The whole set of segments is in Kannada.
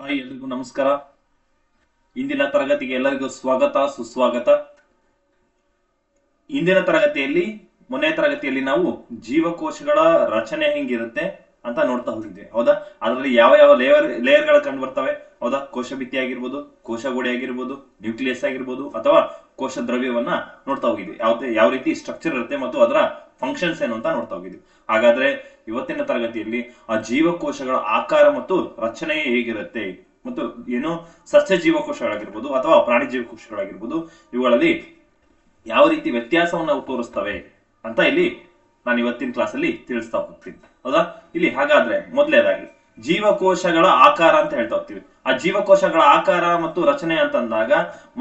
ಹಾಯ್, ಎಲ್ರಿಗೂ ನಮಸ್ಕಾರ. ಇಂದಿನ ತರಗತಿಗೆ ಎಲ್ಲರಿಗೂ ಸ್ವಾಗತ ಸುಸ್ವಾಗತ. ಇಂದಿನ ತರಗತಿಯಲ್ಲಿ ಮೊನ್ನೆ ತರಗತಿಯಲ್ಲಿ ನಾವು ಜೀವಕೋಶಗಳ ರಚನೆ ಹೆಂಗಿರುತ್ತೆ ಅಂತ ನೋಡ್ತಾ ಹೋಗಿದ್ವಿ, ಹೌದಾ? ಅದರಲ್ಲಿ ಯಾವ ಯಾವ ಲೇಯರ್ಗಳು ಕಂಡು ಬರ್ತವೆ, ಹೌದಾ? ಕೋಶ ಭಿತ್ತಿ ಆಗಿರ್ಬೋದು, ಕೋಶ ಗೋಡೆ ಆಗಿರ್ಬೋದು, ನ್ಯೂಕ್ಲಿಯಸ್ ಆಗಿರ್ಬೋದು, ಅಥವಾ ಕೋಶ ದ್ರವ್ಯವನ್ನ ನೋಡ್ತಾ ಹೋಗಿದ್ವಿ. ಯಾವ ರೀತಿ ಸ್ಟ್ರಕ್ಚರ್ ಇರುತ್ತೆ ಮತ್ತು ಅದರ ಫಂಕ್ಷನ್ಸ್ ಏನು ಅಂತ ನೋಡ್ತಾ ಹೋಗಿದ್ವಿ. ಹಾಗಾದ್ರೆ ಇವತ್ತಿನ ತರಗತಿಯಲ್ಲಿ ಆ ಜೀವಕೋಶಗಳ ಆಕಾರ ಮತ್ತು ರಚನೆ ಹೇಗಿರುತ್ತೆ ಮತ್ತು ಏನು ಸಸ್ಯ ಜೀವಕೋಶಗಳಾಗಿರ್ಬೋದು ಅಥವಾ ಪ್ರಾಣಿ ಜೀವಕೋಶಗಳಾಗಿರ್ಬೋದು, ಇವುಗಳಲ್ಲಿ ಯಾವ ರೀತಿ ವ್ಯತ್ಯಾಸವನ್ನು ನಾವು ತೋರಿಸ್ತವೆ ಅಂತ ಇಲ್ಲಿ ನಾನು ಇವತ್ತಿನ ಕ್ಲಾಸಲ್ಲಿ ತಿಳಿಸ್ತಾ ಹೋಗ್ತೀನಿ, ಹೌದಾ? ಇಲ್ಲಿ ಹಾಗಾದ್ರೆ ಮೊದಲನೇದಾಗಿ ಜೀವಕೋಶಗಳ ಆಕಾರ ಅಂತ ಹೇಳ್ತಾ ಹೋಗ್ತೀವಿ. ಆ ಜೀವಕೋಶಗಳ ಆಕಾರ ಮತ್ತು ರಚನೆ ಅಂತಂದಾಗ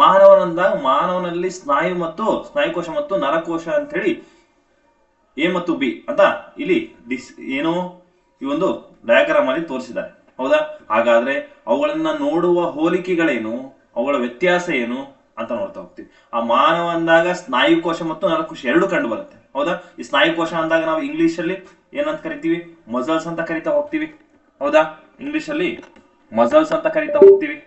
ಮಾನವನಲ್ಲಿ ಸ್ನಾಯುಕೋಶ ಮತ್ತು ನರಕೋಶ ಅಂತ ಹೇಳಿ ಎ ಮತ್ತು ಬಿ ಅಂತ ಇಲ್ಲಿ ಏನು ಈ ಒಂದು ಡಯಾಗ್ರಾಮ್ ಅಲ್ಲಿ ತೋರಿಸಿದ್ದಾರೆ, ಹೌದಾ? ಹಾಗಾದ್ರೆ ಅವುಗಳನ್ನ ನೋಡುವ ಹೋಲಿಕೆಗಳೇನು, ಅವುಗಳ ವ್ಯತ್ಯಾಸ ಏನು ಅಂತ ನೋಡ್ತಾ ಹೋಗ್ತೀವಿ. ಆ ಮಾನವ ಅಂದಾಗ ಸ್ನಾಯುಕೋಶ ಮತ್ತು ನರಕೋಶ ಎರಡು ಕಂಡು ಬರುತ್ತೆ, ಹೌದಾ? ಈ ಸ್ನಾಯುಕೋಶ ಅಂದಾಗ ನಾವು ಇಂಗ್ಲಿಷ್ ಅಲ್ಲಿ ಏನಂತ ಕರಿತೀವಿ? ಮಸಲ್ಸ್ ಅಂತ ಕರಿತಾ ಹೋಗ್ತೀವಿ, ಹೌದಾ? ಇಂಗ್ಲಿಷ್ ಅಲ್ಲಿ ಮಸಲ್ಸ್ ಅಂತ ಕರಿತಾ ಹೋಗ್ತೀವಿ.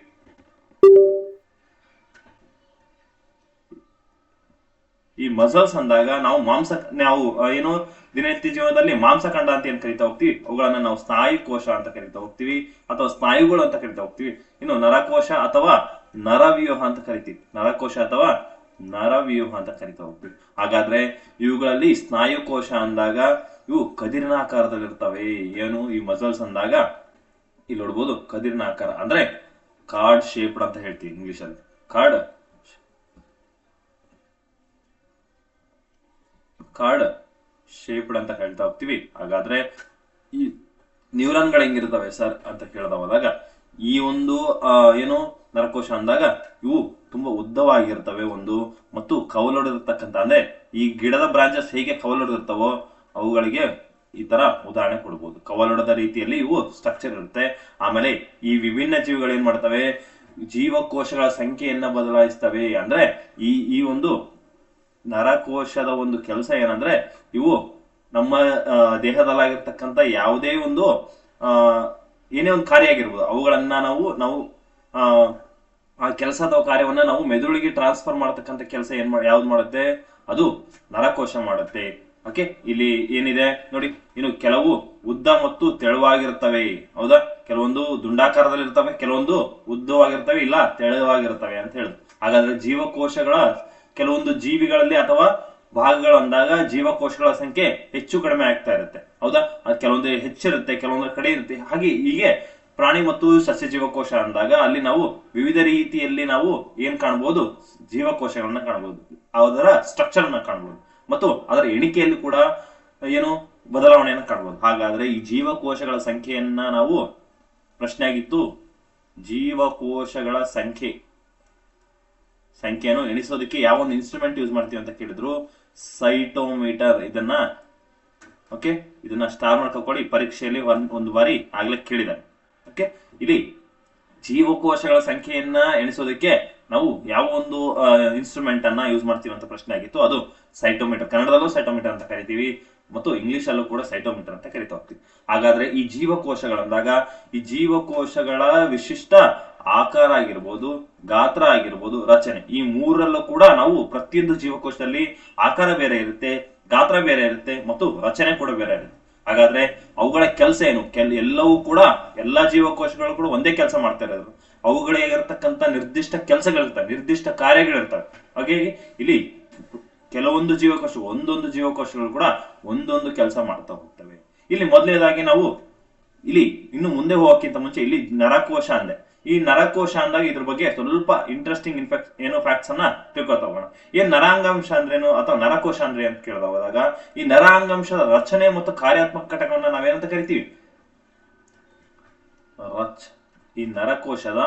ಈ ಮಸಲ್ಸ್ ಅಂದಾಗ ನಾವು ಏನು ದಿನನಿತ್ಯ ಜೀವನದಲ್ಲಿ ಮಾಂಸಖಂಡ ಅಂತ ಏನ್ ಕರಿತಾ ಹೋಗ್ತೀವಿ, ಅವುಗಳನ್ನ ನಾವು ಸ್ನಾಯುಕೋಶ ಅಂತ ಕರಿತಾ ಹೋಗ್ತೀವಿ ಅಥವಾ ಸ್ನಾಯುಗಳು ಅಂತ ಕರಿತಾ ಹೋಗ್ತೀವಿ. ಇನ್ನು ನರಕೋಶ ಅಥವಾ ನರವ್ಯೂಹ ಅಂತ ಕರಿತೀವಿ, ನರಕೋಶ ಅಥವಾ ನರವ್ಯೂಹ ಅಂತ ಕರಿತಾ ಹೋಗ್ತೀವಿ. ಹಾಗಾದ್ರೆ ಇವುಗಳಲ್ಲಿ ಸ್ನಾಯುಕೋಶ ಅಂದಾಗ ಇವು ಕದಿರಿನ ಆಕಾರದಲ್ಲಿರ್ತವೆ. ಏನು ಈ ಮಸಲ್ಸ್ ಅಂದಾಗ ಇಲ್ಲಿ ನೋಡ್ಬೋದು, ಕದಿರಿನ ಆಕಾರ ಅಂದ್ರೆ ಕಾರ್ಡ್ ಶೇಪ್ಡ್ ಅಂತ ಹೇಳ್ತೀವಿ ಇಂಗ್ಲಿಷ್ ಅಲ್ಲಿ. ಕಾರ್ಡ್ ಶೇಪ್ಡ್ ಅಂತ ಹೇಳ್ತಾ ಹೋಗ್ತೀವಿ. ಹಾಗಾದ್ರೆ ಈ ನ್ಯೂರಾನ್ಗಳು ಹೆಂಗಿರ್ತವೆ ಸರ್ ಅಂತ ಕೇಳ್ದವಾಗ, ಈ ಒಂದು ಏನು ನರಕೋಶ ಅಂದಾಗ ಇವು ತುಂಬಾ ಉದ್ದವಾಗಿರ್ತವೆ ಮತ್ತು ಕವಲೊಡೆದಿರ್ತಕ್ಕಂಥ, ಅಂದ್ರೆ ಈ ಗಿಡದ ಬ್ರಾಂಚಸ್ ಹೇಗೆ ಕವಲೊಡೆದಿರ್ತವೋ ಅವುಗಳಿಗೆ ಈ ತರ ಉದಾಹರಣೆ ಕೊಡ್ಬೋದು. ಕವಲೊಡೆದ ರೀತಿಯಲ್ಲಿ ಇವು ಸ್ಟ್ರಕ್ಚರ್ ಇರುತ್ತೆ. ಆಮೇಲೆ ಈ ವಿಭಿನ್ನ ಜೀವಿಗಳು ಏನ್ ಮಾಡ್ತವೆ, ಜೀವಕೋಶಗಳ ಸಂಖ್ಯೆಯನ್ನ ಬದಲಾಯಿಸ್ತವೆ. ಅಂದ್ರೆ ಈ ಒಂದು ನರಕೋಶದ ಒಂದು ಕೆಲಸ ಏನಂದ್ರೆ, ಇವು ನಮ್ಮ ದೇಹದಲ್ಲಾಗಿರ್ತಕ್ಕಂಥ ಯಾವುದೇ ಒಂದು ಏನೇ ಒಂದು ಕಾರ್ಯ ಆಗಿರ್ಬೋದು, ಅವುಗಳನ್ನ ನಾವು ಆ ಕೆಲಸ ಅಥವಾ ಕಾರ್ಯವನ್ನ ನಾವು ಮೆದುಳಿಗೆ ಟ್ರಾನ್ಸ್ಫರ್ ಮಾಡತಕ್ಕಂಥ ಕೆಲಸ ಯಾವ್ದು ಮಾಡುತ್ತೆ, ಅದು ನರಕೋಶ ಮಾಡುತ್ತೆ. ಓಕೆ, ಇಲ್ಲಿ ಏನಿದೆ ನೋಡಿ, ಇನ್ನು ಕೆಲವು ಉದ್ದ ಮತ್ತು ತೆಳುವಾಗಿರ್ತವೆ, ಹೌದಾ? ಕೆಲವೊಂದು ದುಂಡಾಕಾರದಲ್ಲಿ ಇರ್ತವೆ, ಕೆಲವೊಂದು ಉದ್ದವಾಗಿರ್ತವೆ, ಇಲ್ಲ ತೆಳುವಾಗಿರ್ತವೆ ಅಂತ ಹೇಳುದು. ಹಾಗಾದ್ರೆ ಜೀವಕೋಶಗಳ ಕೆಲವೊಂದು ಜೀವಿಗಳಲ್ಲಿ ಅಥವಾ ಭಾಗಗಳು ಅಂದಾಗ ಜೀವಕೋಶಗಳ ಸಂಖ್ಯೆ ಹೆಚ್ಚು ಕಡಿಮೆ ಆಗ್ತಾ ಇರುತ್ತೆ, ಹೌದಾ? ಕೆಲವೊಂದು ಹೆಚ್ಚಿರುತ್ತೆ, ಕೆಲವೊಂದು ಕಡೆ ಇರುತ್ತೆ. ಹೀಗೆ ಪ್ರಾಣಿ ಮತ್ತು ಸಸ್ಯ ಜೀವಕೋಶ ಅಂದಾಗ ಅಲ್ಲಿ ನಾವು ವಿವಿಧ ರೀತಿಯಲ್ಲಿ ನಾವು ಏನ್ ಕಾಣಬಹುದು, ಜೀವಕೋಶಗಳನ್ನ ಕಾಣಬಹುದು, ಅದರ ಸ್ಟ್ರಕ್ಚರ್ ಅನ್ನ ಕಾಣಬಹುದು ಮತ್ತು ಅದರ ಎಣಿಕೆಯಲ್ಲಿ ಕೂಡ ಏನು ಬದಲಾವಣೆಯನ್ನು ಕಾಣಬಹುದು. ಹಾಗಾದ್ರೆ ಈ ಜೀವಕೋಶಗಳ ಸಂಖ್ಯೆಯನ್ನ ನಾವು, ಪ್ರಶ್ನೆ ಆಗಿತ್ತು, ಜೀವಕೋಶಗಳ ಸಂಖ್ಯೆಯನ್ನು ಎಣಿಸೋದಕ್ಕೆ ಯಾವ ಒಂದು ಇನ್ಸ್ಟ್ರೂಮೆಂಟ್ ಯೂಸ್ ಮಾಡ್ತೀವಿ ಅಂತ ಕೇಳಿದ್ರು, ಸೈಟೋಮೀಟರ್. ಇದನ್ನ ಸ್ಟಾರ್ ಮಾಡ್ಕೊಳ್ಳಿ, ಪರೀಕ್ಷೆಯಲ್ಲಿ ಒಂದು ಬಾರಿ ಆಗ್ಲೇ ಕೇಳಿದ್ದಾರೆ. ಓಕೆ, ಇಲ್ಲಿ ಜೀವಕೋಶಗಳ ಸಂಖ್ಯೆಯನ್ನ ಎಣಿಸೋದಕ್ಕೆ ನಾವು ಯಾವ ಒಂದು ಇನ್ಸ್ಟ್ರೂಮೆಂಟ್ ಅನ್ನ ಯೂಸ್ ಮಾಡ್ತೀವಿ ಅಂತ ಪ್ರಶ್ನೆ ಆಗಿತ್ತು. ಅದು ಸೈಟೋಮೀಟರ್. ಕನ್ನಡದಲ್ಲೂ ಸೈಟೋಮೀಟರ್ ಅಂತ ಕರಿತೀವಿ ಮತ್ತು ಇಂಗ್ಲಿಷ್ ಅಲ್ಲೂ ಕೂಡ ಸೈಟೋಮೀಟರ್ ಅಂತ ಕರಿತಾ ಹೋಗ್ತೀವಿ. ಹಾಗಾದ್ರೆ ಈ ಜೀವಕೋಶಗಳಂದಾಗ ಈ ಜೀವಕೋಶಗಳ ವಿಶಿಷ್ಟ ಆಕಾರ ಆಗಿರ್ಬೋದು, ಗಾತ್ರ ಆಗಿರ್ಬೋದು, ರಚನೆ, ಈ ಮೂರರಲ್ಲೂ ಕೂಡ ನಾವು ಪ್ರತಿಯೊಂದು ಜೀವಕೋಶದಲ್ಲಿ ಆಕಾರ ಬೇರೆ ಇರುತ್ತೆ, ಗಾತ್ರ ಬೇರೆ ಇರುತ್ತೆ ಮತ್ತು ರಚನೆ ಕೂಡ ಬೇರೆ ಇರುತ್ತೆ. ಹಾಗಾದ್ರೆ ಅವುಗಳ ಕೆಲಸ ಏನು? ಎಲ್ಲವೂ ಕೂಡ ಎಲ್ಲಾ ಜೀವಕೋಶಗಳು ಕೂಡ ಒಂದೇ ಕೆಲಸ ಮಾಡ್ತಾ ಇರೋದು. ಅವುಗಳಿಗಿರ್ತಕ್ಕಂಥ ನಿರ್ದಿಷ್ಟ ಕೆಲಸಗಳಿರ್ತವೆ, ನಿರ್ದಿಷ್ಟ ಕಾರ್ಯಗಳಿರ್ತವೆ. ಹಾಗಾಗಿ ಇಲ್ಲಿ ಕೆಲವೊಂದು ಒಂದೊಂದು ಜೀವಕೋಶಗಳು ಕೂಡ ಒಂದೊಂದು ಕೆಲಸ ಮಾಡ್ತಾ ಹೋಗ್ತವೆ. ಇಲ್ಲಿ ಮೊದಲನೇದಾಗಿ ನಾವು ಇಲ್ಲಿ ಇನ್ನು ಮುಂದೆ ಹೋಗೋಕ್ಕಿಂತ ಮುಂಚೆ ಇಲ್ಲಿ ನರಕೋಶ ಅಂದೆ. ಈ ನರಕೋಶ ಅಂದಾಗ ಇದ್ರ ಬಗ್ಗೆ ಸ್ವಲ್ಪ ಇಂಟ್ರೆಸ್ಟಿಂಗ್ ಫ್ಯಾಕ್ಟ್ಸ್ ಅನ್ನ ತಿಳ್ಕೊತಾ ಹೋಗೋಣ. ಏನ್ ನರಾಂಗಾಂಶ ಅಂದ್ರೇನು ಅಥವಾ ನರಕೋಶ ಅಂದ್ರೆ ಅಂತ ಕೇಳಿದಾಗ, ಈ ನರಾಂಗಾಂಶದ ರಚನೆ ಮತ್ತು ಕಾರ್ಯಾತ್ಮಕ ಘಟಕವನ್ನ ನಾವೇನಂತ ಕರಿತೀವಿ? ಈ ನರಕೋಶದ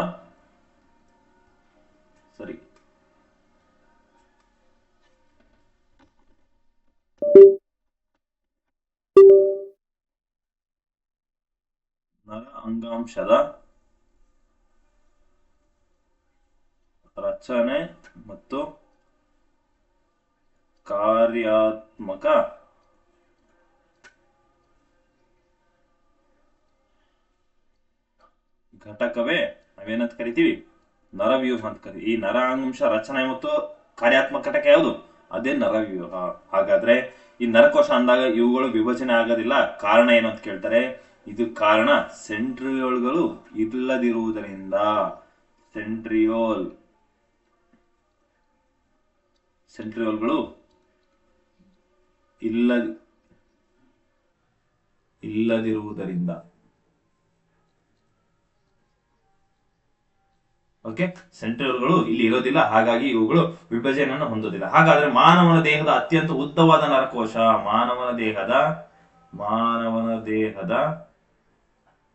ನರ ಅಂಗಾಂಶದ ರಚನೆ ಮತ್ತು ಕಾರ್ಯಾತ್ಮಕ ಘಟಕವೇ ನಾವೇನಂತ ಕರಿತೀವಿ, ನರವ್ಯೂಹ ಅಂತ ಕರಿತೀವಿ. ಈ ನರಾಂಶ ರಚನೆ ಮತ್ತು ಕಾರ್ಯಾತ್ಮಕ ಘಟಕ ಯಾವುದು? ಅದೇ ನರವ್ಯೂಹ. ಹಾಗಾದ್ರೆ ಈ ನರಕೋಶ ಅಂದಾಗ ಇವುಗಳು ವಿಭಜನೆ ಆಗೋದಿಲ್ಲ, ಕಾರಣ ಏನು ಅಂತ ಕೇಳ್ತಾರೆ. ಇದು ಕಾರಣ ಸೆಂಟ್ರಿಯೋಲ್ಗಳು ಇಲ್ಲದಿರುವುದರಿಂದ. ಸೆಂಟ್ರಿಯೋಲ್ಗಳು ಇಲ್ಲದಿರುವುದರಿಂದ. ಓಕೆ, ಸೆಂಟ್ರಿಯೋಲ್ಗಳು ಇಲ್ಲಿ ಇರೋದಿಲ್ಲ, ಹಾಗಾಗಿ ಇವುಗಳು ವಿಭಜನೆಯನ್ನು ಹೊಂದೋದಿಲ್ಲ. ಹಾಗಾದ್ರೆ ಮಾನವನ ದೇಹದ ಅತ್ಯಂತ ಉದ್ದವಾದ ನರಕೋಶ, ಮಾನವನ ದೇಹದ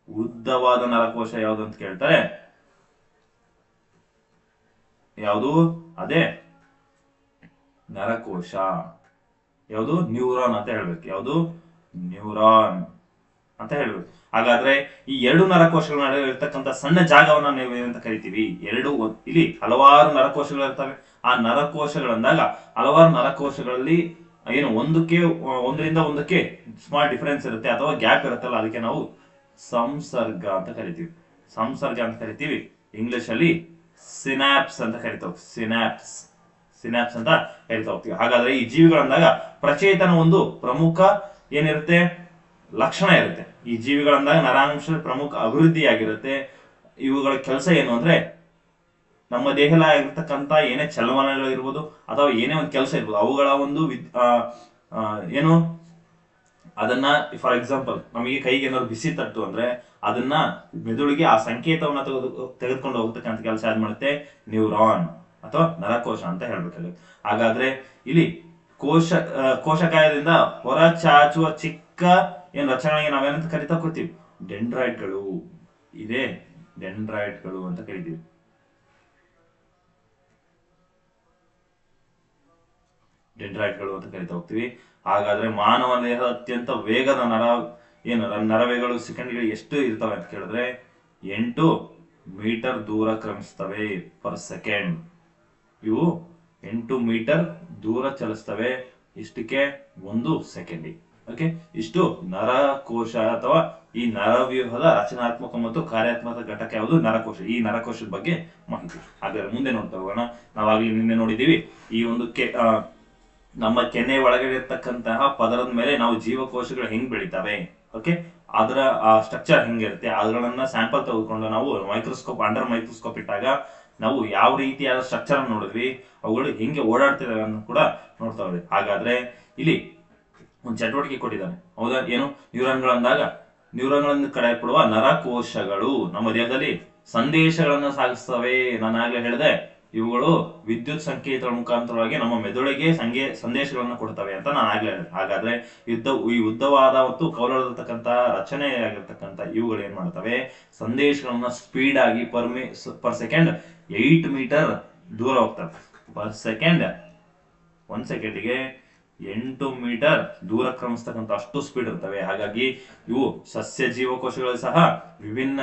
ಉದ್ದವಾದ ನರಕೋಶ ಯಾವುದು ಅಂತ ಕೇಳ್ತಾರೆ. ಯಾವುದು? ಅದೇ ನರಕೋಶ. ಯಾವುದು? ನ್ಯೂರಾನ್ ಅಂತ ಹೇಳ್ಬೇಕು. ಯಾವುದು? ನ್ಯೂರಾನ್ ಅಂತ ಹೇಳ್ಬೇಕು. ಹಾಗಾದ್ರೆ ಈ ಎರಡು ನರಕೋಶಗಳ ನಡುವೆ ಇರ್ತಕ್ಕಂಥ ಸಣ್ಣ ಜಾಗವನ್ನ ನೀವು ಏನಂತ ಕರಿತೀವಿ? ಇಲ್ಲಿ ಹಲವಾರು ನರಕೋಶಗಳು ಇರ್ತವೆ. ಆ ನರಕೋಶಗಳಂದಾಗ ಹಲವಾರು ನರಕೋಶಗಳಲ್ಲಿ ಏನು ಒಂದರಿಂದ ಒಂದಕ್ಕೆ ಸ್ಮಾಲ್ ಡಿಫರೆನ್ಸ್ ಇರುತ್ತೆ ಅಥವಾ ಗ್ಯಾಪ್ ಇರುತ್ತಲ್ಲ, ಅದಕ್ಕೆ ನಾವು ಸಂಸರ್ಗ ಅಂತ ಕರಿತೀವಿ. ಇಂಗ್ಲಿಷ್ ಅಲ್ಲಿ ಸಿನಾಪ್ಸ್ ಅಂತ ಕರಿತಾವೆ. ಸಿನಾಪ್ಸ್ ಅಂತ ಕರಿತಾ ಹೋಗ್ತೀವಿ. ಹಾಗಾದ್ರೆ ಈ ಜೀವಿಗಳಂದಾಗ ಪ್ರಚೇತನ ಒಂದು ಪ್ರಮುಖ ಏನಿರುತ್ತೆ? ಲಕ್ಷಣ ಇರುತ್ತೆ. ಈ ಜೀವಿಗಳಂದಾಗ ನರಾಂಶ ಪ್ರಮುಖ ಅಭಿವೃದ್ಧಿಯಾಗಿರುತ್ತೆ. ಇವುಗಳ ಕೆಲಸ ಏನು ಅಂದ್ರೆ, ನಮ್ಮ ದೇಹದಲ್ಲಿ ಆಗಿರ್ತಕ್ಕಂಥ ಏನೇ ಚಲವಣಗಳು ಇರ್ಬೋದು ಅಥವಾ ಏನೇ ಒಂದು ಕೆಲಸ ಇರ್ಬೋದು, ಅವುಗಳ ಒಂದು ಏನು ಅದನ್ನ, ಫಾರ್ ಎಕ್ಸಾಂಪಲ್ ನಮಗೆ ಕೈಗೆ ಏನಾದ್ರು ಬಿಸಿ ತಟ್ಟು ಅಂದ್ರೆ ಅದನ್ನ ಮೆದುಳಿಗೆ ಆ ಸಂಕೇತವನ್ನ ತೆಗೆದುಕೊಂಡು ಹೋಗ್ತಕ್ಕಂಥ ಕೆಲಸ ಯಾರು ಮಾಡುತ್ತೆ? ನ್ಯೂರಾನ್ ಅಥವಾ ನರಕೋಶ ಅಂತ ಹೇಳ್ಬೇಕಾಗುತ್ತೆ. ಹಾಗಾದ್ರೆ ಇಲ್ಲಿ ಕೋಶಕಾಯದಿಂದ ಹೊರ ಚಾಚುವ ಚಿಕ್ಕ ಏನ್ ರಚನೆಗೆ ನಾವೇನಂತ ಕರಿತಾ ಹೋಗ್ತೀವಿ? ಡೆಂಡ್ರೈಟ್ಗಳು. ಇದೇ ಡೆಂಡ್ರೈಟ್ಗಳು ಅಂತ ಕರಿತೀವಿ. ಹಾಗಾದ್ರೆ ಮಾನವ ದೇಹದ ಅತ್ಯಂತ ವೇಗದ ನರವೇಗಳು ಸೆಕೆಂಡ್ಗೆ ಎಷ್ಟು ಇರ್ತವೆ ಅಂತ ಕೇಳಿದ್ರೆ 8 ಮೀಟರ್ ದೂರ ಕ್ರಮಿಸ್ತವೆ ಪರ್ ಸೆಕೆಂಡ್. ಇವು 8 ಮೀಟರ್ ದೂರ ಚಲಿಸ್ತವೆ. ಇಷ್ಟಕ್ಕೆ 1 ಸೆಕೆಂಡ್. ಓಕೆ, ಇಷ್ಟು ನರಕೋಶ ಅಥವಾ ಈ ನರವ್ಯೂಹದ ರಚನಾತ್ಮಕ ಮತ್ತು ಕಾರ್ಯಾತ್ಮಕ ಘಟಕ ಯಾವುದು? ನರಕೋಶ. ಈ ನರಕೋಶದ ಬಗ್ಗೆ ಮಾಹಿತಿ. ಹಾಗಾದ್ರೆ ಮುಂದೆ ನೋಡ್ತಾ ಹೋಗೋಣ. ನಾವಾಗ್ಲಿ ನಿನ್ನೆ ನೋಡಿದೀವಿ ಈ ಒಂದು ನಮ್ಮ ಕೆನ್ನೆ ಒಳಗಡೆ ಇರ್ತಕ್ಕಂತಹ ಪದರದ ಮೇಲೆ ನಾವು ಜೀವಕೋಶಗಳು ಹೆಂಗ್ ಬೆಳಿತಾವೆ, ಓಕೆ, ಅದರ ಸ್ಟ್ರಕ್ಚರ್ ಹೆಂಗಿರುತ್ತೆ, ಅವುಗಳನ್ನ ಸ್ಯಾಂಪಲ್ ತೆಗೆದುಕೊಂಡು ನಾವು ಅಂಡರ್ ಮೈಕ್ರೋಸ್ಕೋಪ್ ಇಟ್ಟಾಗ ನಾವು ಯಾವ ರೀತಿಯಾದ ಸ್ಟ್ರಕ್ಚರ್ ನೋಡಿದ್ವಿ, ಅವುಗಳು ಹೆಂಗೆ ಓಡಾಡ್ತಿದಾವೆ ಅನ್ನೋ ಕೂಡ ನೋಡ್ತಾ ಹೋದ್ವಿ. ಹಾಗಾದ್ರೆ ಇಲ್ಲಿ ಒಂದು ಚಟುವಟಿಕೆ ಕೊಟ್ಟಿದ್ದಾನೆ, ಹೌದಾ? ಏನು? ನ್ಯೂರಾನ್ಗಳನ್ನು ಕಡೆಯಲ್ಪಡುವ ನರಕೋಶಗಳು ನಮ್ಮ ದೇಹದಲ್ಲಿ ಸಂದೇಶಗಳನ್ನು ಸಾಗಿಸ್ತವೆ. ನಾನು ಆಗ್ಲೇ ಹೇಳಿದೆ, ಇವುಗಳು ವಿದ್ಯುತ್ ಸಂಕೇತಗಳ ಮುಖಾಂತರವಾಗಿ ನಮ್ಮ ಮೆದುಳಿಗೆ ಸಂದೇಶಗಳನ್ನು ಕೊಡ್ತವೆ ಅಂತ ನಾನು ಆಗ್ಲೇ ಹೇಳಿದೆ. ಹಾಗಾದ್ರೆ ಈ ಉದ್ದವಾದ ಮತ್ತು ಕೌಲರತಕ್ಕಂತ ರಚನೆಯಾಗಿರ್ತಕ್ಕಂಥ ಇವುಗಳು ಏನ್ ಮಾಡ್ತವೆ? ಸಂದೇಶಗಳನ್ನ ಸ್ಪೀಡ್ ಆಗಿ ಪರ್ ಸೆಕೆಂಡ್ 8 ಮೀಟರ್ ದೂರ ಹೋಗ್ತವೆ. ಪರ್ ಸೆಕೆಂಡ್ 1 ಸೆಕೆಂಡ್ಗೆ 8 ಮೀಟರ್ ದೂರ ಕ್ರಮಿಸ್ತಕ್ಕಂಥ ಅಷ್ಟು ಸ್ಪೀಡ್ ಇರ್ತವೆ. ಹಾಗಾಗಿ ಇವು ಸಸ್ಯ ಜೀವಕೋಶಗಳು ಸಹ ವಿಭಿನ್ನ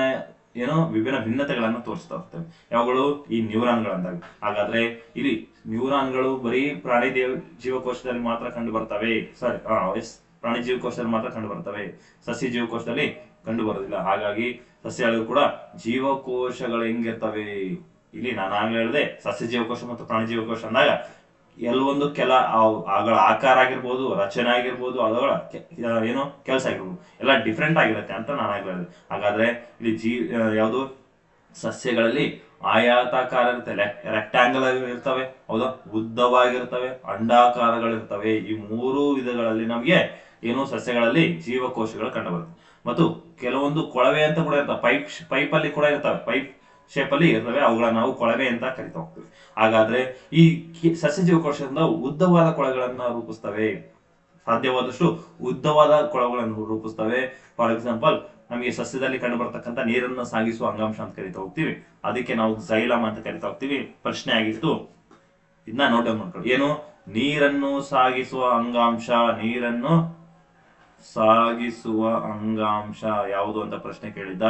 ಭಿನ್ನತೆಗಳನ್ನು ತೋರಿಸ್ತಾ ಹೋಗ್ತವೆ. ಯಾವಗಳು? ಈ ನ್ಯೂರಾನ್ಗಳಂದಾಗ. ಹಾಗಾದ್ರೆ ಇಲ್ಲಿ ನ್ಯೂರಾನ್ಗಳು ಬರೀ ಪ್ರಾಣಿ ಜೀವಕೋಶದಲ್ಲಿ ಮಾತ್ರ ಕಂಡು ಬರ್ತವೆ. ಪ್ರಾಣಿ ಜೀವಕೋಶದಲ್ಲಿ ಮಾತ್ರ ಕಂಡು ಬರ್ತವೆ, ಸಸ್ಯ ಜೀವಕೋಶದಲ್ಲಿ ಕಂಡು ಬರೋದಿಲ್ಲ. ಹಾಗಾಗಿ ಸಸ್ಯಗಳು ಕೂಡ ಜೀವಕೋಶಗಳು ಹೆಂಗಿರ್ತವೆ? ಇಲ್ಲಿ ನಾನು ಆಗ್ಲೇ ಹೇಳಿದೆ, ಸಸ್ಯ ಜೀವಕೋಶ ಮತ್ತು ಪ್ರಾಣಿ ಜೀವಕೋಶ ಅಂದಾಗ ಅವುಗಳ ಆಕಾರ ಆಗಿರ್ಬೋದು, ರಚನೆ ಆಗಿರ್ಬೋದು, ಅವುಗಳ ಕೆಲಸ ಆಗಿರ್ಬೋದು ಎಲ್ಲ ಡಿಫ್ರೆಂಟ್ ಆಗಿರುತ್ತೆ ಅಂತ ನಾನು ಆಗ್ಲೇ ಹೇಳಿದೆ. ಹಾಗಾದ್ರೆ ಇಲ್ಲಿ ಯಾವುದು? ಸಸ್ಯಗಳಲ್ಲಿ ಆಯಾತಾಕಾರ ಇರುತ್ತೆ, ರೆಕ್ಟಾಂಗಲ್ ಇರ್ತವೆ, ಹೌದಾ, ಉದ್ದವಾಗಿರ್ತವೆ, ಅಂಡಾಕಾರಗಳಿರ್ತವೆ. ಈ 3 ವಿಧಗಳಲ್ಲಿ ನಮಗೆ ಸಸ್ಯಗಳಲ್ಲಿ ಜೀವಕೋಶಗಳು ಕಂಡು ಬರುತ್ತೆ. ಮತ್ತು ಕೆಲವೊಂದು ಕೊಳವೆ ಅಂತ ಕೂಡ ಇರ್ತವೆ, ಪೈಪ್ ಅಲ್ಲಿ ಕೂಡ ಇರ್ತವೆ, ಪೈಪ್ ಶೇಪ್ ಅಲ್ಲಿ ಇರ್ತವೆ, ಅವುಗಳನ್ನ ನಾವು ಕೊಳವೆ ಅಂತ ಕರಿತಾ ಹೋಗ್ತೀವಿ. ಹಾಗಾದ್ರೆ ಈ ಸಸ್ಯ ಜೀವಕೋಶದಿಂದ ಉದ್ದವಾದ ಕೊಳಗಳನ್ನು ರೂಪಿಸ್ತವೆ, ಸಾಧ್ಯವಾದಷ್ಟು ಉದ್ದವಾದ ಕೊಳಗಳನ್ನು ರೂಪಿಸ್ತವೆ. ಫಾರ್ ಎಕ್ಸಾಂಪಲ್, ನಮಗೆ ಸಸ್ಯದಲ್ಲಿ ಕಂಡು ಬರ್ತಕ್ಕಂಥ ನೀರನ್ನು ಸಾಗಿಸುವ ಅಂಗಾಂಶ ಅಂತ ಕರಿತಾ ಹೋಗ್ತೀವಿ, ಅದಕ್ಕೆ ನಾವು ಝೈಲಮ್ ಅಂತ ಕರಿತಾ ಹೋಗ್ತೀವಿ. ಪ್ರಶ್ನೆ ಆಗಿತ್ತು, ಇದನ್ನ ನೋಟ್ ಡೌನ್ ಮಾಡ್ಕೊಳ್ಳಿ. ಏನು? ನೀರನ್ನು ಸಾಗಿಸುವ ಅಂಗಾಂಶ ಯಾವುದು ಅಂತ ಪ್ರಶ್ನೆ ಕೇಳಿದ್ದ.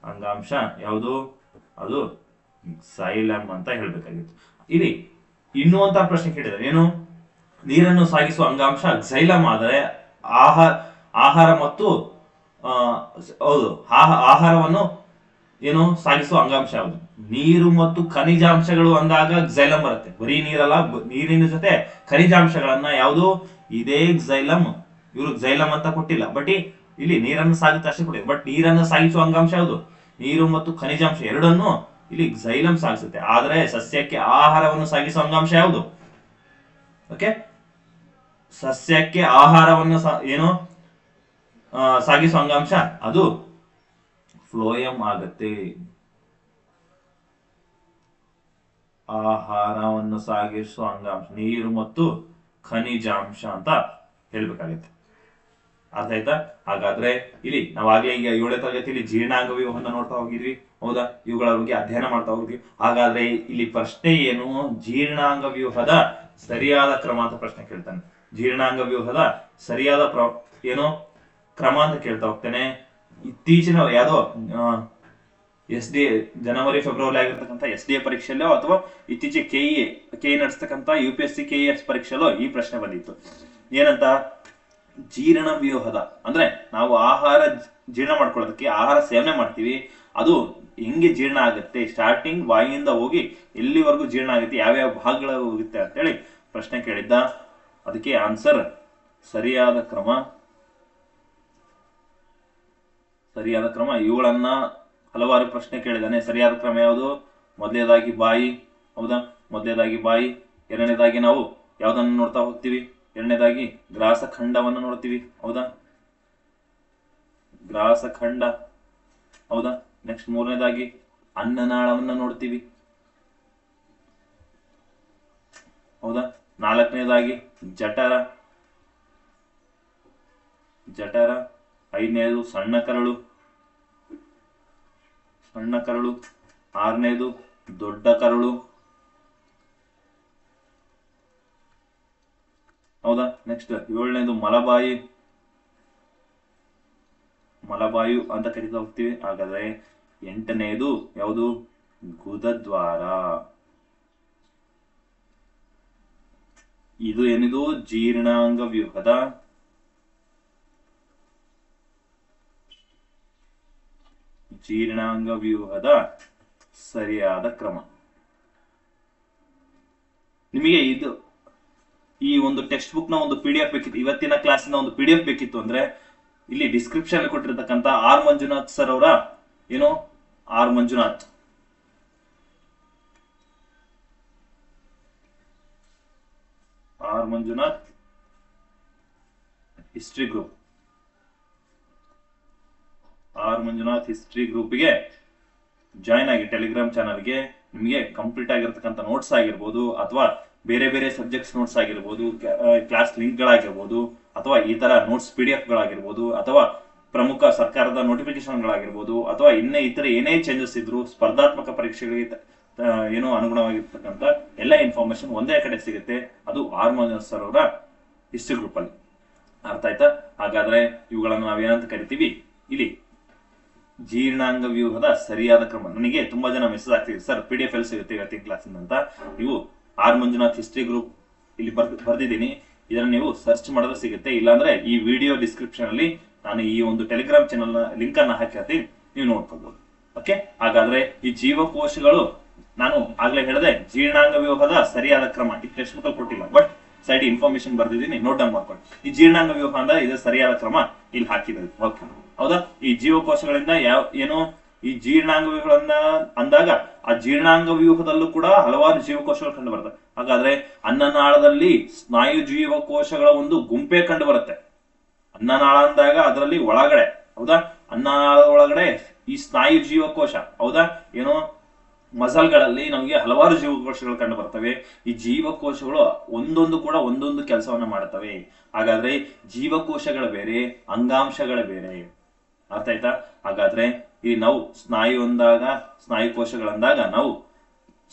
ಅಂಗಾಂಶ ಯಾವುದು? ಅದು ಝೈಲಮ್ ಅಂತ ಹೇಳ್ಬೇಕಾಗಿತ್ತು. ಇಲ್ಲಿ ಇನ್ನುವಂತ ಪ್ರಶ್ನೆ ಕೇಳಿದ್ದಾರೆ, ಏನು? ನೀರನ್ನು ಸಾಗಿಸುವ ಅಂಗಾಂಶ ಝೈಲಮ್ ಆದರೆ ಆಹಾರ ಮತ್ತು ಆಹಾರವನ್ನು ಏನು ಸಾಗಿಸುವ ಅಂಗಾಂಶ ಯಾವುದು? ನೀರು ಮತ್ತು ಖನಿಜಾಂಶಗಳು ಅಂದಾಗ ಕ್ಸೈಲಮ್ ಬರುತ್ತೆ. ಬರೀ ನೀರಲ್ಲ, ನೀರಿನ ಜೊತೆ ಖನಿಜಾಂಶಗಳನ್ನ ಯಾವುದು? ಇದೇ ಕ್ಸೈಲಮ್. ಇವರು ಕ್ಸೈಲಮ್ ಅಂತ ಕೊಟ್ಟಿಲ್ಲ, ಬಟ್ ಇಲ್ಲಿ ನೀರನ್ನು ಸಾಗಿಸುತ್ತೆ ಅಷ್ಟೇ ಕೊಡಿ. ಬಟ್ ನೀರನ್ನು ಸಾಗಿಸುವ ಅಂಗಾಂಶ ಯಾವುದು? ನೀರು ಮತ್ತು ಖನಿಜಾಂಶ ಎರಡನ್ನು ಇಲ್ಲಿ ಕ್ಸೈಲಮ್ ಸಾಗಿಸುತ್ತೆ. ಆದರೆ ಸಸ್ಯಕ್ಕೆ ಆಹಾರವನ್ನು ಸಾಗಿಸುವ ಅಂಗಾಂಶ ಯಾವುದು? ಓಕೆ, ಸಸ್ಯಕ್ಕೆ ಆಹಾರವನ್ನು ಏನು ಸಾಗಿಸುವ ಅಂಗಾಂಶ ಅದು ಫ್ಲೋಯಂ ಆಗುತ್ತೆ. ಆಹಾರವನ್ನು ಸಾಗಿಸುವ ಅಂಗಾಂಶ ನೀರು ಮತ್ತು ಖನಿಜಾಂಶ ಅಂತ ಹೇಳ್ಬೇಕಾಗುತ್ತೆ. ಅರ್ಥ ಆಯ್ತಾ? ಹಾಗಾದ್ರೆ ಇಲ್ಲಿ ನಾವಾಗ್ಲೇ ಈಗ 7ನೇ ತರಗತಿಯಲ್ಲಿ ಜೀರ್ಣಾಂಗ ವ್ಯೂಹವನ್ನ ನೋಡ್ತಾ ಹೋಗಿದ್ವಿ, ಹೌದಾ? ಇವುಗಳ ಬಗ್ಗೆ ಅಧ್ಯಯನ ಮಾಡ್ತಾ ಹೋಗಿದ್ವಿ. ಹಾಗಾದ್ರೆ ಇಲ್ಲಿ ಪ್ರಶ್ನೆ ಏನು? ಜೀರ್ಣಾಂಗ ವ್ಯೂಹದ ಸರಿಯಾದ ಕ್ರಮ ಅಂತ ಪ್ರಶ್ನೆ ಕೇಳ್ತಾನೆ. ಜೀರ್ಣಾಂಗ ವ್ಯೂಹದ ಸರಿಯಾದ ಏನು ಕ್ರಮ ಅಂತ ಕೇಳ್ತಾ ಹೋಗ್ತೇನೆ. ಇತ್ತೀಚಿನ ಯಾವ್ದೋ SDA ಜನವರಿ ಫೆಬ್ರವರಿ ಆಗಿರ್ತಕ್ಕಂಥ SDA ಪರೀಕ್ಷೆಯಲ್ಲೋ ಅಥವಾ ಇತ್ತೀಚೆಗೆ KE ನಡೆಸ್ತಕ್ಕಂಥ UPSC KES ಪರೀಕ್ಷೆಯಲ್ಲೋ ಈ ಪ್ರಶ್ನೆ ಬಂದಿತ್ತು. ಏನಂತ? ಜೀರ್ಣ ವ್ಯೂಹದ ಅಂದ್ರೆ ನಾವು ಆಹಾರ ಜೀರ್ಣ ಮಾಡ್ಕೊಳ್ಳೋದಕ್ಕೆ ಆಹಾರ ಸೇವನೆ ಮಾಡ್ತೀವಿ, ಅದು ಹೆಂಗೆ ಜೀರ್ಣ ಆಗುತ್ತೆ, ಸ್ಟಾರ್ಟಿಂಗ್ ಬಾಯಿಯಿಂದ ಹೋಗಿ ಎಲ್ಲಿವರೆಗೂ ಜೀರ್ಣ ಆಗುತ್ತೆ, ಯಾವ್ಯಾವ ಭಾಗಗಳ ಹೋಗುತ್ತೆ ಅಂತೇಳಿ ಪ್ರಶ್ನೆ ಕೇಳಿದ್ದ. ಅದಕ್ಕೆ ಆನ್ಸರ್ ಸರಿಯಾದ ಕ್ರಮ ಇವುಗಳನ್ನ ಹಲವಾರು ಪ್ರಶ್ನೆ ಕೇಳಿದಾನೆ. ಸರಿಯಾದ ಕ್ರಮ ಯಾವುದು? ಮೊದಲನೇದಾಗಿ ಬಾಯಿ, ಹೌದಾ? ಮೊದಲನೇದಾಗಿ ಬಾಯಿ. ಎರಡನೇದಾಗಿ ನಾವು ಯಾವ್ದನ್ನು ನೋಡ್ತಾ ಹೋಗ್ತೀವಿ? ಎರಡನೇದಾಗಿ ಗ್ರಾಸಖಂಡವನ್ನು ನೋಡ್ತೀವಿ, ಹೌದಾ? ಗ್ರಾಸಖಂಡ, ಹೌದಾ? ನೆಕ್ಸ್ಟ್ ಮೂರನೇದಾಗಿ ಅನ್ನನಾಳವನ್ನ ನೋಡ್ತೀವಿ, ಹೌದಾ? ನಾಲ್ಕನೇದಾಗಿ ಜಠರ. ಐದನೇದು ಸಣ್ಣ ಕರಳು. ಆರನೇದು ದೊಡ್ಡ ಕರಳು, ಹೌದಾ? ನೆಕ್ಸ್ಟ್ 7ನೇದು ಮಲಬಾಯು ಅಂತ ಕರಿತಾ ಹೋಗ್ತೀವಿ. ಹಾಗಾದ್ರೆ 8ನೇದು ಯಾವುದು? ಗುದದ್ವಾರ. ಇದು ಏನಿದು? ಜೀರ್ಣಾಂಗ ವ್ಯೂಹದ ಸರಿಯಾದ ಕ್ರಮ. ನಿಮಗೆ ಈ ಒಂದು ಟೆಕ್ಸ್ಟ್ ಬುಕ್ ನ ಒಂದು PDF ಬೇಕಿತ್ತು, ಇವತ್ತಿನ ಕ್ಲಾಸಿನ ಒಂದು PDF ಬೇಕಿತ್ತು ಅಂದ್ರೆ ಇಲ್ಲಿ ಡಿಸ್ಕ್ರಿಪ್ಷನ್ ಕೊಟ್ಟಿರ್ತಕ್ಕಂಥ ಆರ್ ಮಂಜುನಾಥ್ ಸರ್ ಅವರ R Manjunath history group, history ಗ್ರೂಪ್ಗೆ ಜಾಯ್ನ್ ಆಗಿ ಟೆಲಿಗ್ರಾಮ್ ಚಾನಲ್ಗೆ ನಿಮಗೆ ಕಂಪ್ಲೀಟ್ ಆಗಿರ್ತಕ್ಕಂಥ ನೋಟ್ಸ್ ಆಗಿರ್ಬೋದು, ಅಥವಾ ಬೇರೆ ಬೇರೆ ಸಬ್ಜೆಕ್ಟ್ಸ್ ನೋಟ್ಸ್ ಆಗಿರ್ಬೋದು, ಕ್ಲಾಸ್ ಲಿಂಕ್ಗಳಾಗಿರ್ಬೋದು, ಅಥವಾ ಈ ತರ ನೋಟ್ಸ್ PDF ಗಳಾಗಿರ್ಬೋದು, ಅಥವಾ ಪ್ರಮುಖ ಸರ್ಕಾರದ ನೋಟಿಫಿಕೇಶನ್ಗಳಾಗಿರ್ಬೋದು, ಅಥವಾ ಇತರ ಏನೇ ಚೇಂಜಸ್ ಇದ್ರು ಸ್ಪರ್ಧಾತ್ಮಕ ಪರೀಕ್ಷೆಗಳಿಗೆ ಅನುಗುಣವಾಗಿರ್ತಕ್ಕಂಥ ಎಲ್ಲ ಇನ್ಫಾರ್ಮೇಶನ್ ಒಂದೇ ಕಡೆ ಸಿಗುತ್ತೆ. ಅದು ಆರ್ ಮಂಜುನಾಥ್ ಸರ್ ಅವರ ಹಿಸ್ಟ್ರಿ ಗ್ರೂಪ್ ಅಲ್ಲಿ. ಅರ್ಥ ಆಯ್ತಾ? ಹಾಗಾದ್ರೆ ಇವುಗಳನ್ನು ನಾವೇನಂತ ಕರಿತೀವಿ? ಇಲ್ಲಿ ಜೀರ್ಣಾಂಗ ವ್ಯೂಹದ ಸರಿಯಾದ ಕ್ರಮ. ನನಗೆ ತುಂಬಾ ಜನ ಮೆಸೇಜ್ ಆಗ್ತಿದೆ, ಸರ್ PDF ಎಲ್ಲಿ ಸಿಗುತ್ತೆ ಇವತ್ತಿನ ಕ್ಲಾಸಿಂದ ಅಂತ. ನೀವು ಆರ್ ಮಂಜುನಾಥ್ ಹಿಸ್ಟ್ರಿ ಗ್ರೂಪ್ ಇಲ್ಲಿ ಬರ್ದಿದ್ದೀನಿ, ಇದನ್ನ ನೀವು ಸರ್ಚ್ ಮಾಡಿದ್ರೆ ಸಿಗುತ್ತೆ. ಇಲ್ಲಾಂದ್ರೆ ಈ ವಿಡಿಯೋ ಡಿಸ್ಕ್ರಿಪ್ಷನ್ ಅಲ್ಲಿ ನಾನು ಈ ಒಂದು ಟೆಲಿಗ್ರಾಮ್ ಚಾನಲ್ ನ ಲಿಂಕ್ ಅನ್ನ ಹಾಕಿರ್ತೀನಿ, ನೀವು ನೋಡ್ಕೋಬಹುದು. ಓಕೆ, ಹಾಗಾದ್ರೆ ಈ ಜೀವಕೋಶಗಳು ನಾನು ಆಗ್ಲೇ ಹೇಳಿದೆ ಜೀರ್ಣಾಂಗ ವ್ಯೂಹದ ಸರಿಯಾದ ಕ್ರಮ. ಈ ಟೆಕ್ಸ್ಟ್ ಬುಕ್ ಕೊಟ್ಟಿಲ್ಲ, ಬಟ್ ಸೈಡ್ ಇನ್ಫಾರ್ಮೇಶನ್ ಬರ್ದಿದ್ದೀನಿ, ನೋಟ್ ಡೌನ್ ಮಾಡ್ಕೊಳ್ಳಿ. ಈ ಜೀರ್ಣಾಂಗ ವ್ಯೂಹ ಅಂದ್ರೆ ಇದು ಸರಿಯಾದ ಕ್ರಮ ಇಲ್ಲಿ ಹಾಕಿದ್ದಾರೆ. ಓಕೆ, ಹೌದಾ? ಈ ಜೀವಕೋಶಗಳಿಂದ ಈ ಜೀರ್ಣಾಂಗ ವ್ಯೂಹಗಳನ್ನ ಅಂದಾಗ ಆ ಜೀರ್ಣಾಂಗ ವ್ಯೂಹದಲ್ಲೂ ಕೂಡ ಹಲವಾರು ಜೀವಕೋಶಗಳು ಕಂಡು ಬರ್ತವೆ. ಹಾಗಾದ್ರೆ ಅನ್ನನಾಳದಲ್ಲಿ ಸ್ನಾಯು ಜೀವಕೋಶಗಳ ಒಂದು ಗುಂಪೆ ಕಂಡು ಬರುತ್ತೆ. ಅನ್ನನಾಳ ಅಂದಾಗ ಅದರಲ್ಲಿ ಒಳಗಡೆ, ಹೌದಾ? ಅನ್ನನಾಳದ ಒಳಗಡೆ ಈ ಸ್ನಾಯು ಜೀವಕೋಶ, ಹೌದಾ? ಮಸಲ್ಗಳಲ್ಲಿ ನಮಗೆ ಹಲವಾರು ಜೀವಕೋಶಗಳು ಕಂಡು ಬರ್ತವೆ. ಈ ಜೀವಕೋಶಗಳು ಒಂದೊಂದು ಕೆಲಸವನ್ನ ಮಾಡುತ್ತವೆ. ಹಾಗಾದ್ರೆ ಜೀವಕೋಶಗಳ ಬೇರೆ, ಅಂಗಾಂಶಗಳ ಬೇರೆ. ಅರ್ಥ ಆಯ್ತಾ? ಹಾಗಾದ್ರೆ ಈ ನಾವು ಸ್ನಾಯು ಕೋಶಗಳಂದಾಗ ನಾವು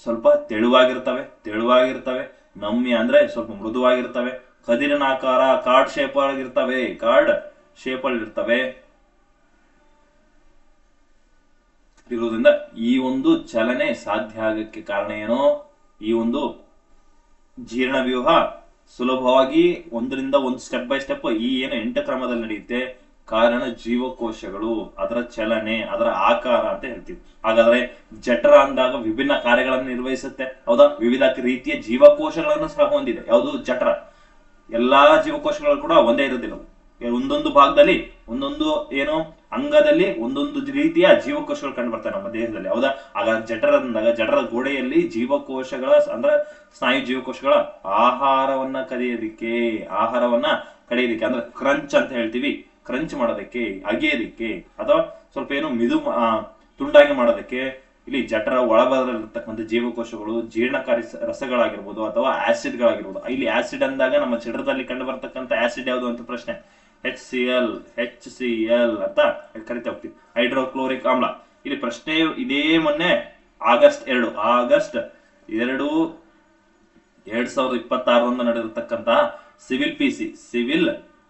ಸ್ವಲ್ಪ ತೆಳುವಾಗಿರ್ತವೆ, ನಮ್ಯ ಅಂದ್ರೆ ಸ್ವಲ್ಪ ಮೃದುವಾಗಿರ್ತವೆ, ಕದಿರಿನಾಕಾರ ಕಾರ್ಡ್ ಶೇಪ್ ಆಗಿರ್ತವೆ. ಇರುವುದರಿಂದ ಈ ಒಂದು ಚಲನೆ ಸಾಧ್ಯ ಆಗಕ್ಕೆ ಕಾರಣ ಏನೋ, ಈ ಒಂದು ಜೀರ್ಣವ್ಯೂಹ ಸುಲಭವಾಗಿ ಒಂದರಿಂದ ಒಂದು ಸ್ಟೆಪ್ ಬೈ ಸ್ಟೆಪ್ ಈ 8 ಕ್ರಮದಲ್ಲಿ ನಡೆಯುತ್ತೆ. ಕಾರಣ ಜೀವಕೋಶಗಳು, ಅದರ ಚಲನೆ, ಅದರ ಆಕಾರ ಅಂತ ಹೇಳ್ತೀವಿ. ಹಾಗಾದ್ರೆ ಜಠರ ಅಂದಾಗ ವಿಭಿನ್ನ ಕಾರ್ಯಗಳನ್ನು ನಿರ್ವಹಿಸುತ್ತೆ, ಹೌದಾ? ವಿವಿಧ ರೀತಿಯ ಜೀವಕೋಶಗಳನ್ನು ಸಹ ಹೊಂದಿದೆ. ಯಾವುದು? ಜಠರ. ಎಲ್ಲಾ ಜೀವಕೋಶಗಳು ಕೂಡ ಒಂದೇ ಇರೋದಿಲ್ಲ, ಒಂದೊಂದು ಭಾಗದಲ್ಲಿ ಒಂದೊಂದು ಏನು ಅಂಗದಲ್ಲಿ ಒಂದೊಂದು ರೀತಿಯ ಜೀವಕೋಶಗಳು ಕಂಡು ಬರ್ತವೆ ನಮ್ಮ ದೇಹದಲ್ಲಿ, ಹೌದಾ? ಆಗ ಜಠರ ಅಂದಾಗ ಜಠರದ ಗೋಡೆಯಲ್ಲಿ ಜೀವಕೋಶಗಳ ಅಂದ್ರೆ ಸ್ನಾಯು ಜೀವಕೋಶಗಳ ಆಹಾರವನ್ನ ಕಡಿಯೋದಿಕ್ಕೆ ಅಂದ್ರೆ ಕ್ರಂಚ್ ಅಂತ ಹೇಳ್ತೀವಿ, ಕ್ರಂಚ್ ಮಾಡೋದಕ್ಕೆ, ಅಗೆಯೋದಿಕ್ಕೆ, ಅಥವಾ ಸ್ವಲ್ಪ ಏನು ತುಂಡಾಗಿ ಮಾಡೋದಕ್ಕೆ ಇಲ್ಲಿ ಜಠರ ಒಳಭಾಗದಲ್ಲಿರ್ತಕ್ಕಂಥ ಜೀವಕೋಶಗಳು ಜೀರ್ಣಕಾರಿ ರಸಗಳಾಗಿರ್ಬೋದು ಅಥವಾ ಆಸಿಡ್ಗಳಾಗಿರ್ಬೋದು. ಇಲ್ಲಿ ಆಸಿಡ್ ಅಂದಾಗ ನಮ್ಮ ಜಠರದಲ್ಲಿ ಕಂಡು ಬರ್ತಕ್ಕಂಥ ಆಸಿಡ್ ಯಾವುದು ಅಂತ ಪ್ರಶ್ನೆ. HCl ಅಂತ ಕರಿತಾ ಹೋಗ್ತೀವಿ, ಹೈಡ್ರೋಕ್ಲೋರಿಕ್ ಆಮ್ಲ. ಇಲ್ಲಿ ಪ್ರಶ್ನೆ ಇದೇ ಮೊನ್ನೆ ಆಗಸ್ಟ್ 2, 2026 ನಡೆದಿರ್ತಕ್ಕಂತಹ ಸಿವಿಲ್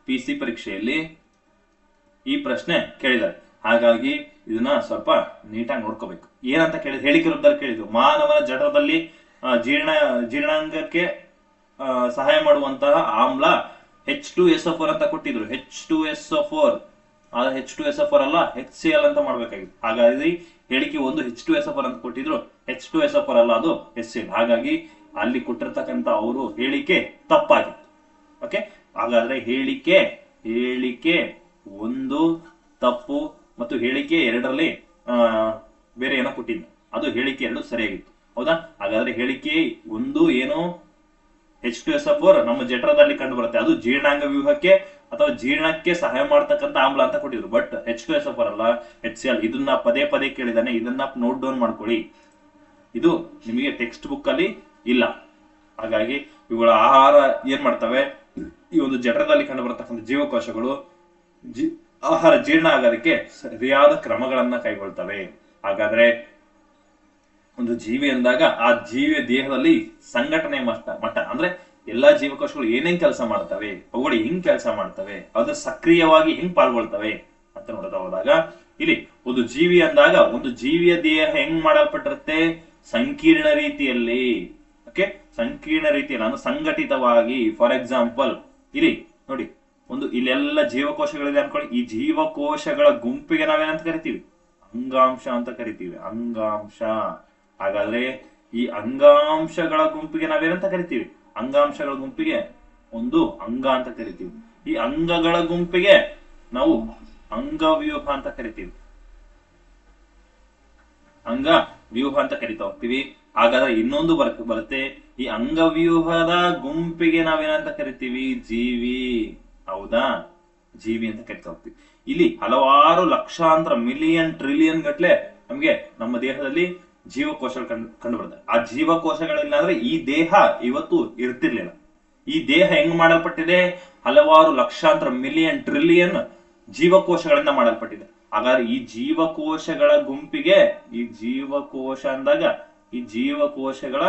ಪಿ ಸಿ ಪರೀಕ್ಷೆಯಲ್ಲಿ ಈ ಪ್ರಶ್ನೆ ಕೇಳಿದ್ದಾರೆ. ಹಾಗಾಗಿ ಇದನ್ನ ಸ್ವಲ್ಪ ನೀಟಾಗಿ ನೋಡ್ಕೋಬೇಕು. ಏನಂತ ಹೇಳಿಕೆ ರೂಪದಲ್ಲಿ ಕೇಳಿದ್ರು, ಮಾನವನ ಜಠರದಲ್ಲಿ ಜೀರ್ಣಾಂಗಕ್ಕೆ ಸಹಾಯ ಮಾಡುವಂತಹ ಆಮ್ಲ H2SO4 ಅಂತ ಕೊಟ್ಟಿದ್ರು. H2SO4 H2SO4 ಅಲ್ಲ, HCl ಅಂತ ಮಾಡ್ಬೇಕಾಗಿತ್ತು. ಹಾಗಾಗಿ ಹೇಳಿಕೆ ಒಂದು H2SO4 ಅಂತ ಕೊಟ್ಟಿದ್ರು, H2SO4 ಅಲ್ಲ, ಅದು HCl. ಹಾಗಾಗಿ ಅಲ್ಲಿ ಕೊಟ್ಟಿರ್ತಕ್ಕಂಥ ಅವರು ಹೇಳಿಕೆ ತಪ್ಪಾಗಿತ್ತು. ಓಕೆ, ಹಾಗಾದ್ರೆ ಹೇಳಿಕೆ ಒಂದು ತಪ್ಪು ಮತ್ತು ಹೇಳಿಕೆ 2ರಲ್ಲಿ ಬೇರೆ ಏನೋ ಕೊಟ್ಟಿದ್ದ, ಅದು ಹೇಳಿಕೆ 2 ಸರಿಯಾಗಿತ್ತು, ಹೌದಾ? ಹಾಗಾದ್ರೆ ಹೇಳಿಕೆ 1 ಏನು H2SO4 ನಮ್ಮ ಜಠರದಲ್ಲಿ ಕಂಡು ಬರುತ್ತೆ, ಅದು ಜೀರ್ಣಾಂಗ ವ್ಯೂಹಕ್ಕೆ ಅಥವಾ ಜೀರ್ಣಕ್ಕೆ ಸಹಾಯ ಮಾಡ್ತಕ್ಕಂಥ ಆಮ್ಲ ಅಂತ ಕೊಟ್ಟಿದ್ರು. ಬಟ್ H2SO4 ಅಲ್ಲ, HCl. ಇದನ್ನ ಪದೇ ಕೇಳಿದಾನೆ, ಇದನ್ನ ನೋಟ್ ಡೌನ್ ಮಾಡ್ಕೊಳ್ಳಿ. ಇದು ನಿಮಗೆ ಟೆಕ್ಸ್ಟ್ ಬುಕ್ ಅಲ್ಲಿ ಇಲ್ಲ. ಹಾಗಾಗಿ ಇವುಗಳ ಆಹಾರ ಏನ್ ಮಾಡ್ತವೆ, ಈ ಒಂದು ಜಠರದಲ್ಲಿ ಕಂಡು ಬರ್ತಕ್ಕಂಥ ಜೀವಕೋಶಗಳು ಆಹಾರ ಜೀರ್ಣ ಆಗೋದಕ್ಕೆ ಸರಿಯಾದ ಕ್ರಮಗಳನ್ನ ಕೈಗೊಳ್ತವೆ. ಹಾಗಾದ್ರೆ ಒಂದು ಜೀವಿ ಅಂದಾಗ ಆ ಜೀವಿಯ ದೇಹದಲ್ಲಿ ಸಂಘಟನೆ ಮಟ್ಟ ಅಂದ್ರೆ ಎಲ್ಲಾ ಜೀವಕೋಶಗಳು ಏನೇನ್ ಕೆಲಸ ಮಾಡ್ತವೆ, ಅವುಗಳು ಹೆಂಗ್ ಕೆಲಸ ಮಾಡ್ತವೆ, ಅದು ಸಕ್ರಿಯವಾಗಿ ಹೆಂಗ್ ಪಾಲ್ಗೊಳ್ತವೆ ಅಂತ ನೋಡ್ತಾ ಹೋದಾಗ ಇಲ್ಲಿ ಒಂದು ಜೀವಿ ಅಂದಾಗ ಒಂದು ಜೀವಿಯ ದೇಹ ಹೆಂಗ್ ಮಾಡಲ್ಪಟ್ಟಿರುತ್ತೆ, ಸಂಕೀರ್ಣ ರೀತಿಯಲ್ಲಿ. ಓಕೆ, ಸಂಕೀರ್ಣ ರೀತಿಯಲ್ಲಿ ಅಂದ್ರೆ ಸಂಘಟಿತವಾಗಿ. ಫಾರ್ ಎಕ್ಸಾಂಪಲ್ ಇಲ್ಲಿ ನೋಡಿ, ಇಲ್ಲೆಲ್ಲ ಜೀವಕೋಶಗಳಿದೆ ಅನ್ಕೊಳ್ಳಿ. ಈ ಜೀವಕೋಶಗಳ ಗುಂಪಿಗೆ ನಾವೇನಂತ ಕರಿತೀವಿ, ಅಂಗಾಂಶ ಅಂತ ಕರಿತೀವಿ, ಅಂಗಾಂಶ. ಹಾಗಾದ್ರೆ ಈ ಅಂಗಾಂಶಗಳ ಗುಂಪಿಗೆ ನಾವೇನಂತ ಕರಿತೀವಿ, ಅಂಗಾಂಶಗಳ ಗುಂಪಿಗೆ ಒಂದು ಅಂಗ ಅಂತ ಕರಿತೀವಿ. ಈ ಅಂಗಗಳ ಗುಂಪಿಗೆ ನಾವು ಅಂಗವ್ಯೂಹ ಅಂತ ಕರಿತೀವಿ, ಅಂಗವ್ಯೂಹ ಅಂತ ಕರಿತಾ ಹೋಗ್ತೀವಿ. ಹಾಗಾದ್ರೆ ಇನ್ನೊಂದು ಬರುತ್ತೆ, ಈ ಅಂಗವ್ಯೂಹದ ಗುಂಪಿಗೆ ನಾವೇನಂತ ಕರಿತೀವಿ, ಜೀವಿ. ಹೌದಾ, ಜೀವಿ ಅಂತ ಕರಿತಾ ಹೋಗ್ತೀವಿ. ಇಲ್ಲಿ ಹಲವಾರು ಲಕ್ಷಾಂತರ ಮಿಲಿಯನ್ ಟ್ರಿಲಿಯನ್ ಗಟ್ಲೆ ನಮ್ಗೆ ನಮ್ಮ ದೇಹದಲ್ಲಿ ಜೀವಕೋಶಗಳು ಕಂಡು ಬರ್ತವೆ. ಆ ಜೀವಕೋಶಗಳಿಲ್ಲ ಅಂದ್ರೆ ಈ ದೇಹ ಇವತ್ತು ಇರ್ತಿರ್ಲಿಲ್ಲ. ಈ ದೇಹ ಹೆಂಗ್ ಮಾಡಲ್ಪಟ್ಟಿದೆ, ಹಲವಾರು ಲಕ್ಷಾಂತರ ಮಿಲಿಯನ್ ಟ್ರಿಲಿಯನ್ ಜೀವಕೋಶಗಳಿಂದ ಮಾಡಲ್ಪಟ್ಟಿದೆ. ಹಾಗಾದ್ರೆ ಈ ಜೀವಕೋಶಗಳ ಗುಂಪಿಗೆ, ಈ ಜೀವಕೋಶ ಅಂದಾಗ ಈ ಜೀವಕೋಶಗಳ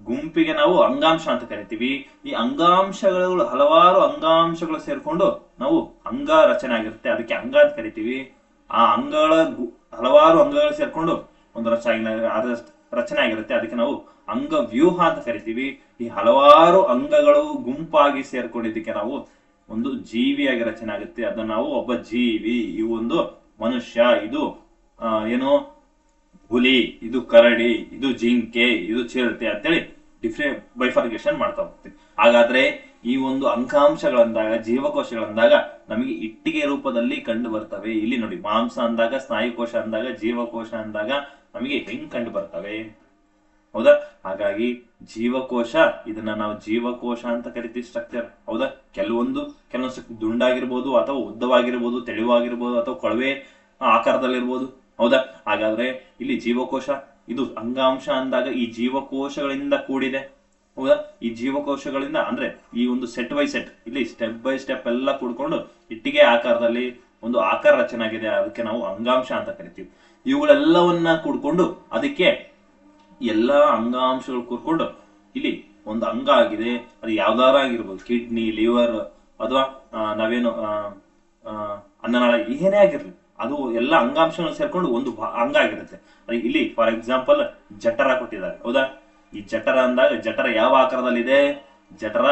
ಗುಂಪಿಗೆ ನಾವು ಅಂಗಾಂಶ ಅಂತ ಕರಿತೀವಿ. ಈ ಅಂಗಾಂಶಗಳು ಹಲವಾರು ಅಂಗಾಂಶಗಳು ಸೇರ್ಕೊಂಡು ನಾವು ಅಂಗ ರಚನೆ ಆಗಿರುತ್ತೆ, ಅದಕ್ಕೆ ಅಂಗ ಅಂತ ಕರಿತೀವಿ. ಆ ಅಂಗಗಳ ಹಲವಾರು ಅಂಗಗಳು ಸೇರ್ಕೊಂಡು ಒಂದು ರಚನೆ ಆಗಿರುತ್ತೆ, ಅದಕ್ಕೆ ನಾವು ಅಂಗವ್ಯೂಹ ಅಂತ ಕರಿತೀವಿ. ಈ ಹಲವಾರು ಅಂಗಗಳು ಗುಂಪಾಗಿ ಸೇರ್ಕೊಂಡಿದ್ದಕ್ಕೆ ನಾವು ಒಂದು ಜೀವಿಯಾಗಿ ರಚನೆ ಆಗುತ್ತೆ, ಅದನ್ನ ನಾವು ಒಬ್ಬ ಜೀವಿ. ಇವು ಒಂದು ಮನುಷ್ಯ, ಇದು ಏನು ಹುಲಿ, ಇದು ಕರಡಿ, ಇದು ಜಿಂಕೆ, ಇದು ಚಿರತೆ ಅಂತೇಳಿ ಬೈಫರ್ಗೇಷನ್ ಮಾಡ್ತಾ ಹೋಗ್ತೀವಿ. ಹಾಗಾದ್ರೆ ಈ ಒಂದು ಅಂಗಾಂಶಗಳಂದಾಗ, ಜೀವಕೋಶಗಳಂದಾಗ ನಮಗೆ ಇಟ್ಟಿಗೆ ರೂಪದಲ್ಲಿ ಕಂಡು ಬರ್ತವೆ. ಇಲ್ಲಿ ನೋಡಿ, ಮಾಂಸ ಅಂದಾಗ, ಸ್ನಾಯುಕೋಶ ಅಂದಾಗ, ಜೀವಕೋಶ ಅಂದಾಗ ನಮಗೆ ಹೆಂಗ್ ಕಂಡು ಬರ್ತವೆ, ಹೌದಾ? ಹಾಗಾಗಿ ಜೀವಕೋಶ, ಇದನ್ನ ನಾವು ಜೀವಕೋಶ ಅಂತ ಕರಿತೀವಿ ಸ್ಟ್ರಕ್ಚರ್, ಹೌದಾ? ಕೆಲವೊಂದು ದುಂಡಾಗಿರ್ಬೋದು ಅಥವಾ ಉದ್ದವಾಗಿರ್ಬೋದು, ತೆಳುವಾಗಿರ್ಬೋದು ಅಥವಾ ಕೊಳವೆ ಆಕಾರದಲ್ಲಿರ್ಬೋದು, ಹೌದಾ? ಹಾಗಾದ್ರೆ ಇಲ್ಲಿ ಜೀವಕೋಶ, ಇದು ಅಂಗಾಂಶ ಅಂದಾಗ ಈ ಜೀವಕೋಶಗಳಿಂದ ಕೂಡಿದೆ, ಹೌದಾ? ಈ ಜೀವಕೋಶಗಳಿಂದ ಅಂದ್ರೆ ಈ ಒಂದು ಸೆಟ್ ಬೈ ಸೆಟ್, ಇಲ್ಲಿ ಸ್ಟೆಪ್ ಬೈ ಸ್ಟೆಪ್ ಎಲ್ಲ ಕೂಡ್ಕೊಂಡು ಇಟ್ಟಿಗೆ ಆಕಾರದಲ್ಲಿ ಒಂದು ಆಕಾರ ರಚನೆ ಆಗಿದೆ, ಅದಕ್ಕೆ ನಾವು ಅಂಗಾಂಶ ಅಂತ ಕರಿತೀವಿ. ಇವುಗಳೆಲ್ಲವನ್ನ ಕೂಡ್ಕೊಂಡು ಅದಕ್ಕೆ ಎಲ್ಲಾ ಅಂಗಾಂಶಗಳು ಕೂರ್ಕೊಂಡು ಇಲ್ಲಿ ಒಂದು ಅಂಗ ಆಗಿದೆ. ಅದು ಯಾವ್ದಾರ ಆಗಿರ್ಬೋದು, ಕಿಡ್ನಿ, ಲಿವರ್ ಅಥವಾ ನಾವೇನು ಅನ್ನನಾಳ, ಏನೇ ಆಗಿರ್ಲಿ, ಅದು ಎಲ್ಲ ಅಂಗಾಂಶಗಳು ಸೇರ್ಕೊಂಡು ಒಂದು ಅಂಗ ಆಗಿರುತ್ತೆ. ಇಲ್ಲಿ ಫಾರ್ ಎಕ್ಸಾಂಪಲ್ ಜಠರ ಕೊಟ್ಟಿದ್ದಾರೆ, ಹೌದಾ? ಈ ಜಠರ ಅಂದಾಗ ಜಠರ ಯಾವ ಆಕಾರದಲ್ಲಿದೆ, ಜಠರ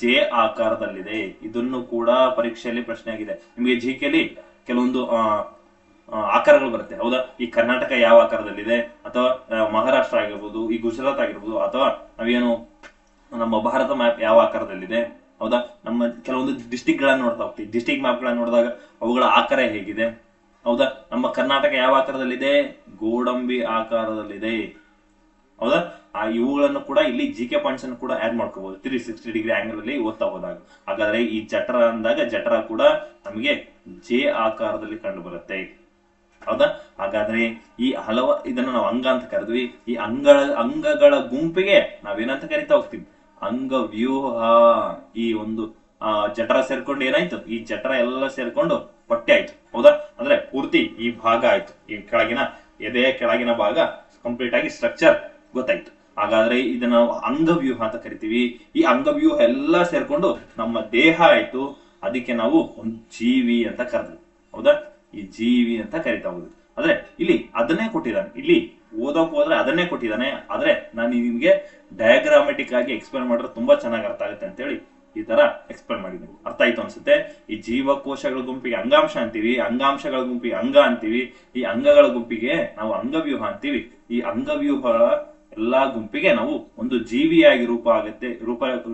ಜೆ ಆಕಾರದಲ್ಲಿದೆ. ಇದನ್ನು ಕೂಡ ಪರೀಕ್ಷೆಯಲ್ಲಿ ಪ್ರಶ್ನೆ ಆಗಿದೆ. ನಿಮಗೆ ಜಿಕೆಲಿ ಕೆಲವೊಂದು ಆಕಾರಗಳು ಬರುತ್ತೆ, ಹೌದಾ? ಈ ಕರ್ನಾಟಕ ಯಾವ ಆಕಾರದಲ್ಲಿದೆ, ಅಥವಾ ಮಹಾರಾಷ್ಟ್ರ ಆಗಿರ್ಬೋದು, ಈ ಗುಜರಾತ್ ಆಗಿರ್ಬೋದು, ಅಥವಾ ನಾವೇನು ನಮ್ಮ ಭಾರತ ಮ್ಯಾಪ್ ಯಾವ ಆಕಾರದಲ್ಲಿದೆ, ಹೌದಾ? ನಮ್ಮ ಕೆಲವೊಂದು ಡಿಸ್ಟಿಕ್ ಗಳನ್ನ ನೋಡ್ತಾ ಹೋಗ್ತೀವಿ. ಡಿಸ್ಟಿಕ್ ಮ್ಯಾಪ್ ಗಳನ್ನ ನೋಡಿದಾಗ ಅವುಗಳ ಆಕಾರ ಹೇಗಿದೆ, ಹೌದಾ? ನಮ್ಮ ಕರ್ನಾಟಕ ಯಾವ ಆಕಾರದಲ್ಲಿದೆ? ಗೋಡಂಬಿ ಆಕಾರದಲ್ಲಿದೆ, ಹೌದಾ? ಇವುಗಳನ್ನು ಕೂಡ ಇಲ್ಲಿ ಜಿಕೆ ಪಾಯಿಂಟ್ಸ್ ಅನ್ನು ಕೂಡ ಆಡ್ ಮಾಡ್ಕೋಬಹುದು 360 ಡಿಗ್ರಿ ಆಂಗಲ್ ಅಲ್ಲಿ ಓದ್ತಾ ಹೋದಾಗ. ಹಾಗಾದ್ರೆ ಈ ಜಠರ ಅಂದಾಗ ಜಠರ ಕೂಡ ನಮಗೆ ಜೆ ಆಕಾರದಲ್ಲಿ ಕಂಡು ಬರುತ್ತೆ, ಹೌದಾ? ಹಾಗಾದ್ರೆ ಈ ಇದನ್ನ ನಾವು ಅಂಗ ಅಂತ ಕರೆದ್ವಿ. ಈ ಅಂಗಗಳ ಗುಂಪಿಗೆ ನಾವೇನಂತ ಕರಿತಾ ಹೋಗ್ತೀವಿ? ಅಂಗವ್ಯೂಹ. ಈ ಒಂದು ಜಠರ ಸೇರ್ಕೊಂಡು ಏನಾಯ್ತು? ಈ ಜಠರ ಎಲ್ಲ ಸೇರ್ಕೊಂಡು ಹೊಟ್ಟೆ ಆಯ್ತು, ಹೌದಾ? ಅಂದ್ರೆ ಪೂರ್ತಿ ಈ ಭಾಗ ಆಯ್ತು, ಈ ಕೆಳಗಿನ ಎದೆಯ ಕೆಳಗಿನ ಭಾಗ ಕಂಪ್ಲೀಟ್ ಆಗಿ ಸ್ಟ್ರಕ್ಚರ್ ಗೊತ್ತಾಯ್ತು. ಹಾಗಾದ್ರೆ ಇದನ್ನ ನಾವು ಅಂಗವ್ಯೂಹ ಅಂತ ಕರಿತೀವಿ. ಈ ಅಂಗವ್ಯೂಹ ಎಲ್ಲ ಸೇರ್ಕೊಂಡು ನಮ್ಮ ದೇಹ ಆಯ್ತು. ಅದಕ್ಕೆ ನಾವು ಒಂದು ಜೀವಿ ಅಂತ ಕರೆದ್ವಿ, ಹೌದಾ? ಈ ಜೀವಿ ಅಂತ ಕರಿತಾ ಹೋಗುದು. ಆದ್ರೆ ಇಲ್ಲಿ ಅದನ್ನೇ ಕೊಟ್ಟಿದ್ದಾನೆ, ಇಲ್ಲಿ ಓದೋಕ್ ಹೋದ್ರೆ ಅದನ್ನೇ ಕೊಟ್ಟಿದ್ದಾನೆ. ಆದ್ರೆ ನಾನು ನಿಮ್ಗೆ ಡಯಾಗ್ರಾಮೆಟಿಕ್ ಆಗಿ ಎಕ್ಸ್ಪ್ಲೇನ್ ಮಾಡಿದ್ರೆ ತುಂಬಾ ಚೆನ್ನಾಗಿ ಅರ್ಥ ಆಗುತ್ತೆ ಅಂತೇಳಿ ಈ ತರ ಎಕ್ಸ್ಪ್ಲೇನ್ ಮಾಡಿದ್ದೀನಿ. ಅರ್ಥ ಆಯ್ತು ಅನ್ಸುತ್ತೆ. ಈ ಜೀವಕೋಶಗಳ ಗುಂಪಿಗೆ ಅಂಗಾಂಶ ಅಂತೀವಿ, ಅಂಗಾಂಶಗಳ ಗುಂಪಿಗೆ ಅಂಗ ಅಂತೀವಿ, ಈ ಅಂಗಗಳ ಗುಂಪಿಗೆ ನಾವು ಅಂಗವ್ಯೂಹ ಅಂತೀವಿ. ಈ ಅಂಗವ್ಯೂಹಗಳ ಎಲ್ಲಾ ಗುಂಪಿಗೆ ನಾವು ಒಂದು ಜೀವಿಯಾಗಿ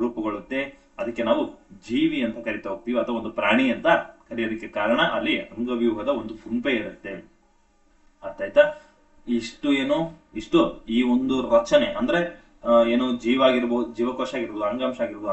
ರೂಪುಗೊಳ್ಳುತ್ತೆ. ಅದಕ್ಕೆ ನಾವು ಜೀವಿ ಅಂತ ಕರಿತಾ ಹೋಗ್ತೀವಿ, ಅಥವಾ ಒಂದು ಪ್ರಾಣಿ ಅಂತ ಕರೆಯೋದಕ್ಕೆ ಕಾರಣ ಅಲ್ಲಿ ಅಂಗವ್ಯೂಹದ ಒಂದು ಗುಂಪೆ ಇರುತ್ತೆ. ಅರ್ಥ ಆಯ್ತಾ? ಇಷ್ಟು ಈ ಒಂದು ರಚನೆ ಅಂದ್ರೆ ಏನು ಆಗಿರ್ಬೋದು, ಜೀವಕೋಶ ಆಗಿರ್ಬೋದು, ಅಂಗಾಂಶ ಆಗಿರ್ಬೋದು,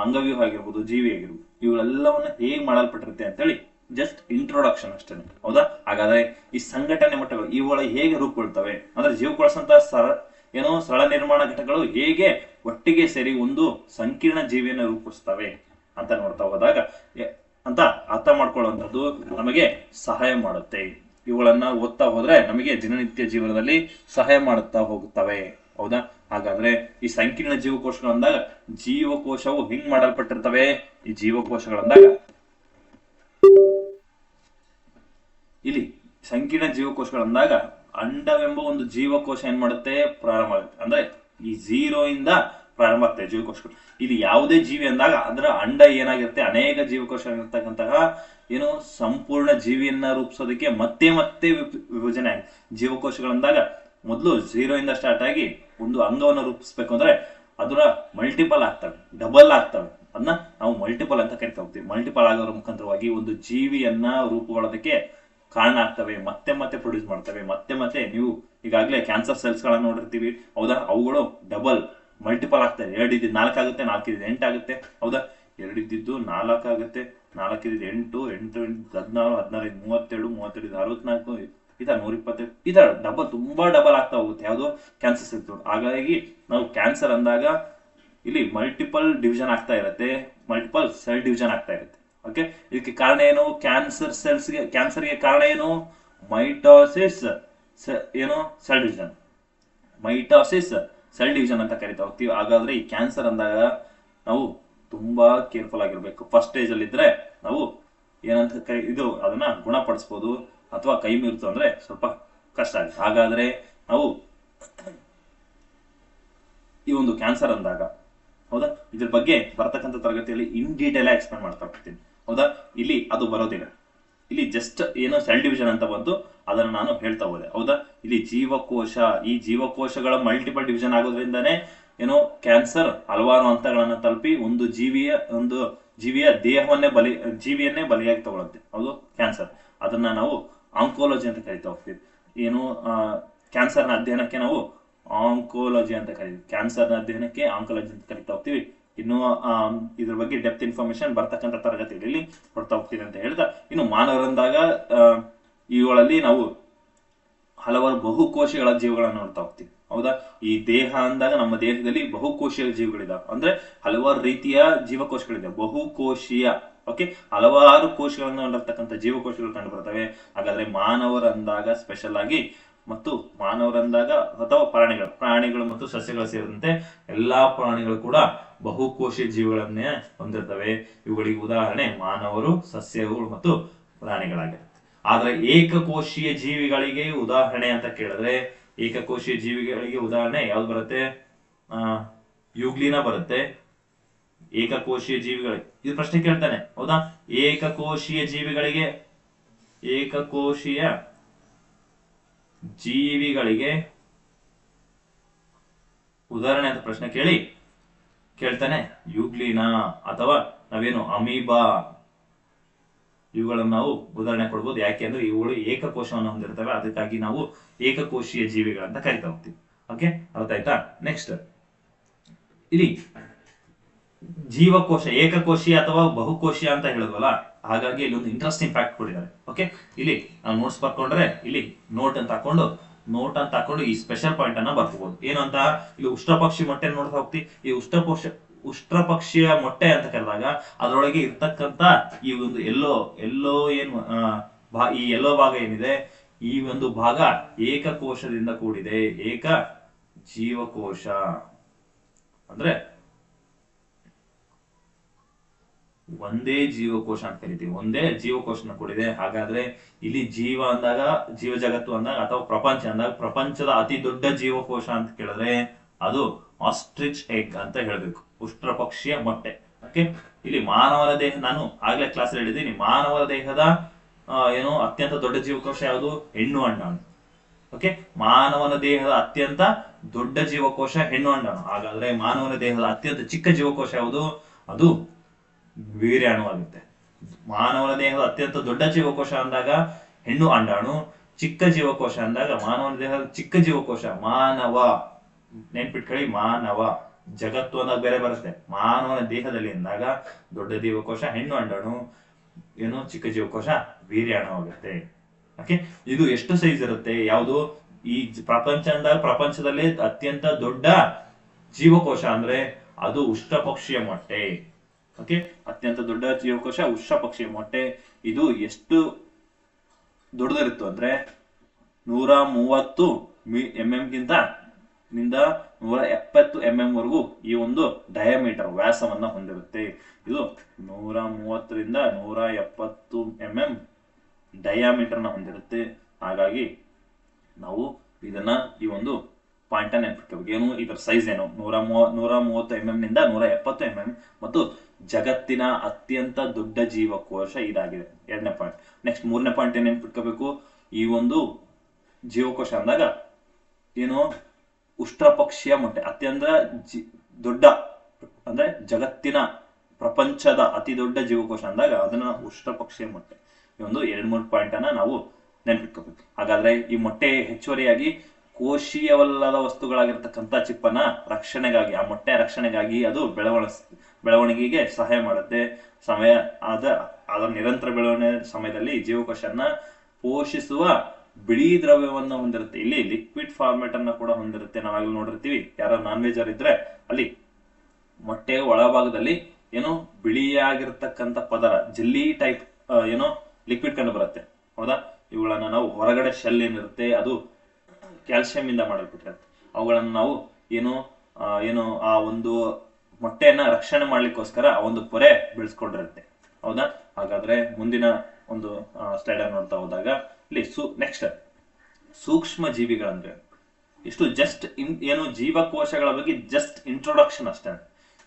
ಅಂಗವ್ಯೂಹ ಆಗಿರ್ಬೋದು, ಜೀವಿ ಆಗಿರ್ಬೋದು, ಇವುಗಳೆಲ್ಲವನ್ನ ಹೇಗ್ ಮಾಡಲ್ಪಟ್ಟಿರುತ್ತೆ ಅಂತೇಳಿ ಜಸ್ಟ್ ಇಂಟ್ರೊಡಕ್ಷನ್ ಅಷ್ಟೇ, ಹೌದಾ? ಹಾಗಾದ್ರೆ ಈ ಸಂಘಟನೆ ಮಟ್ಟಗಳು ಇವುಗಳ ಹೇಗೆ ರೂಪುಗೊಳ್ತವೆ ಅಂದ್ರೆ ಜೀವಕೋಶಂತ ಸರಳ ನಿರ್ಮಾಣ ಘಟಕಗಳು ಹೇಗೆ ಒಟ್ಟಿಗೆ ಸೇರಿ ಒಂದು ಸಂಕೀರ್ಣ ಜೀವಿಯನ್ನು ರೂಪಿಸ್ತವೆ ಅಂತ ನೋಡ್ತಾ ಹೋದಾಗ ಅಂತ ಅರ್ಥ ಮಾಡ್ಕೊಳ್ಳುವಂಥದ್ದು ನಮಗೆ ಸಹಾಯ ಮಾಡುತ್ತೆ. ಇವುಗಳನ್ನ ಓದ್ತಾ ಹೋದ್ರೆ ನಮಗೆ ದಿನನಿತ್ಯ ಜೀವನದಲ್ಲಿ ಸಹಾಯ ಮಾಡುತ್ತಾ ಹೋಗುತ್ತವೆ, ಹೌದಾ? ಹಾಗಾದ್ರೆ ಈ ಸಂಕೀರ್ಣ ಜೀವಕೋಶಗಳಂದಾಗ ಜೀವಕೋಶವು ಹಿಂಗ್ ಮಾಡಲ್ಪಟ್ಟಿರ್ತವೆ. ಈ ಜೀವಕೋಶಗಳಂದಾಗ ಇಲ್ಲಿ ಸಂಕೀರ್ಣ ಜೀವಕೋಶಗಳಂದಾಗ ಅಂಡವೆಂಬ ಒಂದು ಜೀವಕೋಶ ಏನ್ ಮಾಡುತ್ತೆ? ಪ್ರಾರಂಭ ಆಗುತ್ತೆ. ಅಂದ್ರೆ ಈ 0 ಇಂದ ಪ್ರಾರಂಭ ಆಗ್ತದೆ ಜೀವಕೋಶಗಳು. ಇಲ್ಲಿ ಯಾವುದೇ ಜೀವಿ ಅಂದಾಗ ಅದರ ಅಂಡ ಏನಾಗಿರುತ್ತೆ? ಅನೇಕ ಜೀವಕೋಶ ಇರ್ತಕ್ಕಂತಹ ಏನು ಸಂಪೂರ್ಣ ಜೀವಿಯನ್ನ ರೂಪಿಸೋದಕ್ಕೆ ಮತ್ತೆ ವಿಭಜನೆ ಆಗಿದೆ. ಜೀವಕೋಶಗಳಂದಾಗ ಮೊದಲು 0 ಇಂದ ಸ್ಟಾರ್ಟ್ ಆಗಿ ಒಂದು ಅಂಗವನ್ನು ರೂಪಿಸ್ಬೇಕು ಅಂದ್ರೆ ಅದರ ಮಲ್ಟಿಪಲ್ ಆಗ್ತವೆ, ಡಬಲ್ ಆಗ್ತವೆ. ಅದನ್ನ ನಾವು ಮಲ್ಟಿಪಲ್ ಅಂತ ಕರಿತಾ ಹೋಗ್ತೀವಿ. ಮಲ್ಟಿಪಲ್ ಆಗೋದ್ರ ಮುಖಾಂತರವಾಗಿ ಒಂದು ಜೀವಿಯನ್ನ ರೂಪುಗೊಳ್ಳೋದಕ್ಕೆ ಕಾರಣ ಆಗ್ತವೆ, ಮತ್ತೆ ಪ್ರೊಡ್ಯೂಸ್ ಮಾಡ್ತವೆ. ಮತ್ತೆ ನೀವು ಈಗಾಗಲೇ ಕ್ಯಾನ್ಸರ್ ಸೆಲ್ಸ್ ಗಳನ್ನ ನೋಡಿರ್ತೀವಿ, ಹೌದಾ? ಅವುಗಳು ಡಬಲ್ ಮಲ್ಟಿಪಲ್ ಆಗ್ತವೆ. 2 ಇದ್ದಿದ್ದು 4 ಆಗುತ್ತೆ, 4 ಇದ್ದಿದ್ದು 8 ಆಗುತ್ತೆ, ಹೌದಾ? 2 ಇದ್ದಿದ್ದು 4 ಆಗುತ್ತೆ, 4 ಇದ್ದಿದ್ದು 8, 8 14, 16, 32, 64, ಈ ತರ 120, ಈ ತರ ಡಬಲ್, ತುಂಬಾ ಡಬಲ್ ಆಗ್ತಾ ಹೋಗುತ್ತೆ. ಯಾವುದು? Cancer cells. ಹಾಗಾಗಿ ನಾವು ಕ್ಯಾನ್ಸರ್ ಅಂದಾಗ ಇಲ್ಲಿ ಮಲ್ಟಿಪಲ್ ಡಿವಿಷನ್ ಆಗ್ತಾ ಇರುತ್ತೆ, ಮಲ್ಟಿಪಲ್ ಸೆಲ್ ಡಿವಿಷನ್ ಆಗ್ತಾ ಇರುತ್ತೆ. ಓಕೆ, ಇದಕ್ಕೆ ಕಾರಣ ಏನು? ಕ್ಯಾನ್ಸರ್ಗೆ ಕಾರಣ ಏನು? ಮೈಟೋಸಿಸ್ ಏನು cell division. Mitosis cell division ಅಂತ ಕರಿತಾ ಹೋಗ್ತೀವಿ. ಹಾಗಾದ್ರೆ ಈ ಕ್ಯಾನ್ಸರ್ ಅಂದಾಗ ನಾವು ತುಂಬಾ ಕೇರ್ಫುಲ್ ಆಗಿರ್ಬೇಕು. ಫಸ್ಟ್ ಸ್ಟೇಜ್ ಅಲ್ಲಿ ಇದ್ರೆ ನಾವು ಏನಂತ ಅದನ್ನ ಗುಣಪಡಿಸಬಹುದು, ಅಥವಾ ಕೈ ಮೀರಿತು ಅಂದ್ರೆ ಸ್ವಲ್ಪ ಕಷ್ಟ ಆಗುತ್ತೆ. ಹಾಗಾದ್ರೆ ನಾವು ಈ ಒಂದು ಕ್ಯಾನ್ಸರ್ ಅಂದಾಗ, ಹೌದಾ, ಇದ್ರ ಬಗ್ಗೆ ಬರ್ತಕ್ಕಂಥ ತರಗತಿಯಲ್ಲಿ ಇನ್ ಡೀಟೇಲ್ ಎಕ್ಸ್ಪ್ಲೇನ್ ಮಾಡ್ತಾ ಹೋಗ್ತೀನಿ, ಹೌದಾ? ಇಲ್ಲಿ ಅದು ಬರೋದಿಲ್ಲ. ಇಲ್ಲಿ ಜಸ್ಟ್ ಏನೋ ಸೆಲ್ ಡಿವಿಷನ್ ಅಂತ ಬಂತು, ಅದನ್ನ ನಾನು ಹೇಳ್ತಾ ಹೋದೆ, ಹೌದಾ? ಇಲ್ಲಿ ಜೀವಕೋಶ, ಈ ಜೀವಕೋಶಗಳ ಮಲ್ಟಿಪಲ್ ಡಿವಿಷನ್ ಆಗೋದ್ರಿಂದಾನೇ ಏನೋ ಕ್ಯಾನ್ಸರ್ ಹಲವಾರು ಹಂತಗಳನ್ನ ತಲುಪಿ ಒಂದು ಜೀವಿಯ ಜೀವಿಯನ್ನೇ ಬಲಿಯಾಗಿ ತಗೊಳುತ್ತೆ, ಹೌದು, ಕ್ಯಾನ್ಸರ್. ಅದನ್ನ ನಾವು ಆಂಕೋಲಜಿ ಅಂತ ಕರಿತಾ ಹೋಗ್ತೀವಿ. ಏನು ಕ್ಯಾನ್ಸರ್ನ ಅಧ್ಯಯನಕ್ಕೆ ನಾವು ಆಂಕೋಲಜಿ ಅಂತ ಕರಿತೀವಿ. ಕ್ಯಾನ್ಸರ್ನ ಅಧ್ಯಯನಕ್ಕೆ ಆಂಕೋಲಜಿ ಅಂತ ಕರಿತಾ ಹೋಗ್ತೀವಿ. ಇನ್ನು ಇದ್ರ ಬಗ್ಗೆ ಡೆಪ್ತ್ ಇನ್ಫಾರ್ಮೇಶನ್ ಬರ್ತಕ್ಕಂಥ ತರಗತಿಗಳಲ್ಲಿ ಕೊಡ್ತಾ ಹೋಗ್ತೀವಿ ಅಂತ ಹೇಳ್ತಾ, ಇನ್ನು ಮಾನವರಂದಾಗ ಇವುಗಳಲ್ಲಿ ನಾವು ಹಲವಾರು ಬಹುಕೋಶಗಳ ಜೀವಿಗಳನ್ನ ನೋಡ್ತಾ ಹೋಗ್ತೀವಿ, ಹೌದಾ? ಈ ದೇಹ ಅಂದಾಗ ನಮ್ಮ ದೇಹದಲ್ಲಿ ಬಹುಕೋಶೀಯ ಜೀವಿಗಳಿದಾವೆ, ಅಂದ್ರೆ ಹಲವಾರು ರೀತಿಯ ಜೀವಕೋಶಗಳಿದೆ, ಬಹುಕೋಶೀಯ. ಓಕೆ, ಹಲವಾರು ಕೋಶಗಳನ್ನ ಹೊಂದಿರತಕ್ಕಂಥ ಜೀವಕೋಶಗಳು ಕಂಡು ಬರ್ತವೆ. ಹಾಗಾದ್ರೆ ಮಾನವರಂದಾಗ ಸ್ಪೆಷಲ್ ಆಗಿ, ಮತ್ತು ಮಾನವರಂದಾಗ ಅಥವಾ ಪ್ರಾಣಿಗಳು ಮತ್ತು ಸಸ್ಯಗಳು ಸೇರಿದಂತೆ ಎಲ್ಲಾ ಪ್ರಾಣಿಗಳು ಕೂಡ ಬಹುಕೋಶೀಯ ಜೀವಿಗಳನ್ನೇ ಹೊಂದಿರ್ತವೆ. ಇವುಗಳಿಗೆ ಉದಾಹರಣೆ ಮಾನವರು, ಸಸ್ಯಗಳು ಮತ್ತು ಪ್ರಾಣಿಗಳಾಗಿರುತ್ತೆ. ಆದ್ರೆ ಏಕಕೋಶೀಯ ಜೀವಿಗಳಿಗೆ ಉದಾಹರಣೆ ಅಂತ ಕೇಳಿದ್ರೆ, ಏಕಕೋಶೀಯ ಜೀವಿಗಳಿಗೆ ಉದಾಹರಣೆ ಯಾವ್ದು ಬರುತ್ತೆ? ಯುಗ್ಲಿನ ಬರುತ್ತೆ. ಏಕಕೋಶೀಯ ಜೀವಿಗಳಿಗೆ ಇದು ಪ್ರಶ್ನೆ ಕೇಳ್ತಾನೆ, ಹೌದಾ? ಏಕಕೋಶೀಯ ಜೀವಿಗಳಿಗೆ ಉದಾಹರಣೆ ಅಂತ ಪ್ರಶ್ನೆ ಕೇಳ್ತಾನೆ. ಯುಗ್ಲಿನ ಅಥವಾ ನಾವೇನು ಅಮೀಬಾ, ಇವುಗಳನ್ನು ನಾವು ಉದಾಹರಣೆ ಕೊಡ್ಬೋದು. ಯಾಕೆ ಅಂದ್ರೆ ಇವುಗಳು ಏಕಕೋಶವನ್ನು ಹೊಂದಿರ್ತವೆ, ಅದಕ್ಕಾಗಿ ನಾವು ಏಕಕೋಶೀಯ ಜೀವಿಗಳಂತ ಕರಿತಾ ಹೋಗ್ತೀವಿ. ಓಕೆ, ಅರ್ಥ ಆಯ್ತಾ? ನೆಕ್ಸ್ಟ್ ಇಲ್ಲಿ ಜೀವಕೋಶ ಏಕಕೋಶೀಯ ಅಥವಾ ಬಹುಕೋಶೀಯ ಅಂತ ಹೇಳಿದ್ವಲ್ಲ, ಹಾಗಾಗಿ ಇಲ್ಲಿ ಒಂದು ಇಂಟ್ರೆಸ್ಟಿಂಗ್ ಫ್ಯಾಕ್ಟ್ ಕೊಟ್ಟಿದ್ದಾರೆ. ಓಕೆ, ಇಲ್ಲಿ ನಾವು ನೋಟ್ಸ್ ಬರ್ಕೊಂಡ್ರೆ ಇಲ್ಲಿ ನೋಟ್ ಅಂತ ಹಾಕೊಂಡು ಈ ಸ್ಪೆಷಲ್ ಪಾಯಿಂಟ್ ಅನ್ನ ಬರ್ಕೋಬಹುದು. ಏನು ಅಂತ, ಇಲ್ಲಿ ಉಷ್ಟ್ರಪಕ್ಷಿ ಮೊಟ್ಟೆ ನೋಡ್ತಾ ಹೋಗ್ತೀವಿ. ಈ ಉಷ್ಟ್ರಪಕ್ಷಿಯ ಮೊಟ್ಟೆ ಅಂತ ಕರೆದಾಗ ಅದರೊಳಗೆ ಇರ್ತಕ್ಕಂತ ಈ ಒಂದು ಎಲ್ಲೋ ಏನು ಈ ಎಲ್ಲೋ ಭಾಗ ಏನಿದೆ, ಈ ಒಂದು ಭಾಗ ಏಕಕೋಶದಿಂದ ಕೂಡಿದೆ. ಏಕ ಜೀವಕೋಶ ಅಂದ್ರೆ ಒಂದೇ ಜೀವಕೋಶ ಅಂತ ಕರಿತೀವಿ. ಒಂದೇ ಜೀವಕೋಶನ ಕೂಡಿದೆ. ಹಾಗಾದ್ರೆ ಇಲ್ಲಿ ಜೀವ ಅಂದಾಗ, ಜೀವ ಜಗತ್ತು ಅಂದಾಗ ಅಥವಾ ಪ್ರಪಂಚ ಅಂದಾಗ ಪ್ರಪಂಚದ ಅತಿ ದೊಡ್ಡ ಜೀವಕೋಶ ಅಂತ ಕೇಳಿದ್ರೆ ಅದು ಆಸ್ಟ್ರಿಚ್ ಎಗ್ ಅಂತ ಹೇಳ್ಬೇಕು, ಉಷ್ಟ್ರಪಕ್ಷಿಯ ಮೊಟ್ಟೆ. ಓಕೆ, ಇಲ್ಲಿ ಮಾನವನ ದೇಹ, ನಾನು ಆಗ್ಲೇ ಕ್ಲಾಸ್ ಹೇಳಿದ್ದೀನಿ, ಮಾನವನ ದೇಹದ ಅತ್ಯಂತ ದೊಡ್ಡ ಜೀವಕೋಶ ಯಾವುದು? ಹೆಣ್ಣು ಅಂಡಾಣು. ಓಕೆ, ಮಾನವನ ದೇಹದ ಅತ್ಯಂತ ದೊಡ್ಡ ಜೀವಕೋಶ ಹೆಣ್ಣು ಅಂಡಾಣು. ಹಾಗಾದ್ರೆ ಮಾನವನ ದೇಹದ ಅತ್ಯಂತ ಚಿಕ್ಕ ಜೀವಕೋಶ ಯಾವುದು? ಅದು ವೀರ್ಯಾಣು ಆಗುತ್ತೆ. ಮಾನವನ ದೇಹದ ಅತ್ಯಂತ ದೊಡ್ಡ ಜೀವಕೋಶ ಅಂದಾಗ ಹೆಣ್ಣು ಅಂಡಾಣು, ಚಿಕ್ಕ ಜೀವಕೋಶ ಅಂದಾಗ ಮಾನವನ ದೇಹದ ಚಿಕ್ಕ ಜೀವಕೋಶ ಮಾನವ. ನೆನ್ಪಿಟ್ಕೊಳ್ಳಿ, ಮಾನವ. ಜಗತ್ತು ಅಂದಾಗ ಬೇರೆ ಬರುತ್ತೆ. ಮಾನವನ ದೇಹದಲ್ಲಿ ಅಂದಾಗ ದೊಡ್ಡ ಜೀವಕೋಶ ಹೆಣ್ಣು ಅಂಡಾಣು, ಚಿಕ್ಕ ಜೀವಕೋಶ ವೀರ್ಯಾಣು ಆಗುತ್ತೆ. ಓಕೆ, ಇದು ಎಷ್ಟು ಸೈಜ್ ಇರುತ್ತೆ? ಯಾವುದು? ಈ ಪ್ರಪಂಚ ಅಂದಾಗ ಪ್ರಪಂಚದಲ್ಲಿ ಅತ್ಯಂತ ದೊಡ್ಡ ಜೀವಕೋಶ ಅಂದ್ರೆ ಅದು ಉಷ್ಟ್ರಪಕ್ಷಿಯ ಮೊಟ್ಟೆ. ಓಕೆ, ಅತ್ಯಂತ ದೊಡ್ಡ ಜೀವಕೋಶ ಉಷ್ಟ್ರಪಕ್ಷಿಯ ಮೊಟ್ಟೆ. ಇದು ಎಷ್ಟು ದೊಡ್ಡದಿರುತ್ತೋ ಅಂದ್ರೆ 130 mm ಗಿಂತ 170 mm ವರೆಗೂ ಈ ಒಂದು ಡಯಾಮೀಟರ್ ವ್ಯಾಸವನ್ನ ಹೊಂದಿರುತ್ತೆ. ಇದು 130 ರಿಂದ 170 mm ಡಯಾಮೀಟರ್ ನ ಹೊಂದಿರುತ್ತೆ. ಹಾಗಾಗಿ ನಾವು ಇದನ್ನ ಈ ಒಂದು ಪಾಯಿಂಟ್ ನೆನಪಿಟ್ಕೋಬೇಕು. ಏನು ಇದರ ಸೈಜ್ ಏನು? 130 mm ನಿಂದ 170 mm ಮತ್ತು ಜಗತ್ತಿನ ಅತ್ಯಂತ ದೊಡ್ಡ ಜೀವಕೋಶ ಇದಾಗಿದೆ. 2ನೇ ಪಾಯಿಂಟ್. ನೆಕ್ಸ್ಟ್ 3ನೇ ಪಾಯಿಂಟ್ ಏನ್ ನೆನಪಿಟ್ಕೋಬೇಕು? ಈ ಒಂದು ಜೀವಕೋಶ ಅಂದಾಗ ಉಷ್ಟ್ರಪಕ್ಷಿಯ ಮೊಟ್ಟೆ ಅತ್ಯಂತ ದೊಡ್ಡ ಅಂದ್ರೆ ಜಗತ್ತಿನ ಪ್ರಪಂಚದ ಅತಿ ದೊಡ್ಡ ಜೀವಕೋಶ ಅಂದಾಗ ಅದನ್ನ ಉಷ್ಟ್ರಪಕ್ಷಿಯ ಮೊಟ್ಟೆ. ಈ ಒಂದು 2-3 ಪಾಯಿಂಟ್ ಅನ್ನ ನಾವು ನೆನಪಿಟ್ಕೋಬೇಕು. ಹಾಗಾದ್ರೆ ಈ ಮೊಟ್ಟೆ ಹೆಚ್ಚುವರಿಯಾಗಿ ಕೋಶೀಯವಲ್ಲದ ವಸ್ತುಗಳಾಗಿರ್ತಕ್ಕಂಥ ಚಿಪ್ಪನ್ನ ರಕ್ಷಣೆಗಾಗಿ, ಆ ಮೊಟ್ಟೆ ರಕ್ಷಣೆಗಾಗಿ ಅದು ಬೆಳವಣಿಗೆಗೆ ಸಹಾಯ ಮಾಡುತ್ತೆ. ಅದರ ನಿರಂತರ ಬೆಳವಣಿಗೆ ಸಮಯದಲ್ಲಿ ಜೀವಕೋಶನ ಪೋಷಿಸುವ ಬಿಳಿ ದ್ರವ್ಯವನ್ನು ಹೊಂದಿರುತ್ತೆ. ಇಲ್ಲಿ ಲಿಕ್ವಿಡ್ ಫಾರ್ಮೇಟ್ ಅನ್ನ ಕೂಡ ಹೊಂದಿರುತ್ತೆ. ನಾವಾಗಲೂ ನೋಡಿರ್ತೀವಿ, ಯಾರು ನಾನ್ ವೆಜ್ ಇದ್ರೆ ಅಲ್ಲಿ ಮೊಟ್ಟೆಯ ಒಳಭಾಗದಲ್ಲಿ ಬಿಳಿಯಾಗಿರ್ತಕ್ಕಂಥ ಪದರ, ಜೆಲ್ಲಿ ಟೈಪ್ ಲಿಕ್ವಿಡ್ ಕಂಡು ಬರುತ್ತೆ. ಹೌದಾ? ಇವುಗಳನ್ನ ನಾವು ಹೊರಗಡೆ ಶೆಲ್ ಏನಿರುತ್ತೆ ಅದು ಕ್ಯಾಲ್ಸಿಯಂ ಇಂದ ಮಾಡಲ್ಪಟ್ಟಿರುತ್ತೆ. ಅವುಗಳನ್ನು ನಾವು ಆ ಒಂದು ಮೊಟ್ಟೆಯನ್ನ ರಕ್ಷಣೆ ಮಾಡ್ಲಿಕ್ಕೋಸ್ಕರ ಆ ಒಂದು ಪೊರೆ ಬೆಳೆಸ್ಕೊಂಡಿರುತ್ತೆ. ಹೌದಾ? ಹಾಗಾದ್ರೆ ಮುಂದಿನ ಒಂದು ಸ್ಲೈಡ್ ಅನ್ನು ನೋಡ್ತಾ ಹೋದಾಗ ಇಲ್ಲಿ ನೆಕ್ಸ್ಟ್ ಸೂಕ್ಷ್ಮ ಜೀವಿಗಳಂದ್ರೆ ಇಷ್ಟು ಜಸ್ಟ್ ಜೀವಕೋಶಗಳ ಬಗ್ಗೆ ಜಸ್ಟ್ ಇಂಟ್ರೊಡಕ್ಷನ್ ಅಷ್ಟೇ.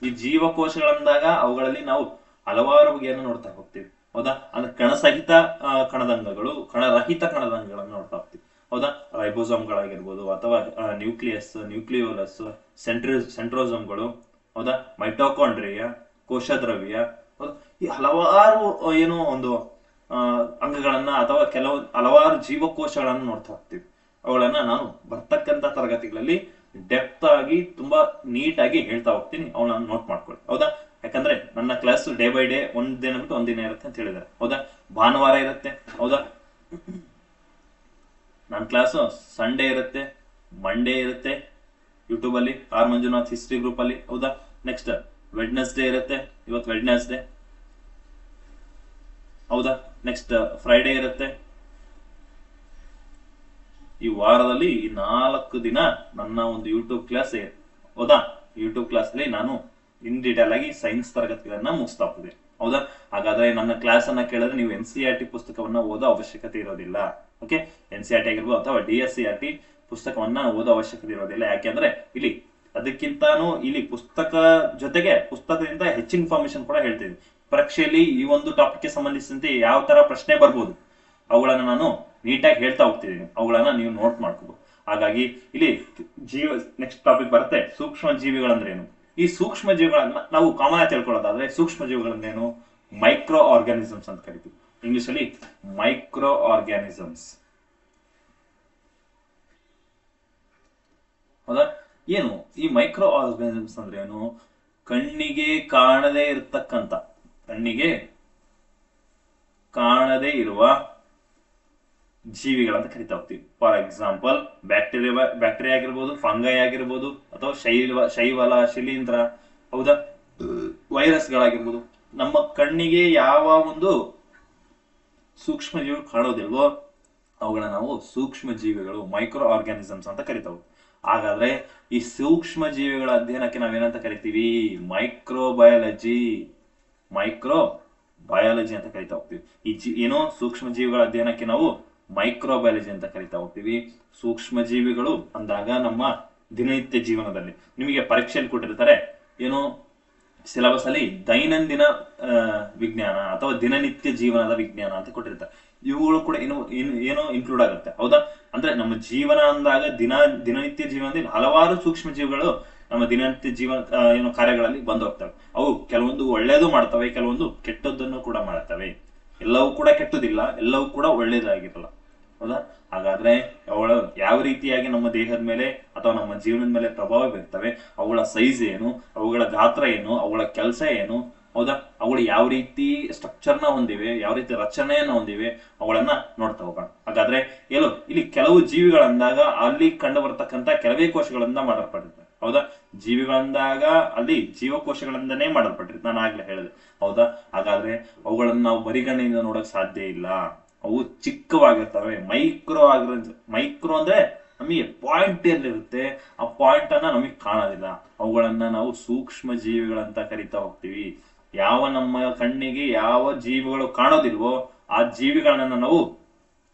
ಈ ಜೀವಕೋಶಗಳಂದಾಗ ಅವುಗಳಲ್ಲಿ ನಾವು ಹಲವಾರು ಬಗೆಯನ್ನು ನೋಡ್ತಾ ಹೋಗ್ತೀವಿ. ಹೌದಾ? ಅಂದ್ರೆ ಕಣಸಹಿತ ಕಣದಂಗಗಳು, ಕಣರಹಿತ ಕಣದಂಗಗಳನ್ನು ನೋಡ್ತಾ ಹೋಗ್ತೀವಿ. ಹೌದಾ? ರೈಬೋಸೋಮ್ಗಳಾಗಿರ್ಬೋದು ಅಥವಾ ನ್ಯೂಕ್ಲಿಯಸ್, ನ್ಯೂಕ್ಲಿಯೋಲಸ್, ಸೆಂಟ್ರೋಸೋಮ್ಗಳು, ಹೌದಾ, ಮೈಟೋಕಾಂಡ್ರಿಯಾ, ಕೋಶದ್ರವ್ಯ, ಈ ಹಲವಾರು ಒಂದು ಅಂಗಗಳನ್ನ ಅಥವಾ ಹಲವಾರು ಜೀವಕೋಶಗಳನ್ನ ನೋಡ್ತಾ ಹೋಗ್ತೀವಿ. ಅವುಗಳನ್ನ ನಾನು ಬರ್ತಕ್ಕಂಥ ತರಗತಿಗಳಲ್ಲಿ ಡೆಪ್ತ್ ಆಗಿ ತುಂಬಾ ನೀಟಾಗಿ ಹೇಳ್ತಾ ಹೋಗ್ತೀನಿ. ಅವಳನ್ನ ನೋಟ್ ಮಾಡ್ಕೊಳ್ಳಿ. ಹೌದಾ? ಯಾಕಂದ್ರೆ ನನ್ನ ಕ್ಲಾಸ್ ಡೇ ಬೈ ಡೇ ಒಂದಿನ ಬಿಟ್ಟು ಒಂದಿನ ಇರುತ್ತೆ ಅಂತ ಹೇಳಿದ್ದಾರೆ. ಹೌದಾ? ಭಾನುವಾರ ಇರುತ್ತೆ. ಹೌದಾ? ನನ್ನ ಕ್ಲಾಸು ಸಂಡೇ ಇರುತ್ತೆ, ಮಂಡೇ ಇರುತ್ತೆ ಯೂಟ್ಯೂಬ್ ಅಲ್ಲಿ, ಆರ್ ಮಂಜುನಾಥ್ ಹಿಸ್ಟ್ರಿ ಗ್ರೂಪ್ ಅಲ್ಲಿ. ಹೌದಾ? ನೆಕ್ಸ್ಟ್ ವೆಡ್ನೆಸ್ಡೇ ಇರುತ್ತೆ, ಇವತ್ತು ವೆಡ್ನೆಸ್ಡೇ. ಹೌದಾ? ನೆಕ್ಸ್ಟ್ ಫ್ರೈಡೇ ಇರುತ್ತೆ. ಈ ವಾರದಲ್ಲಿ ಈ 4 ದಿನ ನನ್ನ ಒಂದು ಯೂಟ್ಯೂಬ್ ಕ್ಲಾಸ್. ಹೌದಾ? ಯೂಟ್ಯೂಬ್ ಕ್ಲಾಸ್ ಅಲ್ಲಿ ನಾನು ಇನ್ ಡೀಟೇಲ್ ಆಗಿ ಸೈನ್ಸ್ ತರಗತಿಗಳನ್ನ ಮುಗಿಸ್ತಾ ಹೋಗ್ತೀನಿ. ಹೌದಾ? ಹಾಗಾದ್ರೆ ನನ್ನ ಕ್ಲಾಸ್ ಅನ್ನ ಕೇಳಿದ್ರೆ ನೀವು NCERT ಪುಸ್ತಕವನ್ನ ಓದೋ ಅವಶ್ಯಕತೆ ಇರೋದಿಲ್ಲ. ಓಕೆ, NCERT ಆಗಿರ್ಬೋದು ಅಥವಾ DSCERT ಪುಸ್ತಕವನ್ನ ಓದೋ ಅವಶ್ಯಕತೆ ಇರೋದಿಲ್ಲ. ಯಾಕೆಂದ್ರೆ ಇಲ್ಲಿ ಅದಕ್ಕಿಂತಾನು ಇಲ್ಲಿ ಪುಸ್ತಕ ಜೊತೆಗೆ ಪುಸ್ತಕದಿಂದ ಹೆಚ್ಚಿನ ಇನ್ಫಾರ್ಮೇಶನ್ ಕೂಡ ಹೇಳ್ತೀನಿ. ಪರೀಕ್ಷೆಯಲ್ಲಿ ಈ ಒಂದು ಟಾಪಿಕ್ಗೆ ಸಂಬಂಧಿಸಿದಂತೆ ಯಾವ ತರ ಪ್ರಶ್ನೆ ಬರ್ಬೋದು ಅವುಗಳನ್ನ ನಾನು ನೀಟಾಗಿ ಹೇಳ್ತಾ ಹೋಗ್ತಿದ್ದೀನಿ, ಅವುಗಳನ್ನ ನೀವು ನೋಟ್ ಮಾಡ್ಕೋಬಹುದು. ಹಾಗಾಗಿ ಇಲ್ಲಿ ನೆಕ್ಸ್ಟ್ ಟಾಪಿಕ್ ಬರುತ್ತೆ ಸೂಕ್ಷ್ಮ ಜೀವಿಗಳಂದ್ರೇನು. ಈ ಸೂಕ್ಷ್ಮ ಜೀವಿಗಳನ್ನ ನಾವು ಕಾಮನ್ ಆಗಿ ತಿಳ್ಕೊಳ್ಳೋದಾದ್ರೆ ಸೂಕ್ಷ್ಮ ಜೀವಿಗಳಂದ್ರೇನು, ಮೈಕ್ರೋ ಆರ್ಗ್ಯಾನಿಸಮ್ಸ್ ಅಂತ ಕರಿತೀವಿ ಇಂಗ್ಲಿಷ್ ಅಲ್ಲಿ, ಮೈಕ್ರೋ ಆರ್ಗ್ಯಾನಿಸಮ್ಸ್. ಹೌದಾ? ಏನು ಈ ಮೈಕ್ರೋ ಆರ್ಗ್ಯಾನಿಸಮ್ಸ್ ಅಂದ್ರೆ ಏನು? ಕಣ್ಣಿಗೆ ಕಾಣದೇ ಇರತಕ್ಕಂತ, ಕಣ್ಣಿಗೆ ಕಾಣದೇ ಇರುವ ಜೀವಿಗಳಂತ ಕರಿತಾ ಹೋಗ್ತೀವಿ. ಫಾರ್ ಎಕ್ಸಾಂಪಲ್ ಬ್ಯಾಕ್ಟೀರಿಯಾ ಆಗಿರ್ಬೋದು, ಫಂಗೈ ಆಗಿರ್ಬೋದು, ಅಥವಾ ಶೈವಲ, ಶಿಲೀಂಧ್ರ, ಹೌದಾ, ವೈರಸ್ಗಳಾಗಿರ್ಬೋದು. ನಮ್ಮ ಕಣ್ಣಿಗೆ ಯಾವ ಒಂದು ಸೂಕ್ಷ್ಮ ಜೀವಿ ಕಾಣೋದಿಲ್ವೋ ಅವುಗಳನ್ನ ನಾವು ಸೂಕ್ಷ್ಮ ಜೀವಿಗಳು, ಮೈಕ್ರೋ ಆರ್ಗ್ಯಾನಿಸಮ್ಸ್ ಅಂತ ಕರಿತಾವೆ. ಹಾಗಾದ್ರೆ ಈ ಸೂಕ್ಷ್ಮ ಜೀವಿಗಳ ಅಧ್ಯಯನಕ್ಕೆ ನಾವೇನಂತ ಕರಿತೀವಿ? ಮೈಕ್ರೋಬಯಾಲಜಿ, ಮೈಕ್ರೋಬಯಾಲಜಿ ಅಂತ ಕರಿತಾ ಹೋಗ್ತೀವಿ. ಏನೋ ಸೂಕ್ಷ್ಮ ಜೀವಿಗಳ ಅಧ್ಯಯನಕ್ಕೆ ನಾವು ಮೈಕ್ರೋಬಯಾಲಜಿ ಅಂತ ಕರಿತಾ ಹೋಗ್ತೀವಿ. ಸೂಕ್ಷ್ಮ ಜೀವಿಗಳು ಅಂದಾಗ ನಮ್ಮ ದಿನನಿತ್ಯ ಜೀವನದಲ್ಲಿ ನಿಮಗೆ ಪರೀಕ್ಷೆಯಲ್ಲಿ ಕೊಟ್ಟಿರ್ತಾರೆ ಏನೋ ಸಿಲೆಬಸ್ ಅಲ್ಲಿ ದೈನಂದಿನ ವಿಜ್ಞಾನ ಅಥವಾ ದಿನನಿತ್ಯ ಜೀವನದ ವಿಜ್ಞಾನ ಅಂತ ಕೊಟ್ಟಿರ್ತಾರೆ. ಇವುಗಳು ಕೂಡ ಏನೋ ಇನ್ಕ್ಲೂಡ್ ಆಗುತ್ತೆ. ಹೌದಾ? ಅಂದ್ರೆ ನಮ್ಮ ಜೀವನ ಅಂದಾಗ ದಿನನಿತ್ಯ ಜೀವನದಲ್ಲಿ ಹಲವಾರು ಸೂಕ್ಷ್ಮ ಜೀವಿಗಳು ನಮ್ಮ ದಿನನಿತ್ಯ ಜೀವನ ಏನೋ ಕಾರ್ಯಗಳಲ್ಲಿ ಬಂದು ಹೋಗ್ತವೆ. ಅವು ಕೆಲವೊಂದು ಒಳ್ಳೇದು ಮಾಡ್ತವೆ, ಕೆಲವೊಂದು ಕೆಟ್ಟದ್ದನ್ನು ಕೂಡ ಮಾಡ್ತವೆ. ಎಲ್ಲವೂ ಕೂಡ ಕೆಟ್ಟದಿಲ್ಲ, ಎಲ್ಲವೂ ಕೂಡ ಒಳ್ಳೇದಾಗಿರಲ್ಲ. ಹೌದಾ? ಹಾಗಾದ್ರೆ ಅವುಗಳು ಯಾವ ರೀತಿಯಾಗಿ ನಮ್ಮ ದೇಹದ ಮೇಲೆ ಅಥವಾ ನಮ್ಮ ಜೀವನದ ಮೇಲೆ ಪ್ರಭಾವ ಬೀರ್ತವೆ, ಅವುಗಳ ಸೈಜ್ ಏನು, ಅವುಗಳ ಗಾತ್ರ ಏನು, ಅವುಗಳ ಕೆಲಸ ಏನು, ಹೌದಾ, ಅವುಗಳು ಯಾವ ರೀತಿ ಸ್ಟ್ರಕ್ಚರ್ನ ಹೊಂದಿವೆ, ಯಾವ ರೀತಿ ರಚನೆಯನ್ನ ಹೊಂದಿವೆ, ಅವುಗಳನ್ನ ನೋಡ್ತಾ ಹೋಗೋಣ. ಹಾಗಾದ್ರೆ ಇಲ್ಲಿ ಕೆಲವು ಜೀವಿಗಳಂದಾಗ ಅಲ್ಲಿ ಕಂಡು ಬರ್ತಕ್ಕಂಥ ಕೆಲವೇ ಕೋಶಗಳಿಂದ ಮಾಡಲ್ಪಟ್ಟಿರ್ತವೆ. ಹೌದಾ? ಜೀವಿಗಳಂದಾಗ ಅಲ್ಲಿ ಜೀವಕೋಶಗಳಿಂದನೇ ಮಾಡಲ್ಪಟ್ಟಿರುತ್ತೆ, ನಾನು ಆಗ್ಲೇ ಹೇಳಿದೆ. ಹೌದಾ? ಹಾಗಾದ್ರೆ ಅವುಗಳನ್ನ ನಾವು ಬರಿಗಣ್ಣಿಂದ ನೋಡಕ್ ಸಾಧ್ಯ ಇಲ್ಲ. ಅವು ಚಿಕ್ಕವಾಗಿರ್ತವೆ, ಮೈಕ್ರೋ ಅಂದ್ರೆ ನಮಗೆ ಪಾಯಿಂಟ್ ಎಲ್ಲಿರುತ್ತೆ, ಆ ಪಾಯಿಂಟ್ ಅನ್ನ ನಮಗೆ ಕಾಣೋದಿಲ್ಲ. ಅವುಗಳನ್ನ ನಾವು ಸೂಕ್ಷ್ಮ ಜೀವಿಗಳಂತ ಕರಿತಾ ಹೋಗ್ತೀವಿ. ಯಾವ ನಮ್ಮ ಕಣ್ಣಿಗೆ ಯಾವ ಜೀವಿಗಳು ಕಾಣೋದಿಲ್ವೋ ಆ ಜೀವಿಗಳನ್ನ ನಾವು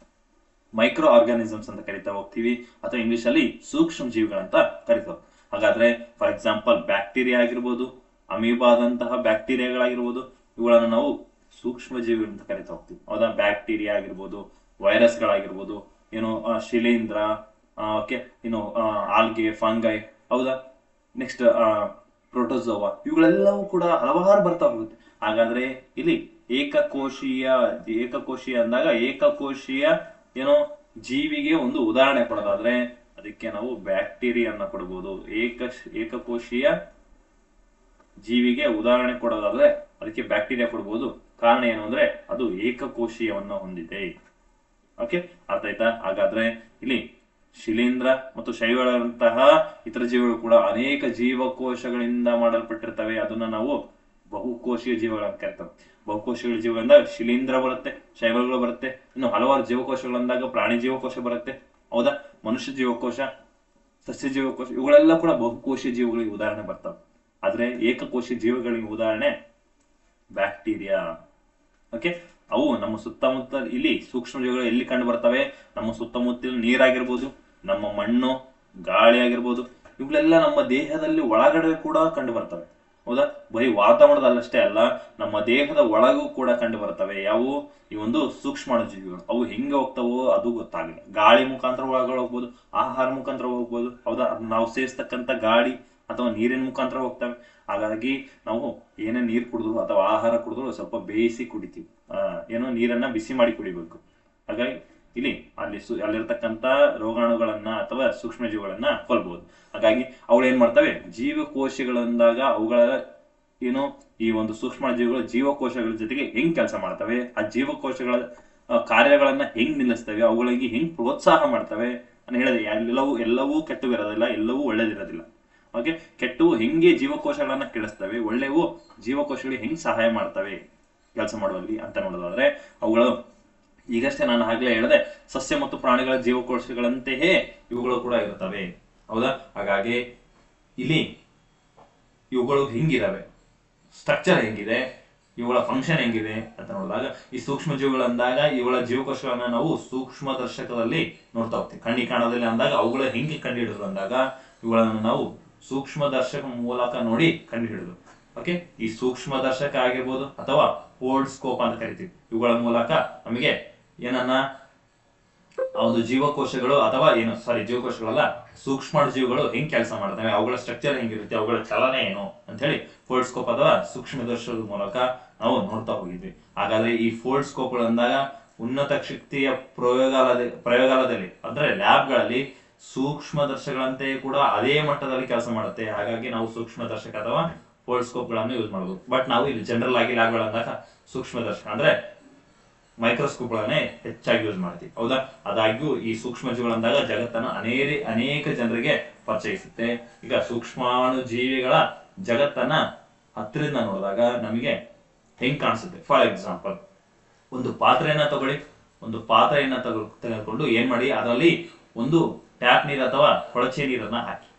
ಮೈಕ್ರೋ ಆರ್ಗ್ಯಾನಿಸಮ್ಸ್ ಅಂತ ಕರಿತಾ ಹೋಗ್ತೀವಿ, ಅಥವಾ ಇಂಗ್ಲಿಷ್ ಅಲ್ಲಿ ಸೂಕ್ಷ್ಮ ಜೀವಿಗಳಂತ ಕರಿತಾ. ಹಾಗಾದ್ರೆ ಫಾರ್ ಎಕ್ಸಾಂಪಲ್ ಬ್ಯಾಕ್ಟೀರಿಯಾ ಆಗಿರ್ಬೋದು, ಅಮೀಬಾದಂತಹ ಬ್ಯಾಕ್ಟೀರಿಯಾಗಳಾಗಿರ್ಬೋದು, ಇವುಗಳನ್ನ ನಾವು ಸೂಕ್ಷ್ಮ ಜೀವಿ ಅಂತ ಕರಿತಾ ಹೋಗ್ತೀವಿ. ಹೌದಾ? ಬ್ಯಾಕ್ಟೀರಿಯಾ ಆಗಿರ್ಬೋದು, ವೈರಸ್ಗಳಾಗಿರ್ಬೋದು, ಏನೋ ಶಿಲೀಂಧ್ರ, ಓಕೆ, ಇನ್ನು ಆಲ್ಗೆ, ಫಂಗೈ, ಹೌದಾ, ನೆಕ್ಸ್ಟ್ ಪ್ರೋಟೋಜೋವಾ, ಇವುಗಳೆಲ್ಲವೂ ಕೂಡ ಹಲವಾರು ಬರ್ತಾ ಹೋಗುತ್ತೆ. ಹಾಗಾದ್ರೆ ಇಲ್ಲಿ ಏಕಕೋಶೀಯ ಅಂದಾಗ ಏಕಕೋಶೀಯ ಏನೋ ಜೀವಿಗೆ ಒಂದು ಉದಾಹರಣೆ ಕೊಡೋದಾದ್ರೆ ಅದಕ್ಕೆ ನಾವು ಬ್ಯಾಕ್ಟೀರಿಯಾ ಕೊಡಬಹುದು. ಏಕಕೋಶೀಯ ಜೀವಿಗೆ ಉದಾಹರಣೆ ಕೊಡೋದಾದ್ರೆ ಅದಕ್ಕೆ ಬ್ಯಾಕ್ಟೀರಿಯಾ ಕೊಡಬಹುದು. ಕಾರಣ ಏನು ಅಂದ್ರೆ ಅದು ಏಕಕೋಶೀಯವನ್ನು ಹೊಂದಿದೆ. ಓಕೆ, ಅರ್ಥ ಆಯ್ತಾ? ಹಾಗಾದ್ರೆ ಇಲ್ಲಿ ಶಿಲೀಂಧ್ರ ಮತ್ತು ಶೈವಳಂತಹ ಇತರ ಜೀವಿಗಳು ಕೂಡ ಅನೇಕ ಜೀವಕೋಶಗಳಿಂದ ಮಾಡಲ್ಪಟ್ಟಿರ್ತವೆ. ಅದನ್ನ ನಾವು ಬಹುಕೋಶೀಯ ಜೀವಿಗಳಂತ ಕರಿತೇವೆ. ಬಹುಕೋಶೀಯ ಜೀವಗಳಿಂದ ಶಿಲೀಂಧ್ರ ಬರುತ್ತೆ, ಶೈವಗಳು ಬರುತ್ತೆ, ಇನ್ನು ಹಲವಾರು ಜೀವಕೋಶಗಳಂದಾಗ ಪ್ರಾಣಿ ಜೀವಕೋಶ ಬರುತ್ತೆ. ಹೌದಾ? ಮನುಷ್ಯ ಜೀವಕೋಶ, ಸಸ್ಯ ಜೀವಕೋಶ, ಇವುಗಳೆಲ್ಲ ಕೂಡ ಬಹುಕೋಶೀಯ ಜೀವಿಗಳಿಗೆ ಉದಾಹರಣೆ ಬರ್ತವೆ. ಆದ್ರೆ ಏಕಕೋಶೀಯ ಜೀವಿಗಳಿಗೆ ಉದಾಹರಣೆ ಬ್ಯಾಕ್ಟೀರಿಯಾ. ಓಕೆ, ಅವು ನಮ್ಮ ಸುತ್ತಮುತ್ತ ಇಲ್ಲಿ ಸೂಕ್ಷ್ಮ ಜೀವಿಗಳು ಎಲ್ಲಿ ಕಂಡು ಬರ್ತವೆ? ನಮ್ಮ ಸುತ್ತಮುತ್ತಲಿನ ನೀರಾಗಿರ್ಬೋದು, ನಮ್ಮ ಮಣ್ಣು, ಗಾಳಿ ಆಗಿರ್ಬೋದು, ಇವುಗಳೆಲ್ಲ ನಮ್ಮ ದೇಹದಲ್ಲಿ ಒಳಗಡೆ ಕೂಡ ಕಂಡು ಬರ್ತವೆ. ಹೌದಾ? ಬರೀ ವಾತಾವರಣದಲ್ಲಷ್ಟೇ ಅಲ್ಲ, ನಮ್ಮ ದೇಹದ ಒಳಗೂ ಕೂಡ ಕಂಡು ಬರ್ತವೆ. ಯಾವುವು? ಈ ಒಂದು ಸೂಕ್ಷ್ಮ ಜೀವಿಗಳು. ಅವು ಹೆಂಗೆ ಹೋಗ್ತಾವೋ ಅದು ಗೊತ್ತಾಗಲ್ಲ. ಗಾಳಿ ಮುಖಾಂತರ ಒಳಗಡೆ ಹೋಗ್ಬೋದು, ಆಹಾರ ಮುಖಾಂತರ ಹೋಗ್ಬೋದು. ಹೌದಾ? ನಾವು ಸೇವಿಸ್ತಕ್ಕಂಥ ಗಾಳಿ ಅಥವಾ ನೀರಿನ ಮುಖಾಂತರ ಹೋಗ್ತವೆ. ಹಾಗಾಗಿ ನಾವು ಏನೇ ನೀರು ಕುಡಿದ್ರು ಅಥವಾ ಆಹಾರ ಕುಡಿದ್ರು ಸ್ವಲ್ಪ ಬೇಯಿಸಿ ಕುಡಿತೀವಿ. ಏನೋ ನೀರನ್ನ ಬಿಸಿ ಮಾಡಿ ಕುಡಿಬೇಕು. ಹಾಗಾಗಿ ಇಲ್ಲಿ ಅಲ್ಲಿರ್ತಕ್ಕಂಥ ರೋಗಾಣುಗಳನ್ನ ಅಥವಾ ಸೂಕ್ಷ್ಮ ಜೀವಿಗಳನ್ನ ಕೊಲ್ಬಹುದು. ಹಾಗಾಗಿ ಅವಳು ಏನ್ ಮಾಡ್ತವೆ? ಜೀವಕೋಶಗಳಂದಾಗ ಅವುಗಳ ಏನೋ ಈ ಒಂದು ಸೂಕ್ಷ್ಮ ಜೀವಿಗಳು ಜೀವಕೋಶಗಳ ಜೊತೆಗೆ ಹೆಂಗ್ ಕೆಲಸ ಮಾಡ್ತವೆ, ಆ ಜೀವಕೋಶಗಳ ಕಾರ್ಯಗಳನ್ನ ಹೆಂಗ್ ನಿಲ್ಲಿಸ್ತವೆ, ಅವುಗಳಿಗೆ ಹೆಂಗ್ ಪ್ರೋತ್ಸಾಹ ಮಾಡ್ತವೆ ಅಂತ ಹೇಳಿದೆ. ಎಲ್ಲವೂ ಕೆಟ್ಟವಿರೋದಿಲ್ಲ, ಎಲ್ಲವೂ ಒಳ್ಳೇದಿರೋದಿಲ್ಲ. ಓಕೆ, ಕೆಟ್ಟವು ಹೆಂಗೆ ಜೀವಕೋಶಗಳನ್ನ ಕೆಡಿಸ್ತವೆ, ಒಳ್ಳೆವು ಜೀವಕೋಶಗಳಿಗೆ ಹೆಂಗ್ ಸಹಾಯ ಮಾಡ್ತವೆ ಕೆಲಸ ಮಾಡುವಲ್ಲಿ ಅಂತ ನೋಡೋದಾದ್ರೆ ಅವುಗಳು ಈಗಷ್ಟೇ ನಾನು ಆಗ್ಲೇ ಹೇಳಿದೆ, ಸಸ್ಯ ಮತ್ತು ಪ್ರಾಣಿಗಳ ಜೀವಕೋಶಗಳಂತೆಯೇ ಇವುಗಳು ಕೂಡ ಇರುತ್ತವೆ. ಹೌದಾ? ಹಾಗಾಗಿ ಇಲ್ಲಿ ಇವುಗಳು ಹೆಂಗಿದಾವೆ, ಸ್ಟ್ರಕ್ಚರ್ ಹೆಂಗಿದೆ, ಇವುಗಳ ಫಂಕ್ಷನ್ ಹೆಂಗಿದೆ ಅಂತ ನೋಡಿದಾಗ ಈ ಸೂಕ್ಷ್ಮ ಜೀವಿಗಳು ಅಂದಾಗ ಇವುಗಳ ಜೀವಕೋಶಗಳನ್ನ ನಾವು ಸೂಕ್ಷ್ಮ ದರ್ಶಕದಲ್ಲಿ ನೋಡ್ತಾ ಹೋಗ್ತೀವಿ. ಕಣ್ಣಿಗೆ ಕಾಣೋದಿಲ್ಲ ಅಂದಾಗ ಅವುಗಳ ಹೆಂಗೆ ಕಂಡು ಹಿಡಿದ್ರು ಅಂದಾಗ ಇವುಗಳನ್ನು ನಾವು ಸೂಕ್ಷ್ಮದರ್ಶಕ ಮೂಲಕ ನೋಡಿ ಕಂಡುಹಿಡಿದು. ಓಕೆ, ಈ ಸೂಕ್ಷ್ಮದರ್ಶಕ ಆಗಿರ್ಬೋದು ಅಥವಾ ಫೋಲ್ಡ್ಸ್ಕೋಪ್ ಅಂತ ಕರಿತೀವಿ, ಇವುಗಳ ಮೂಲಕ ನಮಗೆ ಏನನ್ನ ಒಂದು ಜೀವಕೋಶಗಳು ಅಥವಾ ಜೀವಕೋಶಗಳಲ್ಲ, ಸೂಕ್ಷ್ಮ ಜೀವಿಗಳು ಹೆಂಗ್ ಕೆಲಸ ಮಾಡ್ತವೆ, ಅವುಗಳ ಸ್ಟ್ರಕ್ಚರ್ ಹೆಂಗಿರುತ್ತೆ, ಅವುಗಳ ಚಲನೆ ಏನು ಅಂತ ಹೇಳಿ ಫೋಲ್ಡ್ಸ್ಕೋಪ್ ಅಥವಾ ಸೂಕ್ಷ್ಮದರ್ಶಕದ ಮೂಲಕ ನಾವು ನೋಡ್ತಾ ಹೋಗಿದ್ವಿ. ಹಾಗಾದ್ರೆ ಈ ಫೋಲ್ಡ್ಸ್ಕೋಪ್ ಅಂದಾಗ ಉನ್ನತ ಶಕ್ತಿಯ ಪ್ರಯೋಗಾಲಯದಲ್ಲಿ ಅಂದ್ರೆ ಲ್ಯಾಬ್ಗಳಲ್ಲಿ ಸೂಕ್ಷ್ಮದರ್ಶಕಗಳಂತೆ ಕೂಡ ಅದೇ ಮಟ್ಟದಲ್ಲಿ ಕೆಲಸ ಮಾಡುತ್ತೆ. ಹಾಗಾಗಿ ನಾವು ಸೂಕ್ಷ್ಮದರ್ಶಕ ಅಥವಾ ಫೋಲ್ಡ್ಸ್ಕೋಪ್ ಗಳನ್ನು ಯೂಸ್ ಮಾಡಬಹುದು. ಬಟ್ ನಾವು ಇಲ್ಲಿ ಜನರಲ್ ಆಗಿ ಲ್ಯಾಬ್ಗಳಂದಾಗ ಸೂಕ್ಷ್ಮದರ್ಶಕ ಅಂದ್ರೆ ಮೈಕ್ರೋಸ್ಕೋಪ್ ಗಳನ್ನೇ ಹೆಚ್ಚಾಗಿ ಯೂಸ್ ಮಾಡ್ತೀವಿ, ಹೌದಾ. ಆದಾಗ್ಯೂ ಈ ಸೂಕ್ಷ್ಮಜೀವಿಗಳಂದಾಗ ಜಗತ್ತನ್ನು ಅನೇಕ ಜನರಿಗೆ ಪರಿಚಯಿಸುತ್ತೆ. ಈಗ ಸೂಕ್ಷ್ಮಾಣು ಜೀವಿಗಳ ಜಗತ್ತನ್ನ ಹತ್ತಿರದಿಂದ ನೋಡಿದಾಗ ನಮಗೆ ಹೆಂಗ್ ಕಾಣಿಸುತ್ತೆ? ಫಾರ್ ಎಕ್ಸಾಂಪಲ್, ಒಂದು ಪಾತ್ರೆಯನ್ನ ತಗೊಳ್ಳಿ, ಒಂದು ಪಾತ್ರೆಯನ್ನ ತೆಗೆದುಕೊಂಡು ಏನ್ ಮಾಡಿ, ಅದರಲ್ಲಿ ಒಂದು ಟ್ಯಾಪ್ ನೀರು ಅಥವಾ ಕೊಳಚೆ ನೀರನ್ನ ಹಾಕಿ,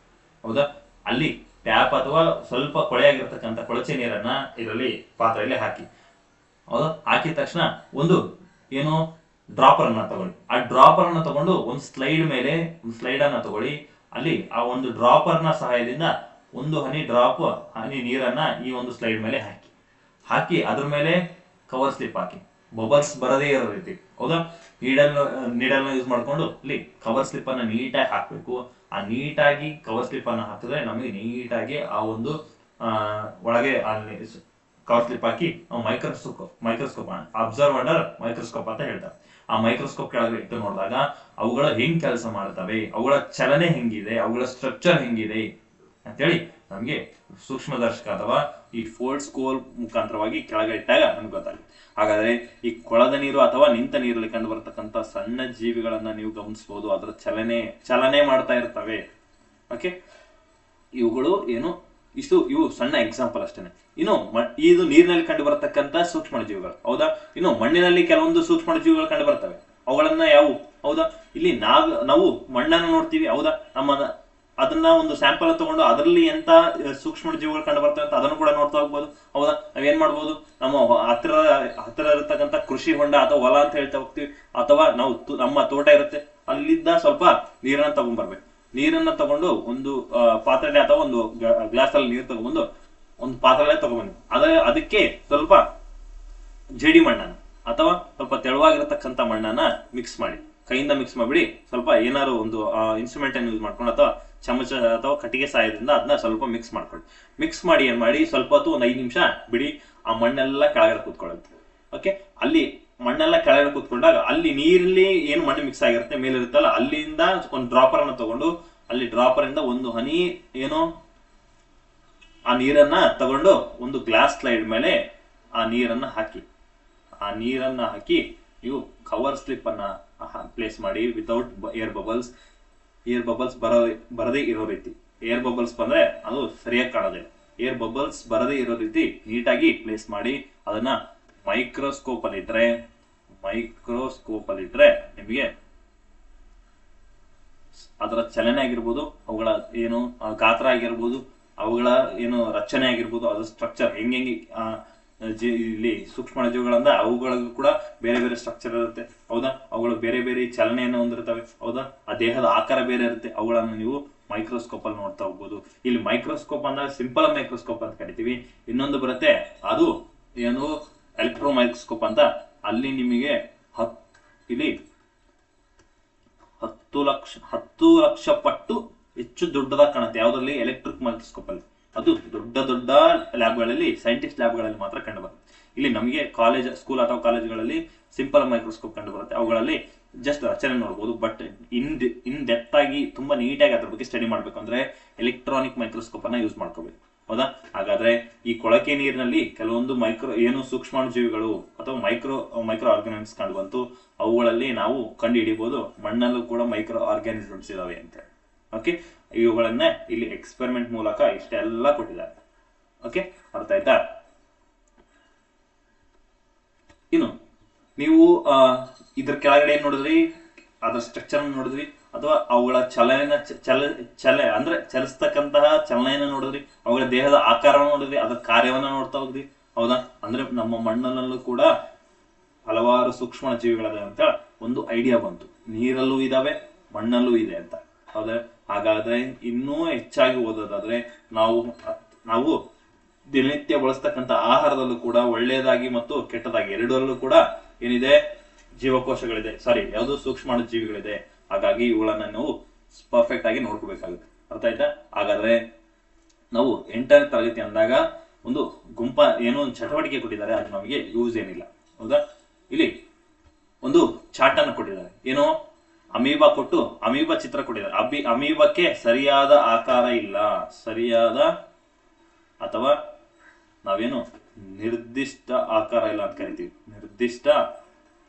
ಹೌದಾ. ಅಲ್ಲಿ ಟ್ಯಾಪ್ ಅಥವಾ ಸ್ವಲ್ಪ ಕೊಳೆಯಾಗಿರ್ತಕ್ಕಂಥ ಕೊಳಚೆ ನೀರನ್ನ ಇದರಲ್ಲಿ ಪಾತ್ರೆಯಲ್ಲಿ ಹಾಕಿ, ಹೌದಾ. ಹಾಕಿದ ತಕ್ಷಣ ಒಂದು ಡ್ರಾಪರ್ ಅನ್ನ ತಗೊಳ್ಳಿ. ಆ ಡ್ರಾಪರ್ ಅನ್ನ ತಗೊಂಡು ಒಂದು ಸ್ಲೈಡ್ ಅನ್ನ ತಗೊಳ್ಳಿ. ಅಲ್ಲಿ ಆ ಒಂದು ಡ್ರಾಪರ್ ನ ಸಹಾಯದಿಂದ ಒಂದು ಹನಿ ನೀರನ್ನ ಈ ಒಂದು ಸ್ಲೈಡ್ ಮೇಲೆ ಹಾಕಿ ಅದ್ರ ಮೇಲೆ ಕವರ್ ಸ್ಲಿಪ್ ಹಾಕಿ, ಬಬಲ್ಸ್ ಬರದೇ ಇರೋ ರೀತಿ, ಹೌದಾ. ನೀಡಲ್ನ ಯೂಸ್ ಮಾಡ್ಕೊಂಡು ಇಲ್ಲಿ ಕವರ್ ಸ್ಲಿಪ್ ಅನ್ನ ನೀಟಾಗಿ ಹಾಕ್ಬೇಕು. ಆ ನೀಟಾಗಿ ಕವರ್ ಸ್ಲಿಪ್ ಅನ್ನ ಹಾಕಿದ್ರೆ ನಮಗೆ ನೀಟಾಗಿ ಆ ಒಂದು ಒಳಗೆ ಕವರ್ ಸ್ಲಿಪ್ ಹಾಕಿ ನಾವು ಮೈಕ್ರೋಸ್ಕೋಪ್ ಅಬ್ಸರ್ವ್ ಅಂಡರ್ ಮೈಕ್ರೋಸ್ಕೋಪ್ ಅಂತ ಹೇಳ್ತಾರೆ. ಆ ಮೈಕ್ರೋಸ್ಕೋಪ್ ಕೆಳಗೆ ಇಟ್ಟು ನೋಡಿದಾಗ ಅವುಗಳ ಹೆಂಗ್ ಕೆಲಸ ಮಾಡ್ತವೆ, ಅವುಗಳ ಚಲನೆ ಹೆಂಗಿದೆ, ಅವುಗಳ ಸ್ಟ್ರಕ್ಚರ್ ಹೆಂಗಿದೆ ಅಂತೇಳಿ ನಮ್ಗೆ ಸೂಕ್ಷ್ಮದರ್ಶಕ ಅಥವಾ ಈ ಫೋಲ್ಡ್ಸ್ಕೋಪ್ ಮುಖಾಂತರವಾಗಿ ಕೆಳಗೆ ಇಟ್ಟಾಗ ನಮ್ಗೆ ಗೊತ್ತಾಗುತ್ತೆ. ಹಾಗಾದ್ರೆ ಈ ಕೊಳದ ನೀರು ಅಥವಾ ನಿಂತ ನೀರಲ್ಲಿ ಕಂಡು ಬರತಕ್ಕಂತ ಸಣ್ಣ ಜೀವಿಗಳನ್ನ ನೀವು ಗಮನಿಸಬಹುದು, ಅದರ ಚಲನೆ ಮಾಡ್ತಾ ಇರ್ತವೆ. ಓಕೆ, ಇವುಗಳು ಇವು ಸಣ್ಣ ಎಕ್ಸಾಂಪಲ್ ಅಷ್ಟೇನೆ. ಇನ್ನು ಇದು ನೀರಿನಲ್ಲಿ ಕಂಡು ಬರತಕ್ಕಂತ ಸೂಕ್ಷ್ಮ ಜೀವಿಗಳು, ಹೌದಾ. ಇನ್ನು ಮಣ್ಣಿನಲ್ಲಿ ಕೆಲವೊಂದು ಸೂಕ್ಷ್ಮ ಜೀವಿಗಳು ಕಂಡು ಬರ್ತವೆ. ಅವುಗಳನ್ನ ಯಾವುವು, ಹೌದಾ. ಇಲ್ಲಿ ನಾವು ಮಣ್ಣನ್ನು ನೋಡ್ತೀವಿ, ಹೌದಾ. ಅದನ್ನ ಒಂದು ಸ್ಯಾಂಪಲ್ ತಗೊಂಡು ಅದರಲ್ಲಿ ಎಂತ ಸೂಕ್ಷ್ಮ ಜೀವಿಗಳು ಕಂಡು ಬರ್ತವೆ ಅಂತ ಅದನ್ನು ಕೂಡ ನೋಡ್ತಾ ಹೋಗ್ಬೋದು, ಹೌದಾ. ನಾವೇನ್ ಮಾಡ್ಬೋದು, ನಮ್ಮ ಹತ್ತಿರ ಇರತಕ್ಕಂತ ಕೃಷಿ ಹೊಂಡ ಅಥವಾ ಹೊಲ ಅಂತ ಹೇಳ್ತಾ ಹೋಗ್ತೀವಿ, ಅಥವಾ ನಮ್ಮ ತೋಟ ಇರುತ್ತೆ, ಅಲ್ಲಿದ್ದ ಸ್ವಲ್ಪ ನೀರನ್ನ ತಗೊಂಡ್ಬರ್ಬೇಕು. ನೀರನ್ನ ತಗೊಂಡು ಒಂದು ಪಾತ್ರೆಯಲ್ಲಿ ಅಥವಾ ಒಂದು ಗ್ಲಾಸ್ ಅಲ್ಲಿ ನೀರು ತಗೊಂಡ್ಬಂದು ಒಂದು ಪಾತ್ರೆಯಲ್ಲಿ ತಗೊಂಡ್ಬನ್ನಿ. ಅದಕ್ಕೆ ಸ್ವಲ್ಪ ಜೇಡಿ ಮಣ್ಣನ್ನ ಅಥವಾ ಸ್ವಲ್ಪ ತೆಳುವಾಗಿರತಕ್ಕಂತ ಮಣ್ಣನ್ನ ಮಿಕ್ಸ್ ಮಾಡಿ, ಕೈಯಿಂದ ಮಿಕ್ಸ್ ಮಾಡಿಬಿಡಿ. ಸ್ವಲ್ಪ ಏನಾದ್ರು ಒಂದು ಇನ್ಸ್ಟ್ರೂಮೆಂಟ್ ಅನ್ನು ಯೂಸ್ ಮಾಡ್ಕೊಂಡು ಅಥವಾ ಚಮಚ ಅಥವಾ ಕಟ್ಟಿಗೆ ಸಹಾಯದಿಂದ ಅದನ್ನ ಸ್ವಲ್ಪ ಮಿಕ್ಸ್ ಮಾಡಿ ಏನ್ ಮಾಡಿ ಸ್ವಲ್ಪ ಹೊತ್ತು ಒಂದು 5 ನಿಮಿಷ ಬಿಡಿ. ಆ ಮಣ್ಣೆಲ್ಲ ಕೆಳಗಡೆ ಕೂತ್ಕೊಳ್ಳುತ್ತೆ. ಓಕೆ, ಅಲ್ಲಿ ಮಣ್ಣೆಲ್ಲ ಕೆಳಗಡೆ ಕೂತ್ಕೊಂಡಾಗ ಅಲ್ಲಿ ನೀರಲ್ಲಿ ಏನು ಮಣ್ಣು ಮಿಕ್ಸ್ ಆಗಿರುತ್ತೆ ಮೇಲೆ ಇರುತ್ತಲ್ಲ, ಅಲ್ಲಿಂದ ಒಂದು ಡ್ರಾಪರ್ ಅನ್ನ ತಗೊಂಡು ಅಲ್ಲಿ ಡ್ರಾಪರ್ ಇಂದ ಒಂದು ಹನಿ ಆ ನೀರನ್ನ ತಗೊಂಡು ಒಂದು ಗ್ಲಾಸ್ ಸ್ಲೈಡ್ ಮೇಲೆ ಆ ನೀರನ್ನ ಹಾಕಿ ನೀವು ಕವರ್ ಸ್ಲಿಪ್ ಅನ್ನ ಪ್ಲೇಸ್ ಮಾಡಿ ವಿತೌಟ್ ಏರ್ ಬಬಲ್ಸ್ ಬರದೇ ಇರೋ ರೀತಿ. ಏರ್ ಬಬಲ್ಸ್ ಬಂದ್ರೆ ಅದು ಸರಿಯಾಗಿ ಕಾಣೋದಿಲ್ಲ. ಏರ್ ಬಬಲ್ಸ್ ಬರದೇ ಇರೋ ರೀತಿ ನೀಟಾಗಿ ಪ್ಲೇಸ್ ಮಾಡಿ ಅದನ್ನ ಮೈಕ್ರೋಸ್ಕೋಪ್ ಅಲ್ಲಿ ಇಟ್ರೆ ನಿಮಗೆ ಅದರ ಚಲನೆ ಆಗಿರ್ಬೋದು, ಅವುಗಳ ಗಾತ್ರ ಆಗಿರ್ಬೋದು, ಅವುಗಳ ರಚನೆ ಆಗಿರ್ಬೋದು, ಅದ್ರ ಸ್ಟ್ರಕ್ಚರ್ ಹೆಂಗೆ ಇಲ್ಲಿ ಸೂಕ್ಷ್ಮ ಜೀವಿಗಳಂದ ಅವುಗಳಿಗೂ ಕೂಡ ಬೇರೆ ಬೇರೆ ಸ್ಟ್ರಕ್ಚರ್ ಇರುತ್ತೆ, ಹೌದಾ. ಅವುಗಳು ಬೇರೆ ಬೇರೆ ಚಲನೆಯನ್ನು ಹೊಂದಿರ್ತವೆ, ಹೌದಾ. ಆ ದೇಹದ ಆಕಾರ ಬೇರೆ ಇರುತ್ತೆ. ಅವುಗಳನ್ನು ನೀವು ಮೈಕ್ರೋಸ್ಕೋಪ್ ಅಲ್ಲಿ ನೋಡ್ತಾ ಹೋಗ್ಬೋದು. ಇಲ್ಲಿ ಮೈಕ್ರೋಸ್ಕೋಪ್ ಅಂದಾಗ ಸಿಂಪಲ್ ಮೈಕ್ರೋಸ್ಕೋಪ್ ಅಂತ ಕರಿತೀವಿ. ಇನ್ನೊಂದು ಬರುತ್ತೆ, ಅದು ಎಲೆಕ್ಟ್ರೋ ಮೈಕ್ರೋಸ್ಕೋಪ್ ಅಂತ. ಅಲ್ಲಿ ನಿಮಗೆ 10 ಲಕ್ಷ ಪಟ್ಟು ಹೆಚ್ಚು ದೊಡ್ಡದಾಗಿ ಕಾಣುತ್ತೆ. ಯಾವ್ದ್ರಲ್ಲಿ? ಎಲೆಕ್ಟ್ರಿಕ್ ಮೈಕ್ರೋಸ್ಕೋಪ್ ಅಲ್ಲಿ. ಅದು ದೊಡ್ಡ ಲ್ಯಾಬ್ಗಳಲ್ಲಿ, ಸೈಂಟಿಸ್ಟ್ ಲ್ಯಾಬ್ಗಳಲ್ಲಿ ಮಾತ್ರ ಕಂಡು ಬರುತ್ತೆ. ಇಲ್ಲಿ ನಮಗೆ ಸ್ಕೂಲ್ ಅಥವಾ ಕಾಲೇಜ್ಗಳಲ್ಲಿ ಸಿಂಪಲ್ ಮೈಕ್ರೋಸ್ಕೋಪ್ ಕಂಡು ಬರುತ್ತೆ. ಅವುಗಳಲ್ಲಿ ಜಸ್ಟ್ ರಚನೆ ನೋಡ್ಬೋದು. ಬಟ್ ಇನ್ ಡೆಪ್ತ್ ಆಗಿ ತುಂಬಾ ನೀಟಾಗಿ ಅದ್ರ ಬಗ್ಗೆ ಸ್ಟಡಿ ಮಾಡ್ಬೇಕು ಅಂದ್ರೆ ಎಲೆಕ್ಟ್ರಾನಿಕ್ ಮೈಕ್ರೋಸ್ಕೋಪ್ ಅನ್ನ ಯೂಸ್ ಮಾಡ್ಕೋಬೇಕು, ಹೌದಾ. ಹಾಗಾದ್ರೆ ಈ ಕೊಳಕೆ ನೀರಿನಲ್ಲಿ ಕೆಲವೊಂದು ಸೂಕ್ಷ್ಮಾಣು ಜೀವಿಗಳು ಅಥವಾ ಮೈಕ್ರೋ ಆರ್ಗಾನಿಸಮ್ಸ್ ಕಂಡು ಬಂತು. ಅವುಗಳಲ್ಲಿ ನಾವು ಕಂಡು ಹಿಡಿಬಹುದು ಮಣ್ಣಲ್ಲೂ ಕೂಡ ಮೈಕ್ರೋ ಆರ್ಗಾನಿಸಮ್ಸ್ ಇದಾವೆ ಅಂತ. ಓಕೆ, ಇವುಗಳನ್ನ ಇಲ್ಲಿ ಎಕ್ಸ್ಪೆರಿಮೆಂಟ್ ಮೂಲಕ ಇಷ್ಟೆಲ್ಲ ಕೊಟ್ಟಿದ್ದಾರೆ. ಓಕೆ, ಅರ್ಥ ಆಯ್ತಾ? ಇನ್ನು ನೀವು ಇದ್ರ ಕೆಳಗಡೆ ಏನ್ ನೋಡಿದ್ರಿ? ಅದರ ಸ್ಟ್ರಕ್ಚರ್ ನೋಡಿದ್ವಿ, ಅಥವಾ ಅವುಗಳ ಚಲಿಸ್ತಕ್ಕಂತಹ ಚಲನೆಯನ್ನ ನೋಡಿದ್ರಿ, ಅವುಗಳ ದೇಹದ ಆಕಾರವನ್ನು ನೋಡಿದ್ವಿ, ಅದರ ಕಾರ್ಯವನ್ನ ನೋಡ್ತಾ ಹೋದ್ವಿ, ಹೌದಾ. ಅಂದ್ರೆ ನಮ್ಮ ಮಣ್ಣಲ್ಲೂ ಕೂಡ ಹಲವಾರು ಸೂಕ್ಷ್ಮ ಜೀವಿಗಳಿದೆ ಅಂತ ಒಂದು ಐಡಿಯಾ ಬಂತು. ನೀರಲ್ಲೂ ಇದಾವೆ, ಮಣ್ಣಲ್ಲೂ ಇದೆ ಅಂತ, ಹೌದಾ. ಹಾಗಾದ್ರೆ ಇನ್ನೂ ಹೆಚ್ಚಾಗಿ ಓದೋದಾದ್ರೆ ನಾವು ನಾವು ದಿನನಿತ್ಯ ಬಳಸ್ತಕ್ಕಂಥ ಆಹಾರದಲ್ಲೂ ಕೂಡ ಒಳ್ಳೆಯದಾಗಿ ಮತ್ತು ಕೆಟ್ಟದಾಗಿ ಎರಡರಲ್ಲೂ ಕೂಡ ಏನಿದೆ, ಜೀವಕೋಶಗಳಿದೆ, ಯಾವುದು ಸೂಕ್ಷ್ಮಾಣು ಜೀವಿಗಳಿದೆ. ಹಾಗಾಗಿ ಇವುಗಳನ್ನ ನಾವು ಪರ್ಫೆಕ್ಟ್ ಆಗಿ ನೋಡ್ಕೋಬೇಕಾಗುತ್ತೆ. ಅರ್ಥ ಆಯ್ತಾ? ಹಾಗಾದ್ರೆ ನಾವು 8ನೇ ತರಗತಿ ಅಂದಾಗ ಒಂದು ಏನೋ ಒಂದು ಚಟುವಟಿಕೆ ಕೊಟ್ಟಿದ್ದಾರೆ, ಅದು ನಮಗೆ ಯೂಸ್ ಏನಿಲ್ಲ. ಹೌದಾ? ಇಲ್ಲಿ ಒಂದು ಚಾರ್ಟ್ ಅನ್ನು ಕೊಟ್ಟಿದ್ದಾರೆ, ಏನೋ ಅಮೀಬಾ ಕೊಟ್ಟು ಅಮೀಬಾ ಚಿತ್ರ ಕೊಟ್ಟಿದ್ದಾರೆ. ಅಮೀಬಾಕ್ಕೆ ಸರಿಯಾದ ಆಕಾರ ಇಲ್ಲ, ಸರಿಯಾದ ಅಥವಾ ನಾವೇನು ನಿರ್ದಿಷ್ಟ ಆಕಾರ ಇಲ್ಲ ಅಂತ ಕರಿತೀವಿ. ನಿರ್ದಿಷ್ಟ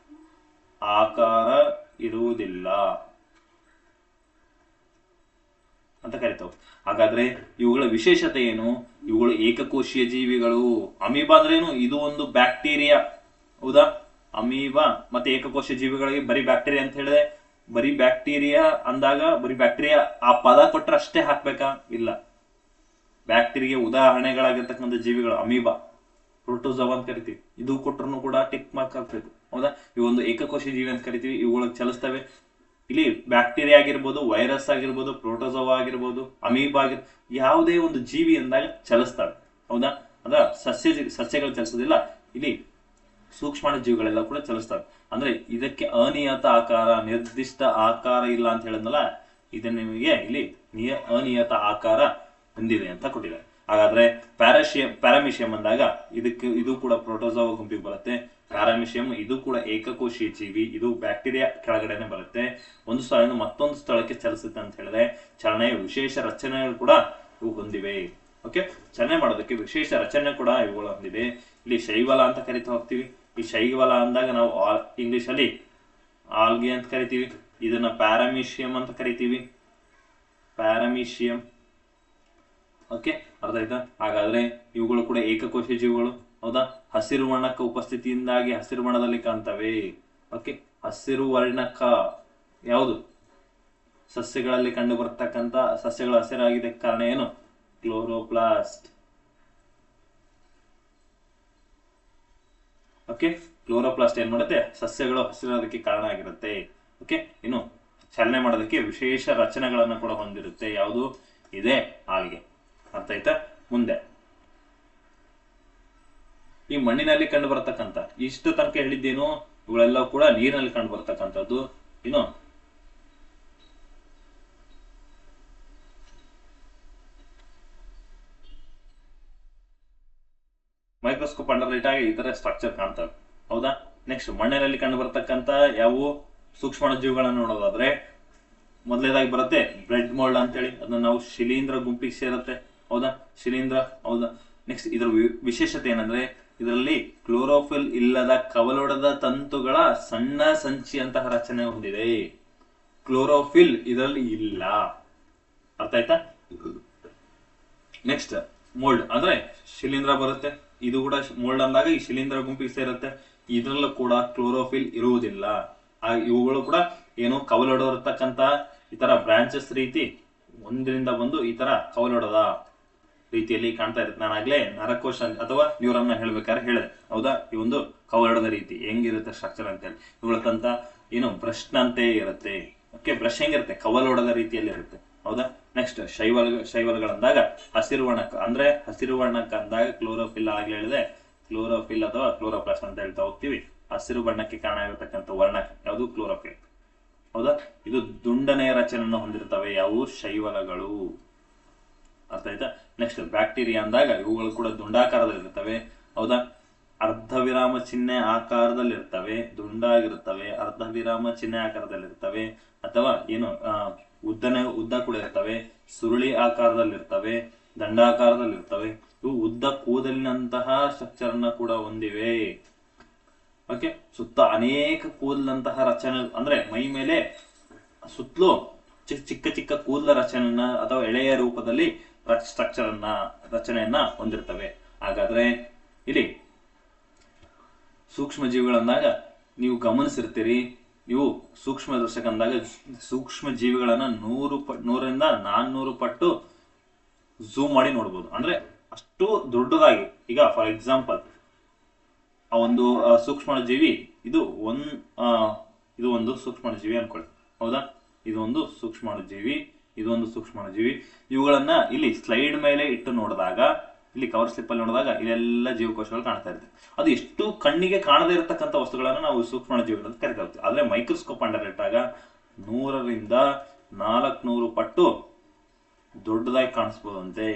ಆಕಾರ ಇರುವುದಿಲ್ಲ ಅಂತ ಕರಿತಾವೆ. ಹಾಗಾದ್ರೆ ಇವುಗಳ ವಿಶೇಷತೆ ಏನು? ಇವುಗಳು ಏಕಕೋಶೀಯ ಜೀವಿಗಳು. ಅಮೀಬಾ ಅಂದ್ರೆ ಏನು? ಇದು ಒಂದು ಬ್ಯಾಕ್ಟೀರಿಯಾ. ಹೌದಾ? ಅಮೀಬಾ ಮತ್ತೆ ಏಕಕೋಶ ಜೀವಿಗಳಿಗೆ ಬರೀ ಬ್ಯಾಕ್ಟೀರಿಯಾ ಅಂತ ಹೇಳಿದ್ರೆ, ಬರೀ ಬ್ಯಾಕ್ಟೀರಿಯಾ ಅಂದಾಗ ಬರೀ ಬ್ಯಾಕ್ಟೀರಿಯಾ ಆ ಪದ ಕೊಟ್ರೆ ಅಷ್ಟೇ ಹಾಕ್ಬೇಕಾ? ಇಲ್ಲ. ಬ್ಯಾಕ್ಟೀರಿಯಾ ಉದಾಹರಣೆಗಳಾಗಿರ್ತಕ್ಕಂಥ ಜೀವಿಗಳು ಅಮೀಬಾ, ಪ್ರೋಟೋಜೋವಾ ಅಂತ ಕರಿತೀವಿ. ಇದು ಕೊಟ್ಟರು ಕೂಡ ಟಿಕ್ ಮಾರ್ಕ್ ಹಾಕ್ಬೇಕು. ಹೌದಾ? ಇವೊಂದು ಏಕಕೋಶಿ ಜೀವಿ ಅಂತ ಕರಿತೀವಿ. ಇವುಗಳು ಚಲಿಸ್ತವೆ. ಇಲ್ಲಿ ಬ್ಯಾಕ್ಟೀರಿಯಾ ಆಗಿರ್ಬೋದು, ವೈರಸ್ ಆಗಿರ್ಬೋದು, ಪ್ರೋಟೋಜೋವಾ ಆಗಿರ್ಬೋದು, ಅಮೀಬಾ ಯಾವುದೇ ಒಂದು ಜೀವಿ ಅಂದಾಗ ಚಲಿಸ್ತವೆ. ಹೌದಾ? ಅದ ಸಸ್ಯಗಳು ಚಲಿಸೋದಿಲ್ಲ. ಇಲ್ಲಿ ಸೂಕ್ಷ್ಮಾಣು ಜೀವಿಗಳೆಲ್ಲ ಕೂಡ ಚಲಿಸ್ತವೆ. ಅಂದ್ರೆ ಇದಕ್ಕೆ ಅನಿಯತ ಆಕಾರ, ನಿರ್ದಿಷ್ಟ ಆಕಾರ ಇಲ್ಲ ಅಂತ ಹೇಳಿದ್ನಲ್ಲ, ಇದನ್ನ ನಿಮಗೆ ಇಲ್ಲಿ ಅನಿಯತ ಆಕಾರ ಹೊಂದಿದೆ ಅಂತ ಕೊಟ್ಟಿದ್ದಾರೆ. ಹಾಗಾದ್ರೆ ಪ್ಯಾರಾಮಿಷಿಯಂ ಅಂದಾಗ ಇದು ಕೂಡ ಪ್ರೋಟೋಜೋವಾ ಗುಂಪಿಗೆ ಬರುತ್ತೆ. ಪ್ಯಾರಾಮಿಷಿಯಂ ಇದು ಕೂಡ ಏಕಕೋಶೀಯ ಜೀವಿ. ಇದು ಬ್ಯಾಕ್ಟೀರಿಯಾ ಕೆಳಗಡೆನೆ ಬರುತ್ತೆ. ಒಂದು ಸ್ಥಳದಿಂದ ಮತ್ತೊಂದು ಸ್ಥಳಕ್ಕೆ ಚಲಿಸುತ್ತೆ ಅಂತ ಹೇಳಿದ್ರೆ ಚಲನೆಯ ವಿಶೇಷ ರಚನೆಗಳು ಕೂಡ ಇವು ಹೊಂದಿವೆ. ಓಕೆ, ಚಲನೆ ಮಾಡೋದಕ್ಕೆ ವಿಶೇಷ ರಚನೆ ಕೂಡ ಇವುಗಳು ಹೊಂದಿದೆ. ಇಲ್ಲಿ ಶೈವಲ ಅಂತ ಕರಿತಾ ಹೋಗ್ತೀವಿ. ಈ ಶೈವಲ ಅಂದಾಗ ನಾವು ಇಂಗ್ಲಿಷ್ ಅಲ್ಲಿ ಆಲ್ಗೆ ಅಂತ ಕರಿತೀವಿ. ಇದನ್ನ ಪ್ಯಾರಾಮಿಷಿಯಂ ಅಂತ ಕರಿತೀವಿ. ಪ್ಯಾರಾಮಿಷಿಯಂ. ಓಕೆ, ಅರ್ಥ ಆಯ್ತಾ? ಹಾಗಾದ್ರೆ ಇವುಗಳು ಕೂಡ ಏಕಕೋಶ ಜೀವಿಗಳು. ಹೌದಾ? ಹಸಿರು ವರ್ಣಕ ಉಪಸ್ಥಿತಿಯಿಂದಾಗಿ ಹಸಿರು ಬಣ್ಣದಲ್ಲಿ ಕಾಣ್ತವೆ. ಓಕೆ, ಹಸಿರು ವರ್ಣಕ ಯಾವುದು? ಸಸ್ಯಗಳಲ್ಲಿ ಕಂಡು ಬರ್ತಕ್ಕಂಥ ಸಸ್ಯಗಳ ಹಸಿರಾಗಿದೆ ಕಾರಣ ಏನು? ಕ್ಲೋರೋಪ್ಲಾಸ್ಟ್. ಓಕೆ, ಕ್ಲೋರೋಪ್ಲಾಸ್ಟ್ ಏನ್ ಮಾಡುತ್ತೆ? ಸಸ್ಯಗಳು ಹಸಿರೋದಕ್ಕೆ ಕಾರಣ ಆಗಿರುತ್ತೆ. ಓಕೆ, ಇನ್ನು ಚಲನೆ ಮಾಡೋದಕ್ಕೆ ವಿಶೇಷ ರಚನೆಗಳನ್ನ ಕೂಡ ಹೊಂದಿರುತ್ತೆ. ಯಾವುದು? ಇದೆ ಆಲ್ಗೆ. ಅರ್ಥ ಆಯ್ತಾ? ಮುಂದೆ ಈ ಮಣ್ಣಿನಲ್ಲಿ ಕಂಡು ಬರ್ತಕ್ಕಂಥ ಇಷ್ಟು ತನಕ ಹೇಳಿದ್ದೇನು? ಇವುಗಳೆಲ್ಲ ಕೂಡ ನೀರಿನಲ್ಲಿ ಕಂಡು ಬರ್ತಕ್ಕಂಥದ್ದು. ಇನ್ನು ಮೈಕ್ರೋಸ್ಕೋಪ್ ಅಂಡರ್ ಲೈಟ್ ಆಗಿ ಈ ತರ ಸ್ಟ್ರಕ್ಚರ್ ಕಾಣ್ತವೆ. ಹೌದಾ? ನೆಕ್ಸ್ಟ್ ಮಣ್ಣಿನಲ್ಲಿ ಕಂಡು ಬರ್ತಕ್ಕಂಥ ಯಾವ ಸೂಕ್ಷ್ಮಾಣು ಜೀವಿಗಳನ್ನ ನೋಡೋದಾದ್ರೆ ಮೊದಲೇದಾಗಿ ಬರುತ್ತೆ ಬ್ರೆಡ್ ಮೋಲ್ಡ್ ಅಂತೇಳಿ. ಅದನ್ನ ನಾವು ಶಿಲೀಂಧ್ರ ಗುಂಪಿಗೆ ಸೇರುತ್ತೆ. ಹೌದಾ? ಶಿಲೀಂಧ್ರ. ಹೌದಾ? ನೆಕ್ಸ್ಟ್ ಇದರ ವಿಶೇಷತೆ ಏನಂದ್ರೆ ಇದರಲ್ಲಿ ಕ್ಲೋರೋಫಿಲ್ ಇಲ್ಲದ ಕವಲೊಡೆದ ತಂತುಗಳ ಸಣ್ಣ ಸಂಚಿಯಂತಹ ರಚನೆ ಹೊಂದಿದೆ. ಕ್ಲೋರೋಫಿಲ್ ಇದರಲ್ಲಿ ಇಲ್ಲ. ಅರ್ಥ ಆಯ್ತಾ? ನೆಕ್ಸ್ಟ್ ಮೋಲ್ಡ್ ಅಂದ್ರೆ ಶಿಲೀಂಧ್ರ ಬರುತ್ತೆ. ಇದು ಕೂಡ ಮೋಲ್ಡ್ ಅಂದಾಗ ಈ ಶಿಲೀಂಧ್ರ ಗುಂಪಿಗೆ ಸೇರುತ್ತೆ. ಇದರಲ್ಲೂ ಕೂಡ ಕ್ಲೋರೋಫಿಲ್ ಇರುವುದಿಲ್ಲ. ಇವುಗಳು ಕೂಡ ಏನು ಕವಲೊಡೆದಿರ್ತಕ್ಕಂತ ಈ ತರ ಬ್ರಾಂಚಸ್ ರೀತಿ ಒಂದರಿಂದ ಬಂದು ಈ ತರ ಕವಲೊಡೆದ ರೀತಿಯಲ್ಲಿ ಕಾಣ್ತಾ ಇರುತ್ತೆ. ನಾನು ಆಗ್ಲೇ ನರಕೋಶ ಅಥವಾ ನ್ಯೂರಾನ್ ಹೇಳ್ಬೇಕಾದ್ರೆ ಹೇಳಿದೆ. ಹೌದಾ? ಈ ಒಂದು ಕವಲೊಡೆದ ರೀತಿ ಹೆಂಗಿರುತ್ತೆ ಸ್ಟ್ರಕ್ಚರ್ ಅಂತ ಹೇಳಿ. ಇವುಗಳಂತ ಏನು ಬ್ರಷ್ ನಂತೆ ಇರುತ್ತೆ. ಓಕೆ, ಬ್ರಷ್ ಹೆಂಗಿರುತ್ತೆ? ಕವಲೊಡೆದ ರೀತಿಯಲ್ಲಿ ಇರುತ್ತೆ. ಹೌದಾ? ನೆಕ್ಸ್ಟ್ ಶೈವಲ್ಗಳಂದಾಗ ಹಸಿರು ವರ್ಣಕ ಅಂದ್ರೆ ಹಸಿರು ವರ್ಣಕ ಅಂದಾಗ ಕ್ಲೋರೋಫಿಲ್ ಆಗ್ಲೇ ಹೇಳಿದೆ. ಕ್ಲೋರೋಫಿಲ್ ಅಥವಾ ಕ್ಲೋರೋಪ್ಲಾಸ್ಟ್ ಅಂತ ಹೇಳ್ತಾ ಹೋಗ್ತೀವಿ. ಹಸಿರು ಬಣ್ಣಕ್ಕೆ ಕಾರಣ ಆಗಿರತಕ್ಕಂಥ ವರ್ಣಕ ಯಾವುದು? ಕ್ಲೋರೋಫಿಲ್. ಹೌದಾ? ಇದು ದುಂಡನೆಯ ರಚನೆಯನ್ನು ಹೊಂದಿರ್ತವೆ. ಯಾವುವು? ಶೈವಲಗಳು. ಅರ್ಥ ಆಯ್ತಾ? ನೆಕ್ಸ್ಟ್ ಬ್ಯಾಕ್ಟೀರಿಯಾ ಅಂದಾಗ ಇವುಗಳು ಕೂಡ ದುಂಡಾಕಾರದಲ್ಲಿರ್ತವೆ. ಹೌದಾ? ಅರ್ಧ ವಿರಾಮ ಚಿಹ್ನೆ ಆಕಾರದಲ್ಲಿರ್ತವೆ. ದುಂಡಾಗಿರುತ್ತವೆ. ಅರ್ಧ ವಿರಾಮ ಚಿಹ್ನೆ ಆಕಾರದಲ್ಲಿರ್ತವೆ. ಅಥವಾ ಏನು ಉದ್ದ ಕೂಡ ಇರ್ತವೆ. ಸುರುಳಿ ಆಕಾರದಲ್ಲಿರ್ತವೆ. ದಂಡಾಕಾರದಲ್ಲಿರ್ತವೆ. ಇವು ಉದ್ದ ಕೂದಲಿನಂತಹ ಸ್ಟ್ರಕ್ಚರ್ ಅನ್ನ ಕೂಡ ಹೊಂದಿವೆ. ಓಕೆ, ಸುತ್ತ ಅನೇಕ ಕೂದಲಂತಹ ರಚನೆ ಅಂದ್ರೆ ಮೈ ಮೇಲೆ ಸುತ್ತಲೂ ಚಿಕ್ಕ ಚಿಕ್ಕ ಕೂದಲ ರಚನೆಯನ್ನ ಅಥವಾ ಎಳೆಯ ರೂಪದಲ್ಲಿ ರಚನೆಯನ್ನ ಹೊಂದಿರ್ತವೆ. ಹಾಗಾದ್ರೆ ಇಲ್ಲಿ ಸೂಕ್ಷ್ಮ ಜೀವಿಗಳಂದಾಗ ನೀವು ಗಮನಿಸಿರ್ತೀರಿ. ನೀವು ಸೂಕ್ಷ್ಮ ದರ್ಶಕ ಅಂದಾಗ ಸೂಕ್ಷ್ಮ ಜೀವಿಗಳನ್ನ 100ರಿಂದ 400 ಪಟ್ಟು ಝೂಮ್ ಮಾಡಿ ನೋಡ್ಬೋದು. ಅಂದ್ರೆ ಅಷ್ಟು ದೊಡ್ಡದಾಗಿ. ಈಗ ಫಾರ್ ಎಕ್ಸಾಂಪಲ್ ಆ ಒಂದು ಸೂಕ್ಷ್ಮ ಜೀವಿ ಇದು ಒಂದು ಸೂಕ್ಷ್ಮ ಜೀವಿ ಅನ್ಕೊಳ್ಳಿ. ಹೌದಾ? ಇದು ಒಂದು ಸೂಕ್ಷ್ಮಾಣು ಜೀವಿ. ಇದೊಂದು ಸೂಕ್ಷ್ಮಾಣುಜೀವಿ. ಇವುಗಳನ್ನ ಇಲ್ಲಿ ಸ್ಲೈಡ್ ಮೇಲೆ ಇಟ್ಟು ನೋಡಿದಾಗ, ಇಲ್ಲಿ ಕವರ್ ಸ್ಲಿಪ್ ಅಲ್ಲಿ ನೋಡಿದಾಗ ಇಲ್ಲೆಲ್ಲ ಜೀವಕೋಶಗಳು ಕಾಣ್ತಾ ಇರುತ್ತೆ. ಅದು ಎಷ್ಟು ಕಣ್ಣಿಗೆ ಕಾಣದೇ ಇರತಕ್ಕಂಥ ವಸ್ತುಗಳನ್ನ ನಾವು ಸೂಕ್ಷ್ಮಾಣುಜೀವಿಗಳು ಅಂತ ಕರಿತಾ ಹೋಗ್ತೀವಿ. ಆದ್ರೆ ಮೈಕ್ರೋಸ್ಕೋಪ್ ಅಂಡರ್ ಇಟ್ಟಾಗ 100ರಿಂದ 400 ಪಟ್ಟು ದೊಡ್ಡದಾಗಿ ಕಾಣಿಸ್ಬೋದಂತೆ,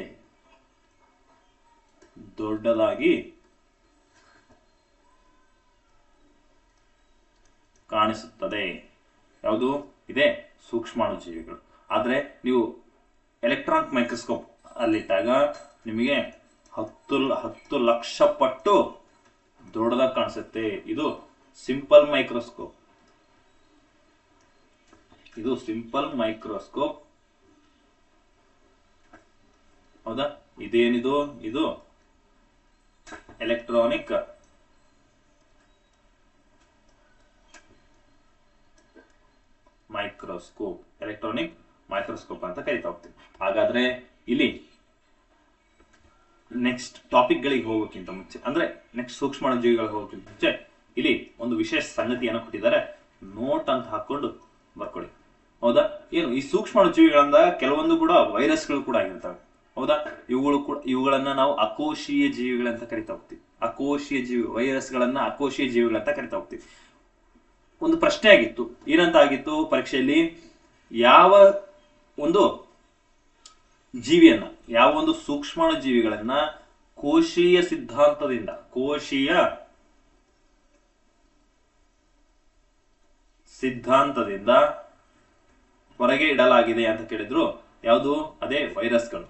ದೊಡ್ಡದಾಗಿ ಕಾಣಿಸುತ್ತದೆ. ಯಾವುದು ಇದೆ? ಸೂಕ್ಷ್ಮಾಣುಜೀವಿಗಳು. ಆದ್ರೆ ನೀವು ಎಲೆಕ್ಟ್ರಾನಿಕ್ ಮೈಕ್ರೋಸ್ಕೋಪ್ ಅಲ್ಲಿಟ್ಟಾಗ ನಿಮಗೆ 10 ಲಕ್ಷ ಪಟ್ಟು ದೊಡ್ಡದಾಗಿ ಕಾಣಿಸುತ್ತೆ. ಇದು ಸಿಂಪಲ್ ಮೈಕ್ರೋಸ್ಕೋಪ್. ಇದು ಸಿಂಪಲ್ ಮೈಕ್ರೋಸ್ಕೋಪ್. ಹೌದಾ? ಇದೇನಿದು? ಇದು ಎಲೆಕ್ಟ್ರಾನಿಕ್ ಮೈಕ್ರೋಸ್ಕೋಪ್. ಎಲೆಕ್ಟ್ರಾನಿಕ್ ಮೈಕ್ರೋಸ್ಕೋಪ್ ಅಂತ ಕರಿತಾ ಹೋಗ್ತೀವಿ. ಹಾಗಾದ್ರೆ ಇಲ್ಲಿ ನೆಕ್ಸ್ಟ್ ಟಾಪಿಕ್ ಗಳಿಗೆ ಹೋಗೋಕ್ಕಿಂತ ಮುಂಚೆ, ಅಂದ್ರೆ ನೆಕ್ಸ್ಟ್ ಸೂಕ್ಷ್ಮಾಣುಜೀವಿಗಳಿಗೆ ಹೋಗೋಕ್ಕಿಂತ ಮುಂಚೆ ಇಲ್ಲಿ ಒಂದು ವಿಶೇಷ ಸಂಗತಿಯನ್ನು ಕೊಟ್ಟಿದ್ದಾರೆ. ನೋಟ್ ಅಂತ ಹಾಕೊಂಡು ಬರ್ಕೊಳ್ಳಿ. ಹೌದಾ? ಏನು ಈ ಸೂಕ್ಷ್ಮಾಣುಜೀವಿಗಳಿಂದ ಕೆಲವೊಂದು ಕೂಡ ವೈರಸ್ಗಳು ಕೂಡ ಆಗಿರ್ತವೆ. ಹೌದಾ? ಇವುಗಳನ್ನ ನಾವು ಅಕೋಶೀಯ ಜೀವಿಗಳಂತ ಕರಿತಾ ಹೋಗ್ತೀವಿ. ಅಕೋಶೀಯ ಜೀವಿ, ವೈರಸ್ಗಳನ್ನ ಅಕೋಶೀಯ ಜೀವಿಗಳಂತ ಕರಿತಾ ಹೋಗ್ತೀವಿ. ಒಂದು ಪ್ರಶ್ನೆ ಆಗಿತ್ತು. ಏನಂತ ಆಗಿತ್ತು ಪರೀಕ್ಷೆಯಲ್ಲಿ? ಯಾವ ಒಂದು ಜೀವಿಯನ್ನ, ಯಾವ ಒಂದು ಸೂಕ್ಷ್ಮಾಣು ಜೀವಿಗಳನ್ನ ಕೋಶೀಯ ಸಿದ್ಧಾಂತದಿಂದ ಹೊರಗೆ ಇಡಲಾಗಿದೆ ಅಂತ ಕೇಳಿದ್ರು. ಯಾವುದು? ಅದೇ ವೈರಸ್ಗಳು.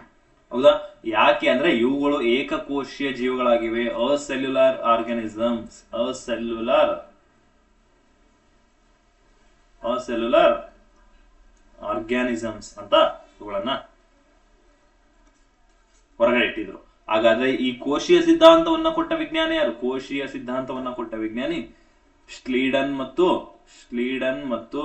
ಹೌದಾ? ಯಾಕೆ ಅಂದ್ರೆ ಇವುಗಳು ಏಕಕೋಶೀಯ ಜೀವಿಗಳಾಗಿವೆ. ಅಸೆಲ್ಯುಲಾರ್ ಆರ್ಗ್ಯಾನಿಸಮ್ಸ್ ಅಂತ ಇವುಗಳನ್ನ ಹೊರಗಡೆ ಇಟ್ಟಿದ್ರು. ಹಾಗಾದ್ರೆ ಈ ಕೋಶೀಯ ಸಿದ್ಧಾಂತವನ್ನ ಕೊಟ್ಟ ವಿಜ್ಞಾನಿ ಯಾರು? ಕೋಶೀಯ ಸಿದ್ಧಾಂತವನ್ನ ಕೊಟ್ಟ ವಿಜ್ಞಾನಿ ಶ್ಲೀಡನ್ ಮತ್ತು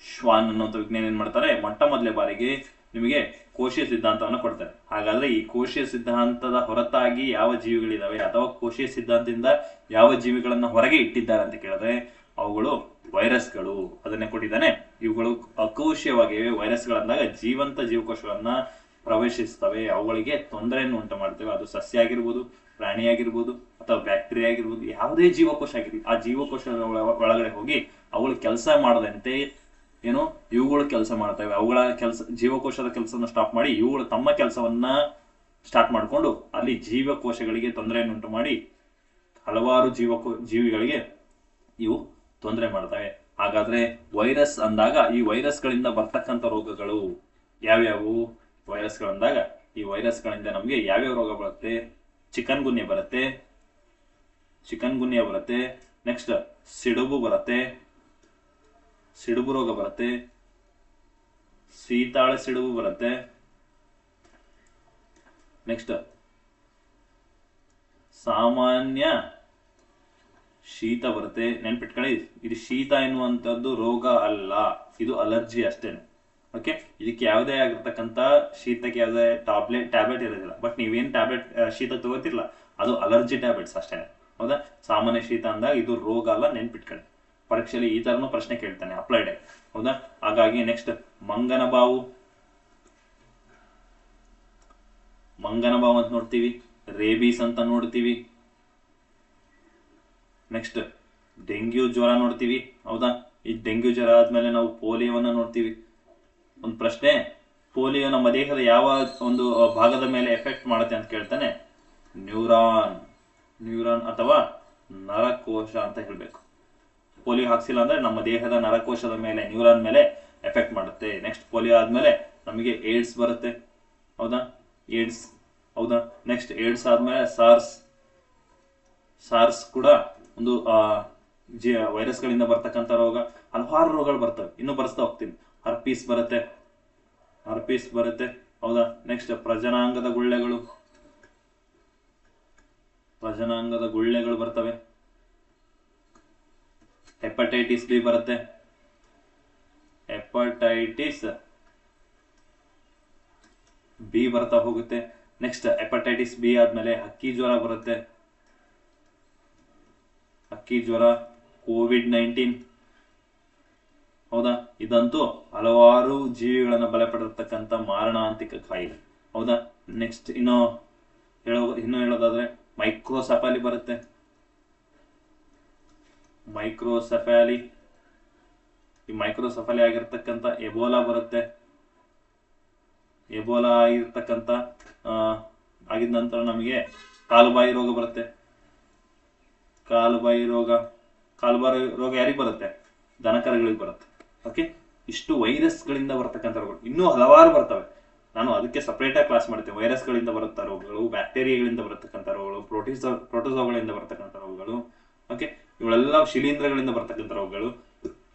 ಶ್ವಾನ್ ಅನ್ನುವಂಥ ವಿಜ್ಞಾನಿ ಏನ್ ಮಾಡ್ತಾರೆ? ಮೊಟ್ಟ ಮೊದಲೇ ಬಾರಿಗೆ ನಿಮಗೆ ಕೋಶೀಯ ಸಿದ್ಧಾಂತವನ್ನ ಕೊಡ್ತಾರೆ. ಹಾಗಾದ್ರೆ ಈ ಕೋಶೀಯ ಸಿದ್ಧಾಂತದ ಹೊರತಾಗಿ ಯಾವ ಜೀವಿಗಳಿದಾವೆ, ಅಥವಾ ಕೋಶೀಯ ಸಿದ್ಧಾಂತದಿಂದ ಯಾವ ಜೀವಿಗಳನ್ನ ಹೊರಗೆ ಇಟ್ಟಿದ್ದಾರೆ ಅಂತ ಕೇಳಿದ್ರೆ ಅವುಗಳು ವೈರಸ್ಗಳು. ಅದನ್ನೇ ಕೊಟ್ಟಿದ್ದಾನೆ. ಇವುಗಳು ಅಕೋಶೀಯವಾಗಿವೆ. ವೈರಸ್ಗಳಂದಾಗ ಜೀವಂತ ಜೀವಕೋಶಗಳನ್ನ ಪ್ರವೇಶಿಸ್ತವೆ, ಅವುಗಳಿಗೆ ತೊಂದರೆಯನ್ನು ಉಂಟು ಮಾಡ್ತವೆ. ಅದು ಸಸ್ಯ ಆಗಿರ್ಬೋದು, ಪ್ರಾಣಿ ಆಗಿರ್ಬೋದು, ಅಥವಾ ಬ್ಯಾಕ್ಟೀರಿಯಾ ಆಗಿರ್ಬೋದು, ಯಾವುದೇ ಜೀವಕೋಶ ಆಗಿರ್ಬೋದು. ಆ ಜೀವಕೋಶಗಳ ಒಳಗಡೆ ಹೋಗಿ ಅವುಗಳು ಕೆಲಸ ಮಾಡದಂತೆ ಏನು ಇವುಗಳು ಕೆಲಸ ಮಾಡ್ತವೆ. ಅವುಗಳ ಕೆಲಸ, ಜೀವಕೋಶದ ಕೆಲಸವನ್ನು ಸ್ಟಾಪ್ ಮಾಡಿ ಇವುಗಳು ತಮ್ಮ ಕೆಲಸವನ್ನ ಸ್ಟಾರ್ಟ್ ಮಾಡಿಕೊಂಡು ಅಲ್ಲಿ ಜೀವಕೋಶಗಳಿಗೆ ತೊಂದರೆಯನ್ನು ಉಂಟು ಮಾಡಿ ಹಲವಾರು ಜೀವಿಗಳಿಗೆ ಇವು ತೊಂದರೆ ಮಾಡ್ತವೆ. ಹಾಗಾದ್ರೆ ವೈರಸ್ ಅಂದಾಗ ಈ ವೈರಸ್ಗಳಿಂದ ಬರ್ತಕ್ಕಂಥ ರೋಗಗಳು ಯಾವ್ಯಾವು? ವೈರಸ್ಗಳಂದಾಗ ಈ ವೈರಸ್ಗಳಿಂದ ನಮ್ಗೆ ಯಾವ್ಯಾವ ರೋಗ ಬರುತ್ತೆ? ಚಿಕನ್ ಗುನ್ಯಾ ಬರುತ್ತೆ. ನೆಕ್ಸ್ಟ್ ಸಿಡುಬು ರೋಗ ಬರುತ್ತೆ. ಸೀತಾಳೆ ಸಿಡುಬು ಬರುತ್ತೆ. ನೆಕ್ಸ್ಟ್ ಸಾಮಾನ್ಯ ಶೀತ ಬರುತ್ತೆ. ನೆನ್ಪಿಟ್ಕೊಳ್ಳಿ, ಇದು ಶೀತ ಎನ್ನುವಂಥದ್ದು ರೋಗ ಅಲ್ಲ, ಇದು ಅಲರ್ಜಿ ಅಷ್ಟೇನೆ. ಓಕೆ, ಇದಕ್ಕೆ ಯಾವುದೇ ಆಗಿರ್ತಕ್ಕಂಥ ಶೀತಕ್ಕೆ ಯಾವುದೇ ಟ್ಯಾಬ್ಲೆಟ್ ಇರೋದಿಲ್ಲ. ಬಟ್ ನೀವೇನ್ ಟ್ಯಾಬ್ಲೆಟ್ ಶೀತ ತಗೋತಿರ್ಲ ಅದು ಅಲರ್ಜಿ ಟ್ಯಾಬ್ಲೆಟ್ಸ್ ಅಷ್ಟೇನೆ. ಹೌದಾ? ಸಾಮಾನ್ಯ ಶೀತ ಅಂದಾಗ ಇದು ರೋಗ ಅಲ್ಲ, ನೆನ್ಪಿಟ್ಕೊಳ್ಳಿ. ಪರೀಕ್ಷೆಯಲ್ಲಿ ಈ ತರನು ಪ್ರಶ್ನೆ ಕೇಳ್ತಾನೆ, ಅಪ್ಲೈಡ್. ಹೌದಾ? ಹಾಗಾಗಿ ನೆಕ್ಸ್ಟ್ ಮಂಗನ ಬಾವು ಅಂತ ನೋಡ್ತೀವಿ. ರೇಬೀಸ್ ಅಂತ ನೋಡ್ತೀವಿ. ನೆಕ್ಸ್ಟ್ ಡೆಂಗ್ಯೂ ಜ್ವರ ನೋಡ್ತೀವಿ. ಹೌದಾ? ಈ ಡೆಂಗ್ಯೂ ಜ್ವರ ಆದ್ಮೇಲೆ ನಾವು ಪೋಲಿಯೋವನ್ನ ನೋಡ್ತೀವಿ. ಒಂದು ಪ್ರಶ್ನೆ, ಪೋಲಿಯೋ ನಮ್ಮ ದೇಹದ ಯಾವ ಒಂದು ಭಾಗದ ಮೇಲೆ ಎಫೆಕ್ಟ್ ಮಾಡುತ್ತೆ ಅಂತ ಕೇಳ್ತಾನೆ? ನ್ಯೂರಾನ್ ಅಥವಾ ನರಕೋಶ ಅಂತ ಹೇಳ್ಬೇಕು. ಪೋಲಿಯೋ ಹಾಕ್ಸಿಲ್ಲ ಅಂದ್ರೆ ನಮ್ಮ ದೇಹದ ನರಕೋಶದ ಮೇಲೆ, ನ್ಯೂರಾನ್ ಮೇಲೆ ಎಫೆಕ್ಟ್ ಮಾಡುತ್ತೆ. ನೆಕ್ಸ್ಟ್ ಪೋಲಿಯೋ ಆದ್ಮೇಲೆ ನಮಗೆ ಏಡ್ಸ್ ಬರುತ್ತೆ. ಹೌದಾ? ಹೌದಾ? ನೆಕ್ಸ್ಟ್ ಏಡ್ಸ್ ಆದ್ಮೇಲೆ ಸಾರ್ಸ್ ಕೂಡ ಒಂದು ವೈರಸ್ಗಳಿಂದ ಬರ್ತಕ್ಕಂಥ ರೋಗ. ಹಲವಾರು ರೋಗಗಳು ಬರ್ತವೆ, ಇನ್ನು ಬರ್ಸ್ತಾ ಹೋಗ್ತೀನಿ. ಹರ್ಪೀಸ್ ಬರುತ್ತೆ. ಹೌದಾ? ನೆಕ್ಸ್ಟ್ ಪ್ರಜನಾಂಗದ ಗುಳ್ಳೆಗಳು ಬರ್ತವೆ. ಹೆಪಟೈಟಿಸ್ ಬಿ ಬರುತ್ತೆ. ಹೆಪಟೈಟಿಸ್ ಬಿ ಬರ್ತಾ ಹೋಗುತ್ತೆ. ನೆಕ್ಸ್ಟ್ ಹೆಪಟೈಟಿಸ್ ಬಿ ಆದ್ಮೇಲೆ ಹಕ್ಕಿ ಜ್ವರ ಬರುತ್ತೆ. ಕೋವಿಡ್-19 ಹೌದಾ. ಇದಂತೂ ಹಲವಾರು ಜೀವಿಗಳನ್ನ ಬಲಪಡಿರ್ತಕ್ಕಂಥ ಮಾರಣಾಂತಿಕ ಕಾಯಿಲೆ. ಹೌದಾ. ನೆಕ್ಸ್ಟ್ ಇನ್ನು ಹೇಳೋದಾದ್ರೆ ಮೈಕ್ರೋಸೆಫಾಲಿ ಬರುತ್ತೆ. ಮೈಕ್ರೋಸೆಫಾಲಿ, ಈ ಮೈಕ್ರೋಸೆಫಾಲಿ ಆಗಿರ್ತಕ್ಕಂಥ ಎಬೋಲಾ ಬರುತ್ತೆ. ಎಬೋಲಾ ಆಗಿರ್ತಕ್ಕಂಥ ಆಗಿದ ನಂತರ ನಮಗೆ ಕಾಲುಬಾಯಿ ರೋಗ ಬರುತ್ತೆ. ಕಾಲುಬಾಯಿ ರೋಗ ಯಾರಿಗೆ ಬರುತ್ತೆ? ದನಕರುಗಳಿಗೆ ಬರುತ್ತೆ. ಓಕೆ, ಇಷ್ಟು ವೈರಸ್ಗಳಿಂದ ಬರ್ತಕ್ಕಂಥ ರೋಗಗಳು ಇನ್ನೂ ಹಲವಾರು ಬರ್ತವೆ. ನಾನು ಅದಕ್ಕೆ ಸಪರೇಟ್ ಆಗಿ ಕ್ಲಾಸ್ ಮಾಡ್ತೇನೆ. ವೈರಸ್ಗಳಿಂದ ಬರುತ್ತಾ ರೋಗಗಳು, ಬ್ಯಾಕ್ಟೀರಿಯಾಗಳಿಂದ ಬರ್ತಕ್ಕಂಥ ರೋಗಗಳು, ಪ್ರೋಟೋಸೋಗಳಿಂದ ಬರ್ತಕ್ಕಂಥ ರೋಗಗಳು, ಓಕೆ, ಇವುಗಳೆಲ್ಲ ಶಿಲೀಂಧ್ರಗಳಿಂದ ಬರ್ತಕ್ಕಂಥ ರೋಗಗಳು,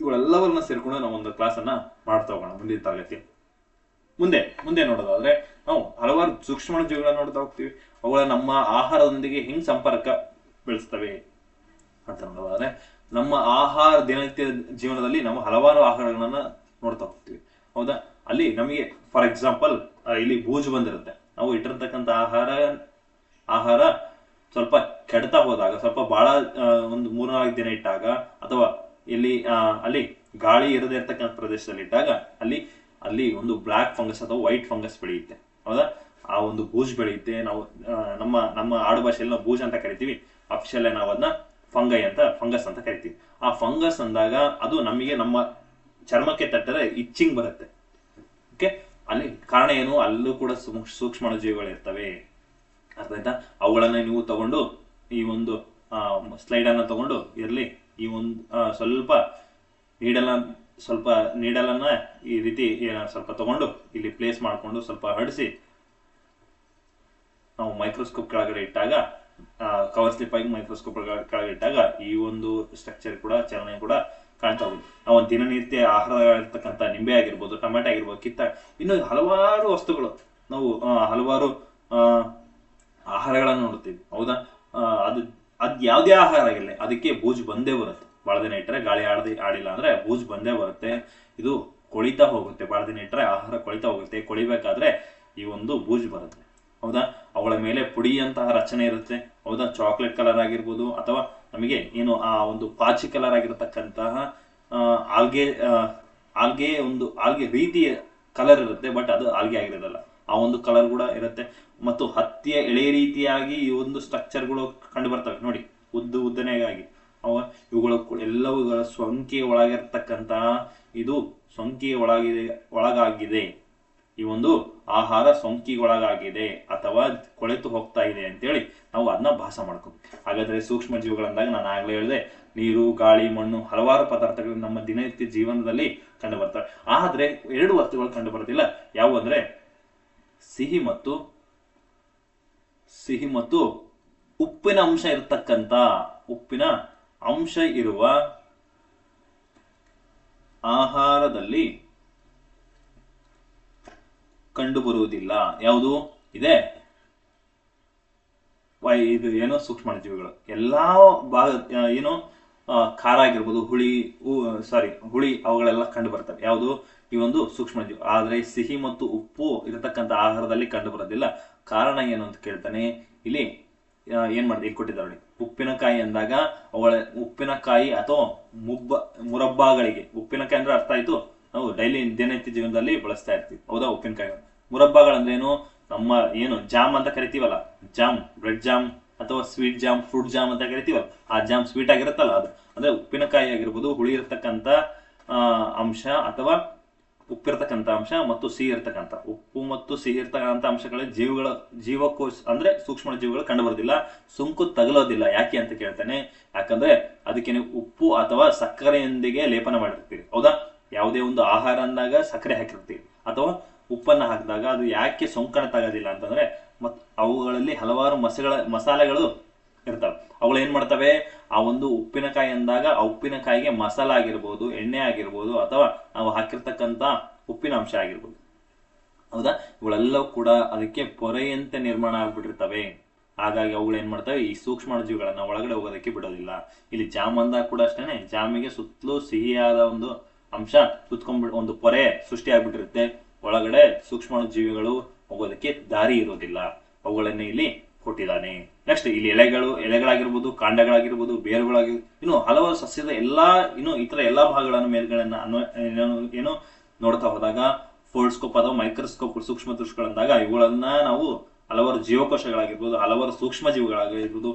ಇವುಗಳೆಲ್ಲವನ್ನ ಸೇರ್ಕೊಂಡು ನಾವು ಒಂದು ಕ್ಲಾಸ್ ಅನ್ನ ಮಾಡ್ತಾ ಹೋಗೋಣ ಮುಂದಿನ ತರಗತಿ. ಮುಂದೆ ನೋಡೋದಾದ್ರೆ ನಾವು ಹಲವಾರು ಸೂಕ್ಷ್ಮಾಣುಜೀವಿಗಳನ್ನ ನೋಡ್ತಾ ಹೋಗ್ತೀವಿ. ಅವುಗಳ ನಮ್ಮ ಆಹಾರದೊಂದಿಗೆ ಹೆಂಗ್ ಸಂಪರ್ಕ ಬೆಳೆಸ್ತವೆ ಅಂತ ನೋಡೋದಾದ್ರೆ, ನಮ್ಮ ಆಹಾರ ದಿನನಿತ್ಯ ಜೀವನದಲ್ಲಿ ನಾವು ಹಲವಾರು ಆಹಾರಗಳನ್ನ ನೋಡ್ತಾ ಹೋಗ್ತೀವಿ. ಹೌದಾ. ಅಲ್ಲಿ ನಮಗೆ ಫಾರ್ ಎಕ್ಸಾಂಪಲ್ ಇಲ್ಲಿ ಬೂಜು ಬಂದಿರುತ್ತೆ. ನಾವು ಇಟ್ಟಿರ್ತಕ್ಕಂಥ ಆಹಾರ ಸ್ವಲ್ಪ ಕೆಡ್ತಾ ಹೋದಾಗ, ಸ್ವಲ್ಪ ಬಹಳ ಒಂದು 3-4 ದಿನ ಇಟ್ಟಾಗ, ಅಥವಾ ಅಲ್ಲಿ ಗಾಳಿ ಇರದೇ ಇರ್ತಕ್ಕಂಥ ಪ್ರದೇಶದಲ್ಲಿ ಇಟ್ಟಾಗ ಅಲ್ಲಿ ಒಂದು ಬ್ಲಾಕ್ ಫಂಗಸ್ ಅಥವಾ ವೈಟ್ ಫಂಗಸ್ ಬೆಳೆಯುತ್ತೆ. ಹೌದಾ. ಆ ಒಂದು ಬೂಜ್ ಬೆಳೆಯುತ್ತೆ. ನಾವು ನಮ್ಮ ಆಡು ಭಾಷೆಯಲ್ಲಿ ನಾವು ಬೂಜ್ ಅಂತ ಕರಿತೀವಿ. ಅಫಿಷಿಯಲ್ ನಾವು ಅದನ್ನ ಫಂಗಸ್ ಅಂತ ಕರಿತೀವಿ. ಆ ಫಂಗಸ್ ಅಂದಾಗ ಅದು ನಮಗೆ ನಮ್ಮ ಚರ್ಮಕ್ಕೆ ತಟ್ಟರೆ ಇಚ್ಚಿಂಗ್ ಬರುತ್ತೆ. ಓಕೆ, ಅಲ್ಲಿ ಕಾರಣ ಏನು? ಅಲ್ಲೂ ಕೂಡ ಸೂಕ್ಷ್ಮಾಣುಜೀವಿಗಳು ಇರ್ತವೆ. ಅರ್ಥ ಆಯ್ತಾ? ಅವುಗಳನ್ನ ನೀವು ತಗೊಂಡು ಈ ಒಂದು ಸ್ಲೈಡ್ ಅನ್ನ ತಗೊಂಡು ಇರ್ಲಿ, ಈ ಒಂದು ಸ್ವಲ್ಪ ನೀಡಲನ್ನ ಈ ರೀತಿ ಸ್ವಲ್ಪ ತಗೊಂಡು ಇಲ್ಲಿ ಪ್ಲೇಸ್ ಮಾಡಿಕೊಂಡು ಸ್ವಲ್ಪ ಹಡಿಸಿ ನಾವು ಮೈಕ್ರೋಸ್ಕೋಪ್ ಕೆಳಗಡೆ ಇಟ್ಟಾಗ, ಕವರ್ ಸ್ಲಿಪ್ ಆಗಿ ಮೈಕ್ರೋಸ್ಕೋಪ್ ಕೆಳಗಡೆ ಇಟ್ಟಾಗ ಈ ಒಂದು ಸ್ಟ್ರಕ್ಚರ್ ಕೂಡ, ಚಲನೆ ಕೂಡ ಕಾಣ್ತಾ ಹೋಗುತ್ತೆ. ನಾವು ದಿನನಿತ್ಯ ಆಹಾರಗಳಿರ್ತಕ್ಕಂಥ ನಿಂಬೆ ಆಗಿರ್ಬೋದು, ಟೊಮೆಟೊ ಆಗಿರ್ಬೋದು, ಇನ್ನು ಹಲವಾರು ವಸ್ತುಗಳು, ನಾವು ಹಲವಾರು ಆಹಾರಗಳನ್ನು ನೋಡ್ತೀವಿ. ಹೌದಾ. ಅದ್ ಯಾವ್ದೇ ಆಹಾರ ಆಗಿರಲಿ, ಅದಕ್ಕೆ ಬೂಜು ಬಂದೇ ಬರುತ್ತೆ. ಬಹಳ ದಿನ ಇಟ್ಟರೆ, ಗಾಳಿ ಆಡಿಲ್ಲ ಅಂದ್ರೆ ಬೂಜು ಬಂದೇ ಬರುತ್ತೆ. ಇದು ಕೊಳಿತಾ ಹೋಗುತ್ತೆ. ಬಹಳ ದಿನ ಇಟ್ಟರೆ ಆಹಾರ ಕೊಳಿತಾ ಹೋಗುತ್ತೆ. ಕೊಳಿಬೇಕಾದ್ರೆ ಈ ಒಂದು ಬೂಜು ಬರುತ್ತೆ. ಹೌದಾ. ಅವುಗಳ ಮೇಲೆ ಪುಡಿಯಂತಹ ರಚನೆ ಇರುತ್ತೆ. ಹೌದಾ. ಚಾಕ್ಲೇಟ್ ಕಲರ್ ಆಗಿರ್ಬೋದು, ಅಥವಾ ನಮಗೆ ಏನು ಆ ಒಂದು ಪಾಚಿ ಕಲರ್ ಆಗಿರತಕ್ಕಂತಹ ಆಲ್ಗೆ ರೀತಿಯ ಕಲರ್ ಇರುತ್ತೆ. ಬಟ್ ಅದು ಆಲ್ಗೆ ಆಗಿರೋದಲ್ಲ, ಆ ಒಂದು ಕಲರ್ ಕೂಡ ಇರುತ್ತೆ. ಮತ್ತು ಹತ್ತಿಯ ಎಳೆ ರೀತಿಯಾಗಿ ಈ ಒಂದು ಸ್ಟ್ರಕ್ಚರ್ಗಳು ಕಂಡು ಬರ್ತವೆ ನೋಡಿ, ಉದ್ದನೆಯಾಗಿ. ಇವುಗಳು ಎಲ್ಲವುಗಳ ಸೋಂಕಿಗೆ ಒಳಗಿರ್ತಕ್ಕಂತಹ, ಇದು ಸೋಂಕಿಗೆ ಒಳಗಾಗಿದೆ. ಈ ಒಂದು ಆಹಾರ ಸೋಂಕಿಗೊಳಗಾಗಿದೆ ಅಥವಾ ಕೊಳೆತು ಹೋಗ್ತಾ ಇದೆ ಅಂತೇಳಿ ನಾವು ಅದನ್ನ ಭಾಸ ಮಾಡ್ಕೋಬೇಕು. ಹಾಗಾದ್ರೆ ಸೂಕ್ಷ್ಮ ಜೀವಿಗಳಂದಾಗ ನಾನು ಆಗ್ಲೇ ಹೇಳಿದೆ, ನೀರು, ಗಾಳಿ, ಮಣ್ಣು, ಹಲವಾರು ಪದಾರ್ಥಗಳು ನಮ್ಮ ದಿನನಿತ್ಯ ಜೀವನದಲ್ಲಿ ಕಂಡು ಬರ್ತವೆ. ಆದ್ರೆ 2 ವಸ್ತುಗಳು ಕಂಡು ಬರೋದಿಲ್ಲ. ಯಾವುವು ಅಂದ್ರೆ ಸಿಹಿ ಮತ್ತು ಉಪ್ಪಿನ ಅಂಶ ಇರುವ ಆಹಾರದಲ್ಲಿ ಕಂಡು ಬರುವುದಿಲ್ಲ. ಯಾವುದು ಇದೆ? ಇದು ಏನೋ ಸೂಕ್ಷ್ಮಾಣುಜೀವಿಗಳು. ಎಲ್ಲಾ ಭಾಗ ಏನು ಖಾರ ಆಗಿರ್ಬೋದು, ಹುಳಿ, ಅವುಗಳೆಲ್ಲ ಕಂಡು ಬರ್ತವೆ. ಯಾವುದು? ಈ ಒಂದು ಸೂಕ್ಷ್ಮಜೀವಿ. ಆದ್ರೆ ಸಿಹಿ ಮತ್ತು ಉಪ್ಪು ಇರತಕ್ಕಂಥ ಆಹಾರದಲ್ಲಿ ಕಂಡು ಬರೋದಿಲ್ಲ. ಕಾರಣ ಏನು ಅಂತ ಕೇಳ್ತಾನೆ. ಇಲ್ಲಿ ಏನ್ ಮಾಡಿದೆ, ಇಲ್ಲಿ ಕೊಟ್ಟಿದ್ದಾರೆ ನೋಡಿ. ಉಪ್ಪಿನಕಾಯಿ ಅಂದಾಗ ಉಪ್ಪಿನಕಾಯಿ ಅಥವಾ ಮುರಬ್ಬಾಗಳಿಗೆ, ಉಪ್ಪಿನಕಾಯಿ ಅಂದ್ರೆ ಅರ್ಥ ಆಯ್ತು, ನಾವು ಡೈಲಿ ದಿನನಿತ್ಯ ಜೀವನದಲ್ಲಿ ಬಳಸ್ತಾ ಇರ್ತೀವಿ. ಹೌದಾ. ಉಪ್ಪಿನಕಾಯಿ ಮುರಬ್ಬಾಗಳಂದ್ರೇನು? ನಮ್ಮ ಏನು ಜಾಮ್ ಅಂತ ಕರಿತೀವಲ್ಲ, ಜಾಮ್, ಬ್ರೆಡ್ ಜಾಮ್ ಅಥವಾ ಸ್ವೀಟ್ ಜಾಮ್, ಫ್ರೂಟ್ ಜಾಮ್ ಅಂತ ಕರಿತೀವಲ್ಲ, ಆ ಜಾಮ್ ಸ್ವೀಟ್ ಆಗಿರುತ್ತಲ್ಲ, ಅದು ಅಂದ್ರೆ ಉಪ್ಪಿನಕಾಯಿ ಆಗಿರ್ಬೋದು. ಹುಳಿ ಇರ್ತಕ್ಕಂಥ ಅಂಶ ಅಥವಾ ಉಪ್ಪಿರ್ತಕ್ಕಂಥ ಅಂಶ ಮತ್ತು ಸಿಹಿ ಇರ್ತಕ್ಕಂಥ, ಉಪ್ಪು ಮತ್ತು ಸಿಹಿ ಇರ್ತಕ್ಕಂಥ ಅಂಶಗಳ ಜೀವಕೋಶ ಅಂದ್ರೆ ಸೂಕ್ಷ್ಮ ಜೀವಿಗಳು ಕಂಡು ಬರೋದಿಲ್ಲ. ಸೋಂಕು ತಗಲೋದಿಲ್ಲ. ಯಾಕೆ ಅಂತ ಕೇಳ್ತಾನೆ. ಯಾಕಂದ್ರೆ ಅದಕ್ಕೆ ನೀವು ಉಪ್ಪು ಅಥವಾ ಸಕ್ಕರೆಯೊಂದಿಗೆ ಲೇಪನ ಮಾಡಿರ್ತೀರಿ. ಹೌದಾ. ಯಾವುದೇ ಒಂದು ಆಹಾರ ಅಂದಾಗ ಸಕ್ಕರೆ ಹಾಕಿರ್ತೀವಿ ಅಥವಾ ಉಪ್ಪನ್ನ ಹಾಕಿದಾಗ ಅದು ಯಾಕೆ ಸೋಂಕನ್ನು ತಗೋದಿಲ್ಲ ಅಂತಂದ್ರೆ, ಅವುಗಳಲ್ಲಿ ಹಲವಾರು ಮಸಾಲೆಗಳು ಇರ್ತವೆ. ಅವುಗಳು ಏನ್ ಮಾಡ್ತವೆ? ಆ ಒಂದು ಉಪ್ಪಿನಕಾಯಿ ಅಂದಾಗ ಆ ಉಪ್ಪಿನಕಾಯಿಗೆ ಮಸಾಲ ಆಗಿರ್ಬೋದು, ಎಣ್ಣೆ ಆಗಿರ್ಬೋದು, ಅಥವಾ ನಾವು ಹಾಕಿರ್ತಕ್ಕಂಥ ಉಪ್ಪಿನ ಅಂಶ ಆಗಿರ್ಬೋದು. ಹೌದಾ. ಇವುಗಳೆಲ್ಲವೂ ಕೂಡ ಅದಕ್ಕೆ ಪೊರೆಯಂತೆ ನಿರ್ಮಾಣ ಆಗ್ಬಿಟ್ಟಿರ್ತವೆ. ಹಾಗಾಗಿ ಅವುಗಳು ಏನ್ ಮಾಡ್ತವೆ? ಈ ಸೂಕ್ಷ್ಮಾಣುಜೀವಿಗಳನ್ನ ಒಳಗಡೆ ಹೋಗೋದಕ್ಕೆ ಬಿಡೋದಿಲ್ಲ. ಇಲ್ಲಿ ಜಾಮ್ ಅಂದಾಗ ಕೂಡ ಅಷ್ಟೇನೆ, ಜಾಮಿಗೆ ಸುತ್ತಲೂ ಸಿಹಿಯಾದ ಒಂದು ಅಂಶ ಸುತ್ಕೊಂಡ್ಬಿಟ್ಟು ಒಂದು ಪೊರೆ ಸೃಷ್ಟಿ ಆಗ್ಬಿಟ್ಟಿರುತ್ತೆ. ಒಳಗಡೆ ಸೂಕ್ಷ್ಮಾಣುಜೀವಿಗಳು ಹೋಗೋದಕ್ಕೆ ದಾರಿ ಇರೋದಿಲ್ಲ. ಅವುಗಳನ್ನ ಇಲ್ಲಿ ಕೊಟ್ಟಿದ್ದಾನೆ. ನೆಕ್ಸ್ಟ್ ಇಲ್ಲಿ ಎಲೆಗಳಾಗಿರ್ಬೋದು, ಕಾಂಡಗಳಾಗಿರ್ಬೋದು, ಬೇರುಗಳಾಗಿರ್ಬೋದು, ಇನ್ನು ಹಲವಾರು ಸಸ್ಯದ ಇತರ ಎಲ್ಲಾ ಭಾಗಗಳನ್ನು ಮೇಲ್ಗಳನ್ನ ಏನು ನೋಡ್ತಾ ಹೋದಾಗ ಫೋಲ್ಡ್ಸ್ಕೋಪ್ ಅಥವಾ ಮೈಕ್ರೋಸ್ಕೋಪ್ ಸೂಕ್ಷ್ಮ ದೃಶ್ಯಗಳಂದಾಗ ಇವುಗಳನ್ನ ನಾವು ಹಲವಾರು ಜೀವಕೋಶಗಳಾಗಿರ್ಬೋದು, ಹಲವಾರು ಸೂಕ್ಷ್ಮ ಜೀವಿಗಳಾಗಿರ್ಬೋದು,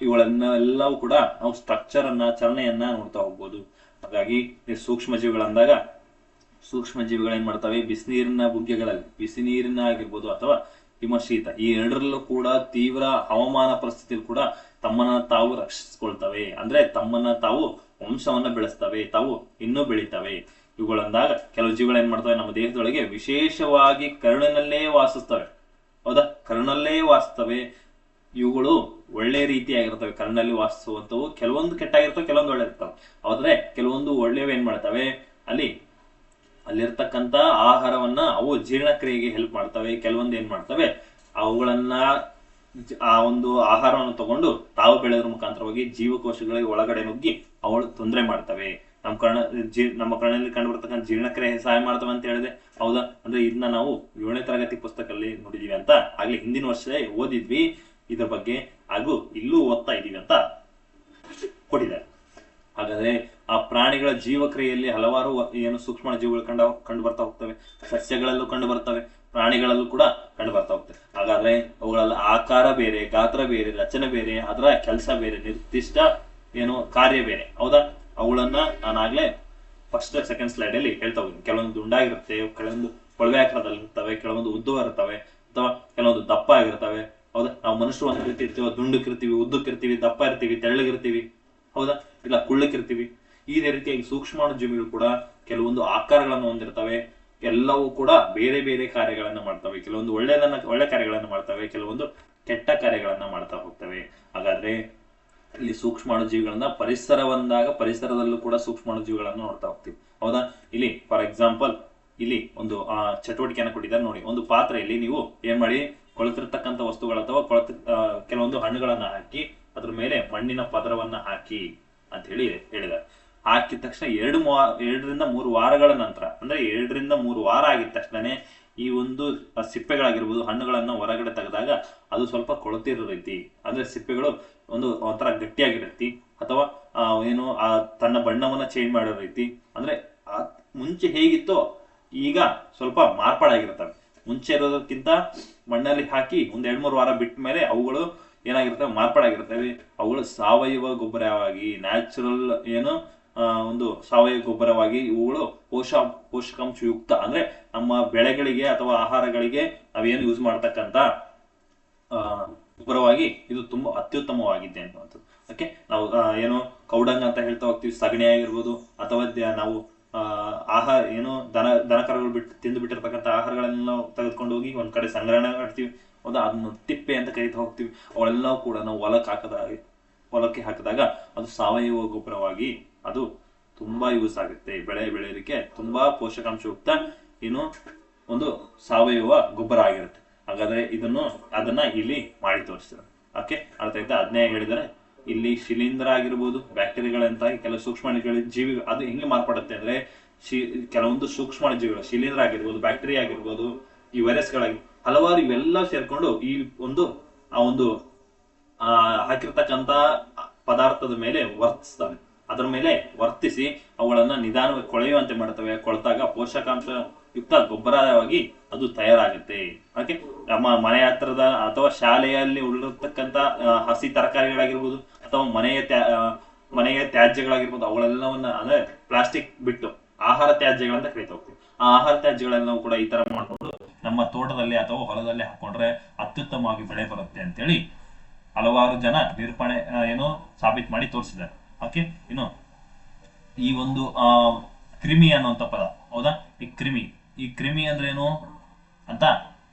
ಇವುಗಳನ್ನೆಲ್ಲವೂ ಕೂಡ ನಾವು ಸ್ಟ್ರಕ್ಚರ್ ಅನ್ನ, ಚಲನೆಯನ್ನ ನೋಡ್ತಾ ಹೋಗ್ಬೋದು. ಹಾಗಾಗಿ ಈ ಸೂಕ್ಷ್ಮ ಜೀವಿಗಳಂದಾಗ ಸೂಕ್ಷ್ಮ ಜೀವಿಗಳು ಏನ್ ಮಾಡ್ತವೆ, ಬಿಸಿನೀರಿನ ಬುಗ್ಗೆಗಳಲ್ಲಿ, ಬಿಸಿನೀರಿನ ಆಗಿರ್ಬೋದು ಅಥವಾ ಹಿಮಶೀತ ಈ ಎರಡರಲ್ಲೂ ಕೂಡ ತೀವ್ರ ಹವಾಮಾನ ಪರಿಸ್ಥಿತಿಯಲ್ಲಿ ಕೂಡ ತಮ್ಮನ್ನ ತಾವು ರಕ್ಷಿಸಿಕೊಳ್ತವೆ. ಅಂದ್ರೆ ತಮ್ಮನ್ನ ತಾವು ವಂಶವನ್ನ ಬೆಳೆಸ್ತವೆ, ತಾವು ಇನ್ನೂ ಬೆಳಿತವೆ. ಇವುಗಳಂದಾಗ ಕೆಲವು ಜೀವಿಗಳು ಏನ್ ಮಾಡ್ತವೆ, ನಮ್ಮ ದೇಹದೊಳಗೆ ವಿಶೇಷವಾಗಿ ಕರುಳಿನಲ್ಲೇ ವಾಸಿಸ್ತವೆ. ಹೌದಾ, ಕರುಳಲ್ಲೇ ವಾಸಿಸ್ತವೆ. ಇವುಗಳು ಒಳ್ಳೆ ರೀತಿಯಾಗಿರ್ತವೆ. ಕರುಳಲ್ಲಿ ವಾಸಿಸುವಂತವು ಕೆಲವೊಂದು ಕೆಟ್ಟಾಗಿರ್ತವೆ, ಕೆಲವೊಂದು ಒಳ್ಳೆ ಇರ್ತವೆ. ಆದ್ರೆ ಕೆಲವೊಂದು ಒಳ್ಳೆಯವು ಏನ್ ಮಾಡ್ತವೆ, ಅಲ್ಲಿರ್ತಕ್ಕಂಥ ಆಹಾರವನ್ನ ಅವು ಜೀರ್ಣಕ್ರಿಯೆಗೆ ಹೆಲ್ಪ್ ಮಾಡ್ತವೆ. ಕೆಲವೊಂದು ಏನ್ ಮಾಡ್ತವೆ, ಅವುಗಳನ್ನ ಆ ಒಂದು ಆಹಾರವನ್ನು ತಗೊಂಡು ತಾವು ಬೆಳೆಯೋದ್ರ ಮುಖಾಂತರವಾಗಿ ಜೀವಕೋಶಗಳಿಗೆ ಒಳಗಡೆ ನುಗ್ಗಿ ಅವಳು ತೊಂದರೆ ಮಾಡ್ತವೆ. ನಮ್ಮ ಕರ್ಣದಲ್ಲಿ ಕಂಡು ಬರ್ತಕ್ಕಂಥ ಜೀರ್ಣಕ್ರಿಯೆ ಸಹಾಯ ಮಾಡ್ತವೆ ಅಂತ ಹೇಳಿದೆ. ಹೌದಾ, ಅಂದ್ರೆ ಇದನ್ನ ನಾವು 7ನೇ ತರಗತಿ ಪುಸ್ತಕದಲ್ಲಿ ನೋಡಿದೀವಿ ಅಂತ ಆಗ್ಲಿ ಹಿಂದಿನ ವರ್ಷ ಓದಿದ್ವಿ ಇದ್ರ ಬಗ್ಗೆ, ಹಾಗೂ ಇಲ್ಲೂ ಓದ್ತಾ ಇದೀವಿ ಅಂತ ಕೊಟ್ಟಿದ್ದಾರೆ. ಹಾಗಾದ್ರೆ ಆ ಪ್ರಾಣಿಗಳ ಜೀವಕ್ರಿಯೆಯಲ್ಲಿ ಹಲವಾರು ಸೂಕ್ಷ್ಮ ಜೀವಿಗಳು ಕಂಡು ಬರ್ತಾ ಹೋಗ್ತವೆ. ಸಸ್ಯಗಳಲ್ಲೂ ಕಂಡು ಬರ್ತವೆ, ಪ್ರಾಣಿಗಳಲ್ಲೂ ಕೂಡ ಕಂಡು ಬರ್ತಾ ಹೋಗ್ತವೆ. ಹಾಗಾದ್ರೆ ಅವುಗಳ ಆಕಾರ ಬೇರೆ, ಗಾತ್ರ ಬೇರೆ, ರಚನೆ ಬೇರೆ, ಅದರ ಕೆಲಸ ಬೇರೆ, ನಿರ್ದಿಷ್ಟ ಕಾರ್ಯ ಬೇರೆ. ಹೌದಾ, ಅವುಗಳನ್ನ ನಾನಾಗ್ಲೇ ಫಸ್ಟ್ ಸೆಕೆಂಡ್ ಸ್ಲೈಡ್ ಅಲ್ಲಿ ಹೇಳ್ತಾ ಹೋಗ್ತೀನಿ. ಕೆಲವೊಂದು ದುಂಡಾಗಿರುತ್ತೆ, ಕೆಲವೊಂದು ಕೊಳವೆ ಆಕಾರದಲ್ಲಿ ಇರ್ತವೆ, ಕೆಲವೊಂದು ಉದ್ದ ಇರ್ತವೆ, ಅಥವಾ ಕೆಲವೊಂದು ದಪ್ಪ ಆಗಿರ್ತವೆ. ಹೌದಾ, ನಾವು ಮನುಷ್ಯರು ಒಂದು ರೀತಿ ಇರ್ತೀವಿ, ದುಂಡಕ್ಕಿರ್ತೀವಿ, ಉದ್ದಕ್ಕಿರ್ತೀವಿ, ದಪ್ಪ ಇರ್ತೀವಿ, ತೆಳ್ಳಗಿರ್ತೀವಿ. ಹೌದಾ, ಇಲ್ಲ ಕುಳ್ಳಕ್ಕಿರ್ತೀವಿ. ಇದೇ ರೀತಿಯಾಗಿ ಸೂಕ್ಷ್ಮಾಣು ಜೀವಿಗಳು ಕೂಡ ಕೆಲವೊಂದು ಆಕಾರಗಳನ್ನು ಹೊಂದಿರ್ತವೆ. ಎಲ್ಲವೂ ಕೂಡ ಬೇರೆ ಬೇರೆ ಕಾರ್ಯಗಳನ್ನ ಮಾಡ್ತವೆ. ಕೆಲವೊಂದು ಒಳ್ಳೆ ಕಾರ್ಯಗಳನ್ನ ಮಾಡ್ತವೆ, ಕೆಲವೊಂದು ಕೆಟ್ಟ ಕಾರ್ಯಗಳನ್ನ ಮಾಡ್ತಾ ಹೋಗ್ತವೆ. ಹಾಗಾದ್ರೆ ಇಲ್ಲಿ ಸೂಕ್ಷ್ಮಾಣು ಜೀವಿಗಳನ್ನ ಪರಿಸರದಲ್ಲೂ ಕೂಡ ಸೂಕ್ಷ್ಮಾಣು ಜೀವಿಗಳನ್ನ ನೋಡ್ತಾ ಹೋಗ್ತೀವಿ. ಹೌದಾ, ಇಲ್ಲಿ ಫಾರ್ ಎಕ್ಸಾಂಪಲ್ ಇಲ್ಲಿ ಒಂದು ಚಟುವಟಿಕೆಯನ್ನು ಕೊಟ್ಟಿದ್ದಾರೆ ನೋಡಿ. ಒಂದು ಪಾತ್ರೆಯಲ್ಲಿ ನೀವು ಏನ್ ಮಾಡಿ, ಕೊಳೆತಿರ್ತಕ್ಕಂಥ ವಸ್ತುಗಳು ಅಥವಾ ಕೆಲವೊಂದು ಹಣ್ಣುಗಳನ್ನ ಹಾಕಿ ಅದ್ರ ಮೇಲೆ ಮಣ್ಣಿನ ಪದರವನ್ನ ಹಾಕಿ ಅಂತ ಹೇಳಿದ್ದಾರೆ. ಹಾಕಿದ ತಕ್ಷಣ 2 ರಿಂದ 3 ವಾರಗಳ ನಂತರ, ಅಂದ್ರೆ 2 ರಿಂದ 3 ವಾರ ಆಗಿದ ತಕ್ಷಣನೇ ಈ ಒಂದು ಸಿಪ್ಪೆಗಳಾಗಿರ್ಬೋದು, ಹಣ್ಣುಗಳನ್ನ ಹೊರಗಡೆ ತೆಗೆದಾಗ ಅದು ಸ್ವಲ್ಪ ಕೊಳತಿರೋ ರೀತಿ, ಅಂದ್ರೆ ಸಿಪ್ಪೆಗಳು ಒಂಥರ ಗಟ್ಟಿಯಾಗಿರತ್ತಿ, ಅಥವಾ ತನ್ನ ಬಣ್ಣವನ್ನ ಚೇಂಜ್ ಮಾಡೋ ರೀತಿ, ಅಂದ್ರೆ ಮುಂಚೆ ಹೇಗಿತ್ತೋ ಈಗ ಸ್ವಲ್ಪ ಮಾರ್ಪಾಡಾಗಿರ್ತವೆ. ಮುಂಚೆ ಇರೋದಕ್ಕಿಂತ ಮಣ್ಣಲ್ಲಿ ಹಾಕಿ 1-2-3 ವಾರ ಬಿಟ್ಟ ಮೇಲೆ ಅವುಗಳು ಏನಾಗಿರ್ತವೆ, ಮಾರ್ಪಾಡಾಗಿರ್ತವೆ. ಅವುಗಳು ಸಾವಯವ ಗೊಬ್ಬರವಾಗಿ, ನ್ಯಾಚುರಲ್ ಒಂದು ಸಾವಯವ ಗೊಬ್ಬರವಾಗಿ ಇವುಗಳು ಪೋಷಕಾಂಶಯುಕ್ತ, ಅಂದ್ರೆ ನಮ್ಮ ಬೆಳೆಗಳಿಗೆ ಅಥವಾ ಆಹಾರಗಳಿಗೆ ನಾವೇನು ಯೂಸ್ ಮಾಡ್ತಕ್ಕಂಥ ಗೊಬ್ಬರವಾಗಿ ಇದು ತುಂಬಾ ಅತ್ಯುತ್ತಮವಾಗಿದೆ ಅನ್ನುವಂಥದ್ದು. ಓಕೆ, ನಾವು ಕೌಡಂಗ ಅಂತ ಹೇಳ್ತಾ ಹೋಗ್ತೀವಿ. ಸಗಣಿ ಆಗಿರ್ಬೋದು, ಅಥವಾ ನಾವು ಆಹಾರ ದನಕರುಗಳು ತಿಂದು ಬಿಟ್ಟಿರ್ತಕ್ಕಂಥ ಆಹಾರಗಳನ್ನ ನಾವು ತೆಗೆದುಕೊಂಡು ಹೋಗಿ ಒಂದ್ ಕಡೆ ಸಂಗ್ರಹಣೆ ಮಾಡ್ತೀವಿ. ಹೌದಾ, ಅದನ್ನ ತಿಪ್ಪೆ ಅಂತ ಕರಿತಾ ಹೋಗ್ತೀವಿ. ಅವೆಲ್ಲವೂ ಕೂಡ ನಾವು ಹೊಲಕ್ಕೆ ಹಾಕಿದಾಗ ಅದು ಸಾವಯವ ಗೊಬ್ಬರವಾಗಿ ಅದು ತುಂಬಾ ಯೂಸ್ ಆಗುತ್ತೆ. ಬೆಳೆ ಬೆಳೆಯೋದಕ್ಕೆ ತುಂಬಾ ಪೋಷಕಾಂಶಯುಕ್ತ ಒಂದು ಸಾವಯವ ಗೊಬ್ಬರ ಆಗಿರುತ್ತೆ. ಹಾಗಾದ್ರೆ ಅದನ್ನ ಇಲ್ಲಿ ಮಾಡಿ ತೋರಿಸ್ತಾರೆ. ಓಕೆ, ಅರ್ಥ ಆಯ್ತಾ? ಅದನ್ನೇ ಹೇಳಿದರೆ ಇಲ್ಲಿ ಶಿಲೀಂಧ್ರ ಆಗಿರ್ಬೋದು, ಬ್ಯಾಕ್ಟೀರಿಯಾಗಳಂತ ಕೆಲವು ಸೂಕ್ಷ್ಮ ಜೀವಿ ಅದು ಹೆಂಗೆ ಮಾರ್ಪಡುತ್ತೆ ಅಂದ್ರೆ, ಕೆಲವೊಂದು ಸೂಕ್ಷ್ಮ ಜೀವಿಗಳು, ಶಿಲೀಂಧ್ರ ಆಗಿರ್ಬೋದು, ಬ್ಯಾಕ್ಟೀರಿಯಾ ಆಗಿರ್ಬೋದು, ಈ ವೈರಸ್ಗಳಾಗಿ ಹಲವಾರು ಇವೆಲ್ಲ ಸೇರ್ಕೊಂಡು ಈ ಒಂದು ಹಾಕಿರ್ತಕ್ಕಂಥ ಪದಾರ್ಥದ ಮೇಲೆ ವರ್ತಿಸ್ತವೆ. ಅದರ ಮೇಲೆ ವರ್ತಿಸಿ ಅವುಗಳನ್ನ ನಿಧಾನವಾಗಿ ಕೊಳೆಯುವಂತೆ ಮಾಡ್ತವೆ. ಕೊಳೆತಾಗ ಪೋಷಕಾಂಶ ಯುಕ್ತ ಗೊಬ್ಬರವಾಗಿ ಅದು ತಯಾರಾಗುತ್ತೆ. ಓಕೆ, ನಮ್ಮ ಮನೆ ಹತ್ರದ ಅಥವಾ ಶಾಲೆಯಲ್ಲಿ ಉಳಿರ್ತಕ್ಕಂಥ ಹಸಿ ತರಕಾರಿಗಳಾಗಿರ್ಬೋದು, ಅಥವಾ ಮನೆಯ ತ್ಯಾಜ್ಯಗಳಾಗಿರ್ಬೋದು, ಅವುಗಳೆಲ್ಲವನ್ನ ಅಂದ್ರೆ ಪ್ಲಾಸ್ಟಿಕ್ ಬಿಟ್ಟು ಆಹಾರ ತ್ಯಾಜ್ಯಗಳಂತ ಕರಿತಾ ಹೋಗ್ತೀವಿ. ಆ ಆಹಾರ ತ್ಯಾಜ್ಯಗಳೆಲ್ಲವೂ ಕೂಡ ಈ ತರ ಮಾಡ್ಕೊಂಡು ನಮ್ಮ ತೋಟದಲ್ಲಿ ಅಥವಾ ಹೊಲದಲ್ಲಿ ಹಾಕೊಂಡ್ರೆ ಅತ್ಯುತ್ತಮವಾಗಿ ಬೆಳೆ ಬರುತ್ತೆ ಅಂತೇಳಿ ಹಲವಾರು ಜನ ನಿರೂಪಣೆ ಸಾಬೀತು ಮಾಡಿ ತೋರಿಸಿದ್ದಾರೆ. ಓಕೆ, ಈ ಒಂದು ಕ್ರಿಮಿ ಅನ್ನುವಂಥ ಪದ, ಹೌದಾ, ಈ ಕ್ರಿಮಿ ಅಂದ್ರೆ ಏನು ಅಂತ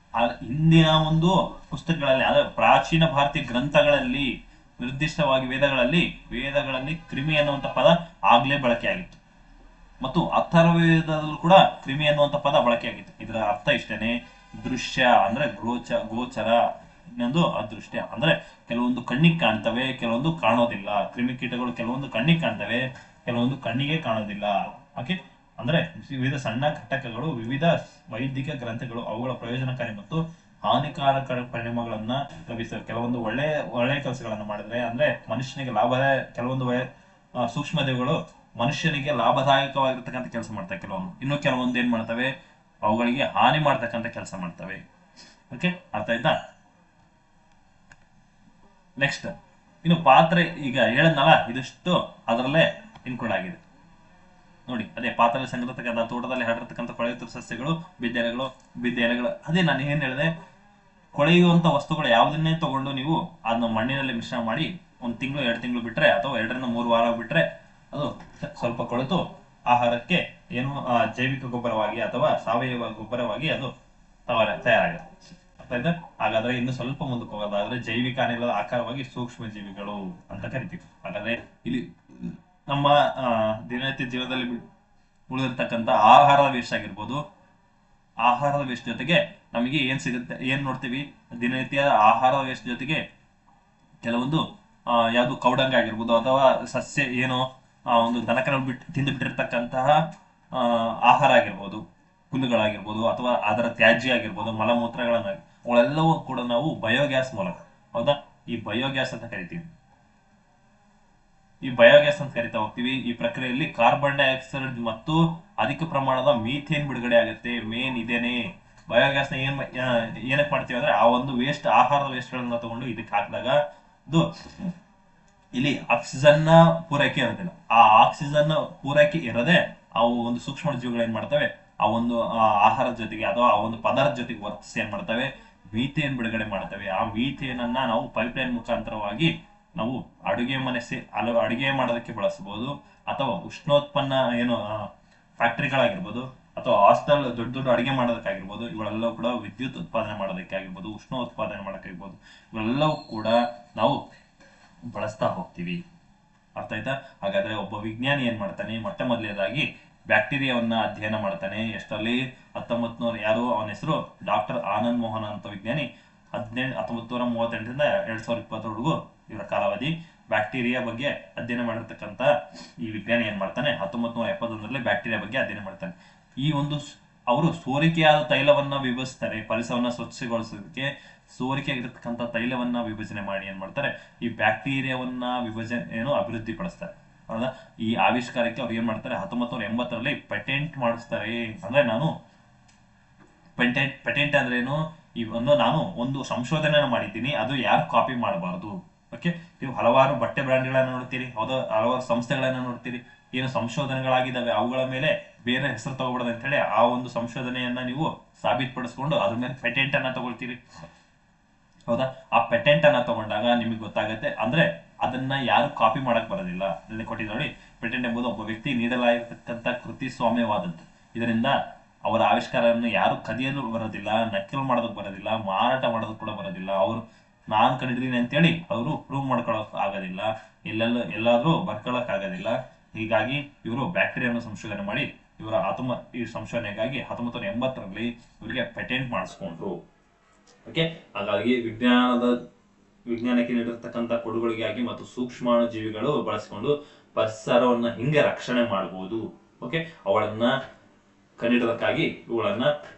ಹಿಂದಿನ ಒಂದು ಪುಸ್ತಕಗಳಲ್ಲಿ, ಅಂದ್ರೆ ಪ್ರಾಚೀನ ಭಾರತೀಯ ಗ್ರಂಥಗಳಲ್ಲಿ, ನಿರ್ದಿಷ್ಟವಾಗಿ ವೇದಗಳಲ್ಲಿ ಕ್ರಿಮಿ ಅನ್ನುವಂಥ ಪದ ಆಗ್ಲೇ ಬಳಕೆಯಾಗಿತ್ತು. ಮತ್ತು ಅಥರ್ವವೇದದಲ್ಲೂ ಕೂಡ ಕ್ರಿಮಿ ಅನ್ನುವಂಥ ಪದ ಬಳಕೆಯಾಗಿತ್ತು. ಇದರ ಅರ್ಥ ಇಷ್ಟೇನೆ, ದೃಶ್ಯ ಅಂದ್ರೆ ಗೋಚರ, ಇನ್ನೊಂದು ಅದೃಶ್ಯ ಅಂದ್ರೆ ಕೆಲವೊಂದು ಕಣ್ಣಿಗೆ ಕಾಣ್ತವೆ, ಕೆಲವೊಂದು ಕಾಣೋದಿಲ್ಲ. ಕ್ರಿಮಿಕೀಟಗಳು ಕೆಲವೊಂದು ಕಣ್ಣಿಗೆ ಕಾಣ್ತವೆ, ಕೆಲವೊಂದು ಕಣ್ಣಿಗೆ ಕಾಣೋದಿಲ್ಲ. ಓಕೆ, ಅಂದ್ರೆ ವಿವಿಧ ಸಣ್ಣ ಘಟಕಗಳು, ವಿವಿಧ ವೈದಿಕ ಗ್ರಂಥಗಳು, ಅವುಗಳ ಪ್ರಯೋಜನಕಾರಿ ಮತ್ತು ಹಾನಿಕಾರಕ ಪರಿಣಾಮಗಳನ್ನ ಕೆಲವೊಂದು ಒಳ್ಳೆ ಕೆಲಸಗಳನ್ನ ಮಾಡಿದ್ರೆ, ಅಂದ್ರೆ ಮನುಷ್ಯನಿಗೆ ಕೆಲವೊಂದು ಸೂಕ್ಷ್ಮಜೀವಿಗಳು ಮನುಷ್ಯನಿಗೆ ಲಾಭದಾಯಕವಾಗಿರ್ತಕ್ಕಂಥ ಕೆಲಸ ಮಾಡ್ತವೆ. ಇನ್ನು ಕೆಲವೊಂದು ಏನ್ ಮಾಡ್ತವೆ, ಅವುಗಳಿಗೆ ಹಾನಿ ಮಾಡ್ತಕ್ಕಂಥ ಕೆಲಸ ಮಾಡ್ತವೆ. ಓಕೆ, ಅರ್ಥ ಆಯ್ತಾ? ನೆಕ್ಸ್ಟ್, ಇನ್ನು ಪಾತ್ರೆ, ಈಗ ಹೇಳದ್ನಲ್ಲ ಇದಿಷ್ಟು ಅದರಲ್ಲೇ ಇನ್ಕ್ಲೂಡ್ ಆಗಿದೆ ನೋಡಿ. ಅದೇ ಪಾತ್ರೆ ಸಂಗ್ರಹತಕ್ಕಂಥ, ತೋಟದಲ್ಲಿ ಹರಡಿರ್ತಕ್ಕಂಥ ಕೊಳೆಯುತ್ತಿರುವ ಸಸ್ಯಗಳು, ಬಿದ್ದ ಎಲೆಗಳು. ಅದೇ ನಾನು ಏನ್ ಹೇಳಿದೆ, ಕೊಳೆಯುವಂತ ವಸ್ತುಗಳು ಯಾವುದನ್ನೇ ತಗೊಂಡು ನೀವು ಅದನ್ನ ಮಣ್ಣಿನಲ್ಲಿ ಮಿಶ್ರಣ ಮಾಡಿ 1 ತಿಂಗಳು 2 ತಿಂಗಳು ಬಿಟ್ರೆ, ಅಥವಾ 2 ರಿಂದ 3 ವಾರ ಬಿಟ್ರೆ ಅದು ಸ್ವಲ್ಪ ಕೊಳೆತು ಆಹಾರಕ್ಕೆ ಏನು ಜೈವಿಕ ಗೊಬ್ಬರವಾಗಿ ಅಥವಾ ಸಾವಯವ ಗೊಬ್ಬರವಾಗಿ ಅದು ತಯಾರಾಗುತ್ತೆ. ಅರ್ಥ. ಹಾಗಾದ್ರೆ ಇನ್ನು ಸ್ವಲ್ಪ ಮುಂದಕ್ಕೆ ಹೋಗೋದಾದ್ರೆ, ಜೈವಿಕ ಅನಿಲದ ಆಕಾರವಾಗಿ ಸೂಕ್ಷ್ಮ ಜೀವಿಗಳು ಅಂತ ಕರಿತೀವಿ. ಹಾಗಾದ್ರೆ ಇಲ್ಲಿ ನಮ್ಮ ದಿನನಿತ್ಯ ಜೀವನದಲ್ಲಿ ಉಳಿದಿರ್ತಕ್ಕಂಥ ಆಹಾರದ ವೇಸ್ಟ್ ಆಗಿರ್ಬೋದು, ಆಹಾರದ ವೇಸ್ಟ್ ಜೊತೆಗೆ ನಮಗೆ ಏನ್ ಸಿಗುತ್ತೆ, ಏನ್ ನೋಡ್ತೀವಿ, ದಿನನಿತ್ಯ ಆಹಾರದ ವೇಸ್ಟ್ ಜೊತೆಗೆ ಕೆಲವೊಂದು ಯಾವುದು ಕೌಡಂಗ ಆಗಿರ್ಬೋದು, ಅಥವಾ ಸಸ್ಯ ಏನೋ ಒಂದು ದನಕರ ತಿಂದು ಬಿಟ್ಟಿರ್ತಕ್ಕಂತಹ ಆಹಾರ ಆಗಿರ್ಬೋದು, ಹುಲ್ಲುಗಳಾಗಿರ್ಬೋದು, ಅಥವಾ ಅದರ ತ್ಯಾಜ್ಯ ಆಗಿರ್ಬೋದು, ಮಲಮೂತ್ರಗಳನ್ನ, ಅವೆಲ್ಲವೂ ಕೂಡ ನಾವು ಬಯೋಗ್ಯಾಸ್ ಮೂಲಕ, ಹೌದಾ, ಈ ಬಯೋಗ್ಯಾಸ್ ಅಂತ ಕರಿತೀವಿ. ಈ ಬಯೋಗ್ಯಾಸ್ ಅಂತ ಕರಿತಾ ಹೋಗ್ತೀವಿ. ಈ ಪ್ರಕ್ರಿಯೆಯಲ್ಲಿ ಕಾರ್ಬನ್ ಡೈಆಕ್ಸೈಡ್ ಮತ್ತು ಅಧಿಕ ಪ್ರಮಾಣದ ಮೀಥೇನ್ ಬಿಡುಗಡೆ ಆಗುತ್ತೆ. ಮೇನ್ ಇದೇನೆ ಬಯೋಗ್ಯಾಸ್ ನ ಏನಕ್ಕೆ ಮಾಡ್ತೀವಿ ಅಂದ್ರೆ, ಆ ಒಂದು ವೇಸ್ಟ್, ಆಹಾರದ ವೇಸ್ಟ್ ಗಳನ್ನ ತಗೊಂಡು ಇದಕ್ಕೆ ಹಾಕಿದಾಗ ಇದು ಇಲ್ಲಿ ಆಕ್ಸಿಜನ್ ನ ಪೂರೈಕೆ ಇರೋದಿಲ್ಲ. ಆ ಆಕ್ಸಿಜನ್ ಪೂರೈಕೆ ಇರದೆ ಅವು ಒಂದು ಸೂಕ್ಷ್ಮ ಜೀವಿಗಳು ಏನ್ ಮಾಡ್ತವೆ, ಆ ಒಂದು ಆಹಾರದ ಜೊತೆಗೆ ಅಥವಾ ಆ ಒಂದು ಪದಾರ್ಥ ಜೊತೆಗೆ ವರ್ತಿಸಿ ಏನ್ ಮಾಡ್ತವೆ, ಮೀಥೇನ್ ಬಿಡುಗಡೆ ಮಾಡ್ತವೆ. ಆ ಮೀಥೇನ್ ಅನ್ನ ನಾವು ಪೈಪ್ಲೈನ್ ಮುಖಾಂತರವಾಗಿ ನಾವು ಅಡುಗೆ ಮಾಡೋದಕ್ಕೆ ಬಳಸಬಹುದು, ಅಥವಾ ಉಷ್ಣೋತ್ಪನ್ನ ಏನು ಫ್ಯಾಕ್ಟರಿಗಳಾಗಿರ್ಬೋದು, ಅಥವಾ ಹಾಸ್ಟೆಲ್ ದೊಡ್ಡ ಅಡುಗೆ ಮಾಡೋದಕ್ಕಾಗಿರ್ಬೋದು, ಇವೆಲ್ಲವೂ ಕೂಡ ವಿದ್ಯುತ್ ಉತ್ಪಾದನೆ ಮಾಡೋದಕ್ಕೆ ಆಗಿರ್ಬೋದು, ಉಷ್ಣ ಉತ್ಪಾದನೆ ಮಾಡೋಕ್ಕಾಗಿರ್ಬೋದು, ಇವೆಲ್ಲವೂ ಕೂಡ ನಾವು ಬಳಸ್ತಾ ಹೋಗ್ತೀವಿ. ಅರ್ಥ ಆಯ್ತಾ? ಹಾಗಾದ್ರೆ ಒಬ್ಬ ವಿಜ್ಞಾನಿ ಏನ್ ಮಾಡ್ತಾನೆ, ಮೊಟ್ಟ ಮೊದಲನೇದಾಗಿ ಬ್ಯಾಕ್ಟೀರಿಯಾವನ್ನ ಅಧ್ಯಯನ ಮಾಡ್ತಾನೆ. ಎಷ್ಟರಲ್ಲಿ? 1900. ಯಾರು ಅವನ ಹೆಸರು? ಡಾಕ್ಟರ್ ಆನಂದ್ ಮೋಹನ್ ಅಂತ ವಿಜ್ಞಾನಿ. 1938ರಿಂದ 2020ವರೆಗೂ ಇವರ ಕಾಲಾವಧಿ. ಬ್ಯಾಕ್ಟೀರಿಯಾ ಬಗ್ಗೆ ಅಧ್ಯಯನ ಮಾಡಿರ್ತಕ್ಕಂಥ ಈ ವಿಜ್ಞಾನಿ ಏನ್ ಮಾಡ್ತಾನೆ, 1971ರಲ್ಲಿ ಬ್ಯಾಕ್ಟೀರಿಯಾ ಬಗ್ಗೆ ಅಧ್ಯಯನ ಮಾಡ್ತಾನೆ. ಈ ಒಂದು ಅವರು ಸೋರಿಕೆಯಾದ ತೈಲವನ್ನ ವಿಭಜಿಸ್ತಾರೆ. ಪರಿಸರವನ್ನ ಸ್ವಚ್ಛಗೊಳಿಸೋದಕ್ಕೆ ಸೋರಿಕೆಯಾಗಿರ್ತಕ್ಕಂಥ ತೈಲವನ್ನ ವಿಭಜನೆ ಮಾಡಿ ಏನ್ ಮಾಡ್ತಾರೆ, ಈ ಬ್ಯಾಕ್ಟೀರಿಯಾವನ್ನ ಅಭಿವೃದ್ಧಿ ಪಡಿಸ್ತಾರೆ. ಹೌದಾ? ಈ ಆವಿಷ್ಕಾರಕ್ಕೆ ಅವ್ರು ಏನ್ ಮಾಡ್ತಾರೆ, 1980ರಲ್ಲಿ ಪೇಟೆಂಟ್ ಮಾಡಿಸ್ತಾರೆ. ಅಂದ್ರೆ ನಾನು ಪೇಟೆಂಟ್ ಅಂದ್ರೆ ಏನು, ನಾನು ಒಂದು ಸಂಶೋಧನೆ ಮಾಡಿದ್ದೀನಿ, ಅದು ಯಾರು ಕಾಪಿ ಮಾಡಬಾರ್ದು. ಓಕೆ, ನೀವು ಹಲವಾರು ಬಟ್ಟೆ ಬ್ರ್ಯಾಂಡ್ಗಳನ್ನ ನೋಡ್ತೀರಿ, ಹೌದಾ, ಹಲವಾರು ಸಂಸ್ಥೆಗಳನ್ನ ನೋಡ್ತೀರಿ, ಏನು ಸಂಶೋಧನೆಗಳಾಗಿದ್ದಾವೆ, ಅವುಗಳ ಮೇಲೆ ಬೇರೆ ಹೆಸರು ತಗೋಬಾರ್ದು ಅಂತ ಹೇಳಿ ಆ ಒಂದು ಸಂಶೋಧನೆಯನ್ನ ನೀವು ಸಾಬೀತುಪಡಿಸ್ಕೊಂಡು ಅದ್ರ ಮೇಲೆ ಪೇಟೆಂಟ್ ಅನ್ನ ತಗೊಳ್ತೀರಿ. ಹೌದಾ? ಆ ಪೇಟೆಂಟ್ ಅನ್ನ ತಗೊಂಡಾಗ ನಿಮಗೆ ಗೊತ್ತಾಗುತ್ತೆ, ಅಂದ್ರೆ ಅದನ್ನ ಯಾರು ಕಾಪಿ ಮಾಡಕ್ ಬರೋದಿಲ್ಲ. ಇಲ್ಲಿ ಕೊಟ್ಟಿದ್ದು ನೋಡಿ, ಪೇಟೆಂಟ್ ಎಂಬುದು ಒಬ್ಬ ವ್ಯಕ್ತಿ ನೀಡಲಾಗಿರ್ತಕ್ಕಂಥ ಕೃತಿ ಸ್ವಾಮ್ಯವಾದದ್ದು. ಇದರಿಂದ ಅವರ ಆವಿಷ್ಕಾರವನ್ನು ಯಾರು ಕದಿಯಲು ಬರೋದಿಲ್ಲ, ನಕಲು ಮಾಡೋದಕ್ಕೆ ಬರೋದಿಲ್ಲ, ಮಾರಾಟ ಮಾಡೋದಕ್ಕೆ ಕೂಡ ಬರೋದಿಲ್ಲ. ಅವರು ನಾನ್ ಕಂಡಿದ್ದೀನಿ ಅಂತೇಳಿ ಅವರು ಪ್ರೂವ್ ಮಾಡ್ಕೊಳಕ್ ಆಗೋದಿಲ್ಲ, ಎಲ್ಲಾದ್ರೂ ಬರ್ಕೊಳಕ್ ಆಗೋದಿಲ್ಲ. ಹೀಗಾಗಿ ಇವರು ಬ್ಯಾಕ್ಟೀರಿಯಾವನ್ನು ಸಂಶೋಧನೆ ಮಾಡಿ ಈ ಸಂಶೋಧನೆಗಾಗಿ 1980ರಲ್ಲಿ ಇವರಿಗೆ ಪೇಟೆಂಟ್ ಮಾಡಿಸ್ಕೊಂಡ್ರು. ಓಕೆ, ಹಾಗಾಗಿ ವಿಜ್ಞಾನಕ್ಕೆ ನೀಡಿರ್ತಕ್ಕಂಥ ಕೊಡುಗೆಗಳಿಗಾಗಿ ಮತ್ತು ಸೂಕ್ಷ್ಮಾಣು ಜೀವಿಗಳು ಬಳಸಿಕೊಂಡು ಪರಿಸರವನ್ನ ಹಿಂಗೆ ರಕ್ಷಣೆ ಮಾಡಬಹುದು. ಓಕೆ, ಅವುಗಳನ್ನ ಕಂಡಿಡೋದಕ್ಕಾಗಿ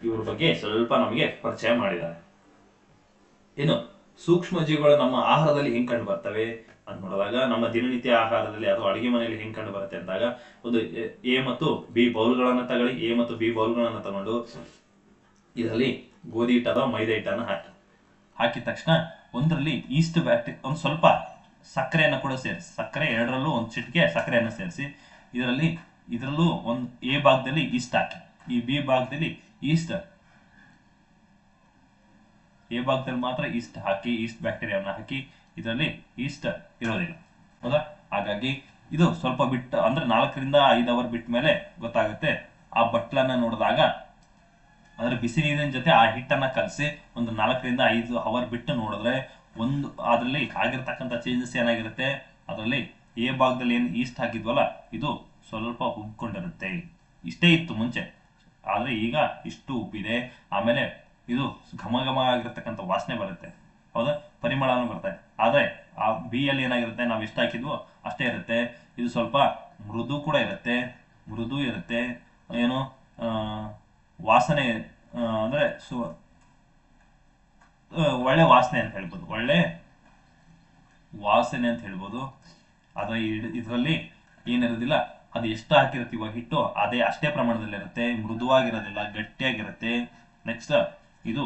ಇವ್ರ ಬಗ್ಗೆ ಸ್ವಲ್ಪ ನಮಗೆ ಪರಿಚಯ ಮಾಡಿದ್ದಾರೆ. ಇನ್ನು ಸೂಕ್ಷ್ಮ ಜೀವಿಗಳು ನಮ್ಮ ಆಹಾರದಲ್ಲಿ ಹೆಂಗ್ ಕಂಡು ಬರ್ತವೆ ಅಂತ ನೋಡಿದಾಗ, ನಮ್ಮ ದಿನನಿತ್ಯ ಆಹಾರದಲ್ಲಿ ಅಥವಾ ಅಡಿಗೆ ಮನೆಯಲ್ಲಿ ಹೆಂಗ್ ಕಂಡು ಬರುತ್ತೆ ಅಂದಾಗ, ಒಂದು ಎ ಮತ್ತು ಬಿ ಬೌಲ್ಗಳನ್ನ ತಗೊಳ್ಳಿ. ಎ ಮತ್ತು ಬಿ ಬೌಲ್ಗಳನ್ನ ತಗೊಂಡು ಇದರಲ್ಲಿ ಗೋಧಿ ಹಿಟ್ಟು ಅಥವಾ ಮೈದಾ ಹಿಟ್ಟನ್ನು ಹಾಕಿದ ತಕ್ಷಣ ಒಂದರಲ್ಲಿ ಈಸ್ಟ್ ಬ್ಯಾಕ್ಟೀರಿಯಾ, ಒಂದು ಸ್ವಲ್ಪ ಸಕ್ಕರೆಯನ್ನು ಕೂಡ ಸೇರಿಸಿ, ಸಕ್ಕರೆ 2ರಲ್ಲೂ ಒಂದು ಚಿಟಿಕೆ ಸಕ್ಕರೆಯನ್ನು ಸೇರಿಸಿ, ಇದರಲ್ಲೂ ಒಂದು ಎ ಭಾಗದಲ್ಲಿ ಈಸ್ಟ್ ಹಾಕಿ, ಈ ಬಿ ಭಾಗದಲ್ಲಿ ಎ ಭಾಗದಲ್ಲಿ ಮಾತ್ರ ಈಸ್ಟ್ ಹಾಕಿ, ಈಸ್ಟ್ ಬ್ಯಾಕ್ಟೀರಿಯಾವನ್ನ ಹಾಕಿ, ಇದರಲ್ಲಿ ಈಸ್ಟ್ ಇರೋದಿಲ್ಲ. ಹೌದಾ? ಹಾಗಾಗಿ ಇದು ಸ್ವಲ್ಪ ಬಿಟ್ಟು, ಅಂದ್ರೆ 4ರಿಂದ 5 ಅವರ್ ಬಿಟ್ಟ ಮೇಲೆ ಗೊತ್ತಾಗುತ್ತೆ. ಆ ಬಟ್ಲನ್ನ ನೋಡಿದಾಗ, ಅಂದ್ರೆ ಬಿಸಿ ನೀರಿನ ಜೊತೆ ಆ ಹಿಟ್ಟನ್ನ ಕಲಸಿ ಒಂದು 4ರಿಂದ 5 ಅವರ್ ಬಿಟ್ಟು ನೋಡಿದ್ರೆ ಅದರಲ್ಲಿ ಆಗಿರ್ತಕ್ಕಂಥ ಚೇಂಜಸ್ ಏನಾಗಿರುತ್ತೆ, ಅದರಲ್ಲಿ ಎ ಭಾಗದಲ್ಲಿ ಏನು ಈಸ್ಟ್ ಹಾಕಿದ್ವಲ್ಲ, ಇದು ಸ್ವಲ್ಪ ಉಬ್ಕೊಂಡಿರುತ್ತೆ. ಇಷ್ಟೇ ಇತ್ತು ಮುಂಚೆ, ಆದ್ರೆ ಈಗ ಇಷ್ಟು ಉಬ್ಬಿದೆ. ಆಮೇಲೆ ಇದು ಘಮ ಆಗಿರ್ತಕ್ಕಂಥ ವಾಸನೆ ಬರುತ್ತೆ. ಹೌದಾ? ಪರಿಮಳನೂ ಬರ್ತದೆ. ಆದ್ರೆ ಆ ಬಿ ಅಲ್ಲಿ ಏನಾಗಿರುತ್ತೆ, ನಾವು ಎಷ್ಟು ಹಾಕಿದ್ವೋ ಅಷ್ಟೇ ಇರುತ್ತೆ. ಇದು ಸ್ವಲ್ಪ ಮೃದು ಕೂಡ ಇರುತ್ತೆ, ಏನು ವಾಸನೆ ಅಂದ್ರೆ ಒಳ್ಳೆ ವಾಸನೆ ಅಂತ ಹೇಳ್ಬೋದು, ಒಳ್ಳೆ ವಾಸನೆ ಅಂತ ಹೇಳ್ಬೋದು. ಅದ ಇದರಲ್ಲಿ ಏನಿರೋದಿಲ್ಲ, ಅದು ಎಷ್ಟು ಹಾಕಿರ್ತೀವೋ ಹಿಟ್ಟು ಅದೇ ಅಷ್ಟೇ ಪ್ರಮಾಣದಲ್ಲಿರುತ್ತೆ, ಮೃದುವಾಗಿರೋದಿಲ್ಲ, ಗಟ್ಟಿಯಾಗಿರುತ್ತೆ. ನೆಕ್ಸ್ಟ್ ಇದು